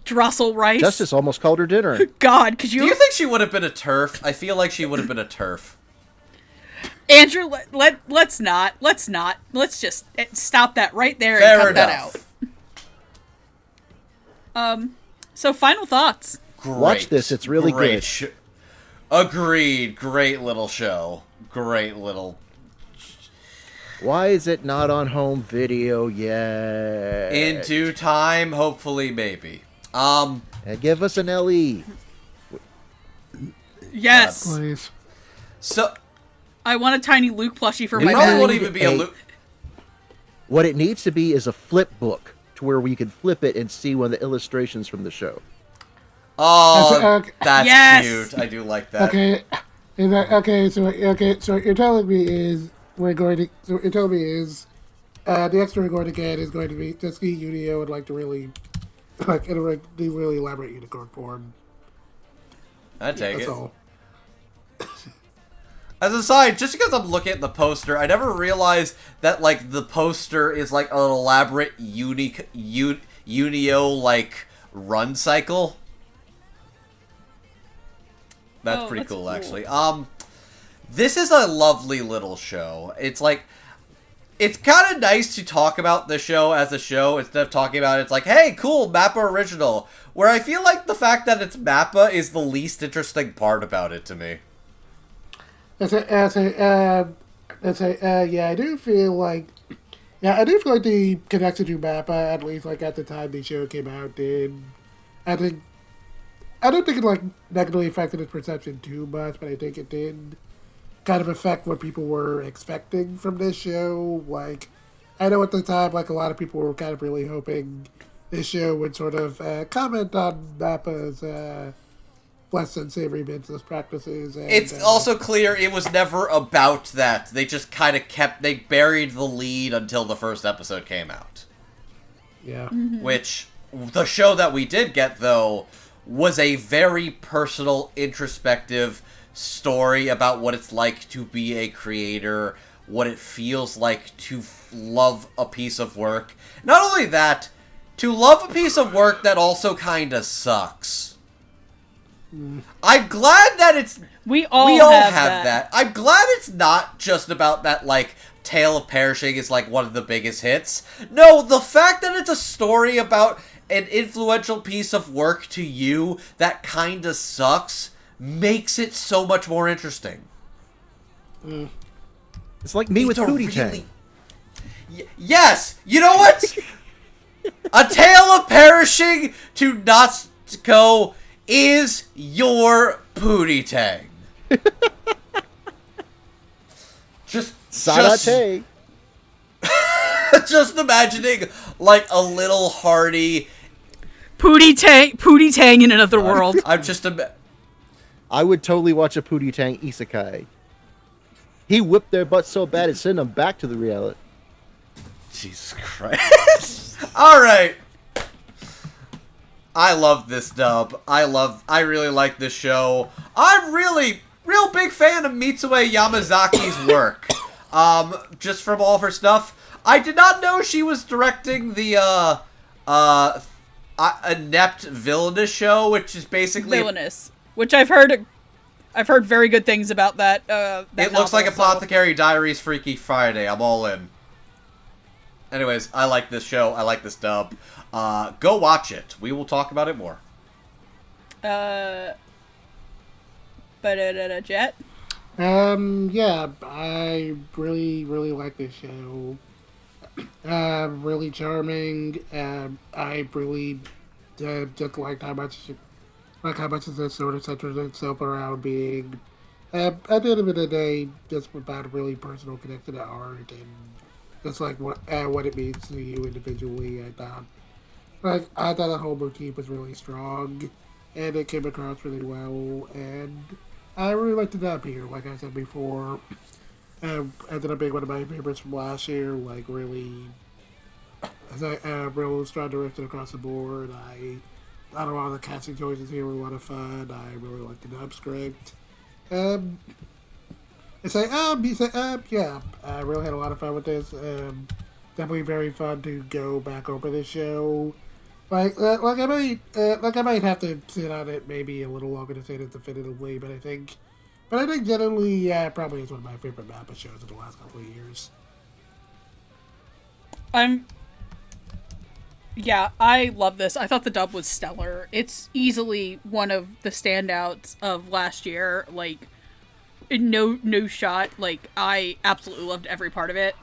Drossel Rice. Justice almost called her dinner. God, could you? Do you think she would have been a TERF? I feel like she would have been a TERF. Andrew, let's not. Let's just stop that right there Fair and cut enough. that out. So final thoughts. Great. Watch this, it's really Great good. Agreed. Great little show. Great little... Why is it not on home video yet? In due time, hopefully, maybe. And give us an LE. Yes. Please. So... I want a tiny Luke plushie for It my probably bed. won't even be a loop. What it needs to be is a flip book to where we can flip it and see one of the illustrations from the show. Oh, that's Yes! cute. I do like that. Okay. So what you're telling me is we're going to. So what you're telling me is the extra we're going to get is going to be just the Ueno and like to really do really elaborate unicorn form. I take That's it. all. As a side, just because I'm looking at the poster, I never realized that, like, the poster is, like, an elaborate Unio, like, run cycle. That's pretty that's cool, cool. actually. This is a lovely little show. It's, like, it's kind of nice to talk about the show as a show instead of talking about it's like, hey, cool, MAPPA original. Where I feel like the fact that it's MAPPA is the least interesting part about it to me. Yeah, I do feel like the connection to MAPPA, at least like at the time the show came out, I don't think it like negatively affected its perception too much, but I think it did kind of affect what people were expecting from this show. Like, I know at the time, like a lot of people were kind of really hoping this show would sort of comment on MAPPA's less than savory business practices. And, It's also clear it was never about that. They just kind of they buried the lead until the first episode came out. yeah. Which, the show that we did get, though, was a very personal, introspective story about what it's like to be a creator, what it feels like to love a piece of work. Not only that, to love a piece of work that also kind of sucks. I'm glad that it's... We all have have that. I'm glad it's not just about that, like, Tale of Perishing is, like, one of the biggest hits. No, the fact that it's a story about an influential piece of work to you that kinda sucks makes it so much more interesting. It's like me with It's a Pootie Tang. Yes! You know what? A Tale of Perishing to Natsuko is your Pootie Tang. Just Sarate. just imagining, like, a little hearty... Pootie Tang in another world. I'm just I would totally watch a Pootie Tang Isekai'd. He whipped their butts so bad it sent them back to the reality. Jesus Christ. Alright. I love this dub. I really like this show. I'm real big fan of Mitsue Yamazaki's work. Just from all of her stuff. I did not know she was directing the, inept villainous show, which is basically... Villainous. Which I've heard very good things about that. It looks like Apothecary Diaries Freaky Friday. I'm all in. Anyways, I like this show. I like this dub. Go watch it. We will talk about it more. Jet? Yeah, I really like this show. Really charming. I really just liked how much this sort of centers itself around being, at the end of the day, just about a really personal connection to art and just like what it means to you individually. I thought the whole motif was really strong, and it came across really well, and I really liked the dub here. Like I said before, ended up being one of my favorites from last year. Like really, as real strong direction across the board. I thought a lot of the casting choices here were a lot of fun. I really liked the dub script. Yeah, I really had a lot of fun with this. Definitely very fun to go back over this show. I might have to sit on it maybe a little longer to say it definitively, but I think But I think generally, yeah, it probably is one of my favorite MAPPA shows in the last couple of years. Yeah, I love this. I thought the dub was stellar. It's easily one of the standouts of last year. Like, no shot. Like, I absolutely loved every part of it.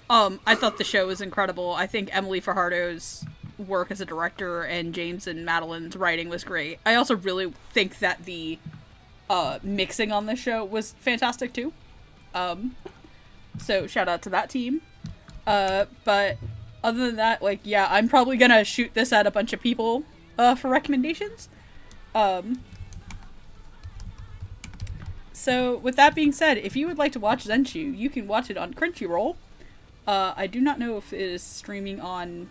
I thought the show was incredible. I think Emily Fajardo's work as a director and James and Madeline's writing was great. I also really think that the mixing on this show was fantastic too. So shout out to that team. But other than that, like, yeah, I'm probably gonna shoot this at a bunch of people for recommendations. So with that being said, if you would like to watch ZENSHU, you can watch it on Crunchyroll. I do not know if it is streaming on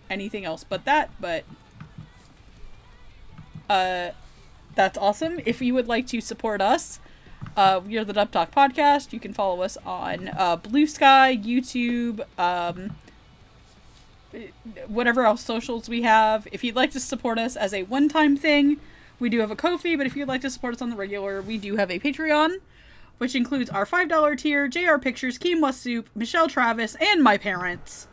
anything else but that, but that's awesome. If you would like to support us, we are the Dub Talk Podcast. You can follow us on Blue Sky, YouTube, whatever else socials we have. If you'd like to support us as a one-time thing, we do have a Ko-fi, but if you'd like to support us on the regular, we do have a Patreon, which includes our $5 tier, JR Pictures, Keem Soup, Michelle Travis, and my parents.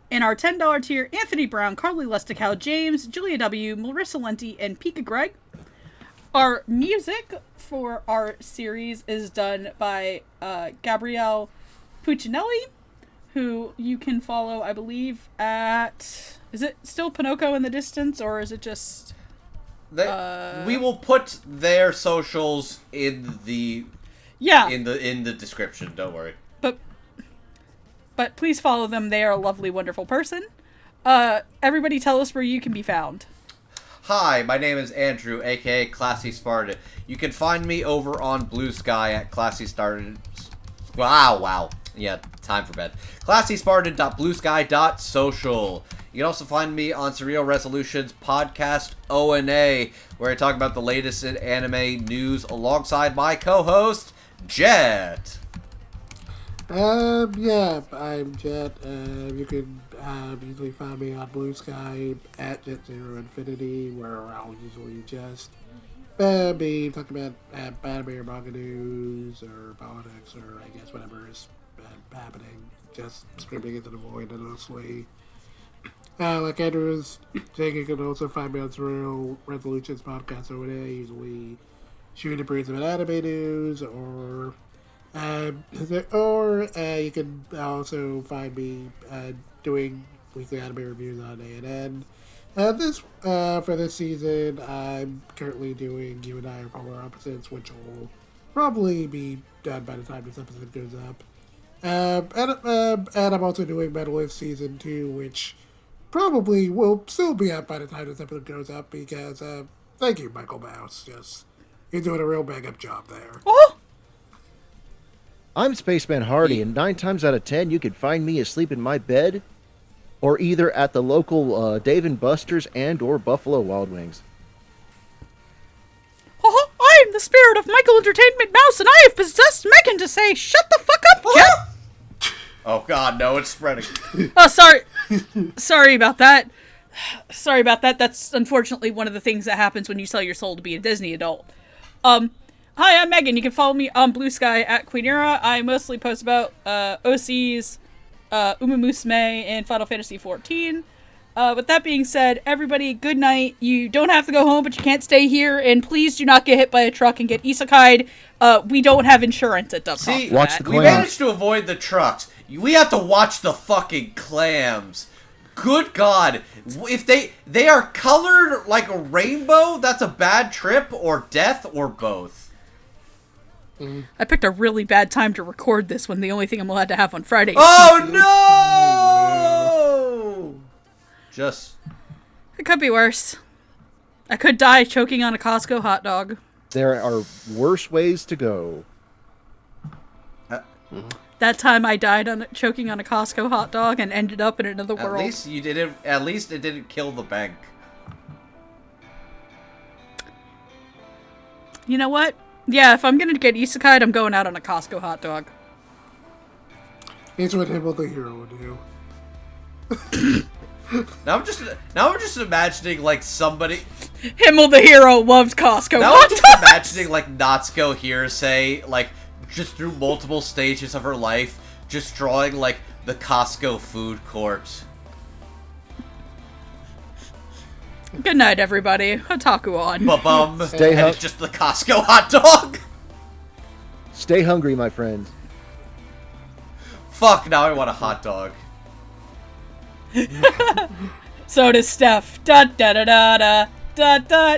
In our $10 tier, Anthony Brown, Carly Lusticow, James, Julia W., Melissa Lenti, and Pika Greg. Our music for our series is done by Gabrielle Puccinelli, who you can follow, I believe, at... Is it still Pinocchio in the Distance, or is it just... we will put their socials in the... Yeah. In the description, don't worry. But please follow them. They are a lovely, wonderful person. Everybody tell us where you can be found. Hi, my name is Andrew, aka Classy Spartan. You can find me over on Blue Sky at Classy Spartan. Wow. Yeah, time for bed. ClassySpartan.bluesky.social. You can also find me on Surreal Resolutions podcast ONA, where I talk about the latest in anime news alongside my co-host, Jet. Yeah, I'm Jet. You can usually find me on Blue Sky at Jet0Infinity, where I'll usually just be talking about anime or manga news or politics or I guess whatever is happening. Just screaming into the void endlessly. Like Andrew was saying, you can also find me on Surreal Resolutions podcast over there, usually shooting the breeze of anime news or you can also find me doing weekly anime reviews on ANN. For this season, I'm currently doing You and I Are Polar Opposites, which will probably be done by the time this episode goes up. And I'm also doing Panelists Season 2, which probably will still be up by the time this episode goes up because, thank you, Michael Mouse. You're doing a real bang-up job there. Oh! I'm Spaceman Hardy, and 9 times out of 10, you can find me asleep in my bed, or either at the local Dave & Buster's and or Buffalo Wild Wings. Oh, I am the spirit of Michael Entertainment Mouse, and I have possessed Megan to say, shut the fuck up, Jet! Oh god, no, it's spreading. Oh, sorry. Sorry about that. That's unfortunately one of the things that happens when you sell your soul to be a Disney adult. Hi, I'm Megan. You can follow me on Blue Sky at Queenera. I mostly post about OCs, Uma Musume, and Final Fantasy XIV. With that being said, everybody, good night. You don't have to go home, but you can't stay here. And please do not get hit by a truck and get Isekai'd. We don't have insurance at Dub Talk. See, watch the we clams. managed to avoid the trucks. We have to watch the fucking clams. Good God. If they are colored like a rainbow, that's a bad trip, or death, or both. I picked a really bad time to record this when the only thing I'm allowed to have on Friday is Oh, no! Just... It could be worse. I could die choking on a Costco hot dog. There are worse ways to go. That time I died choking on a Costco hot dog and ended up in another world. At least you didn't. At least it didn't kill the bank. You know what? Yeah, if I'm gonna get Isekai'd, I'm going out on a Costco hot dog. It's what Himble the Hero would do. Now I'm just imagining like somebody. Himmel the hero loved Costco. Now What? I'm just imagining like Natsuko Hirose, like just through multiple stages of her life, just drawing like the Costco food court. Good night, everybody. Otaku on. Ba-bum. Stay And it's just the Costco hot dog. Stay hungry, my friend. Fuck, now I want a hot dog. So does Steph. Da da da da da da da.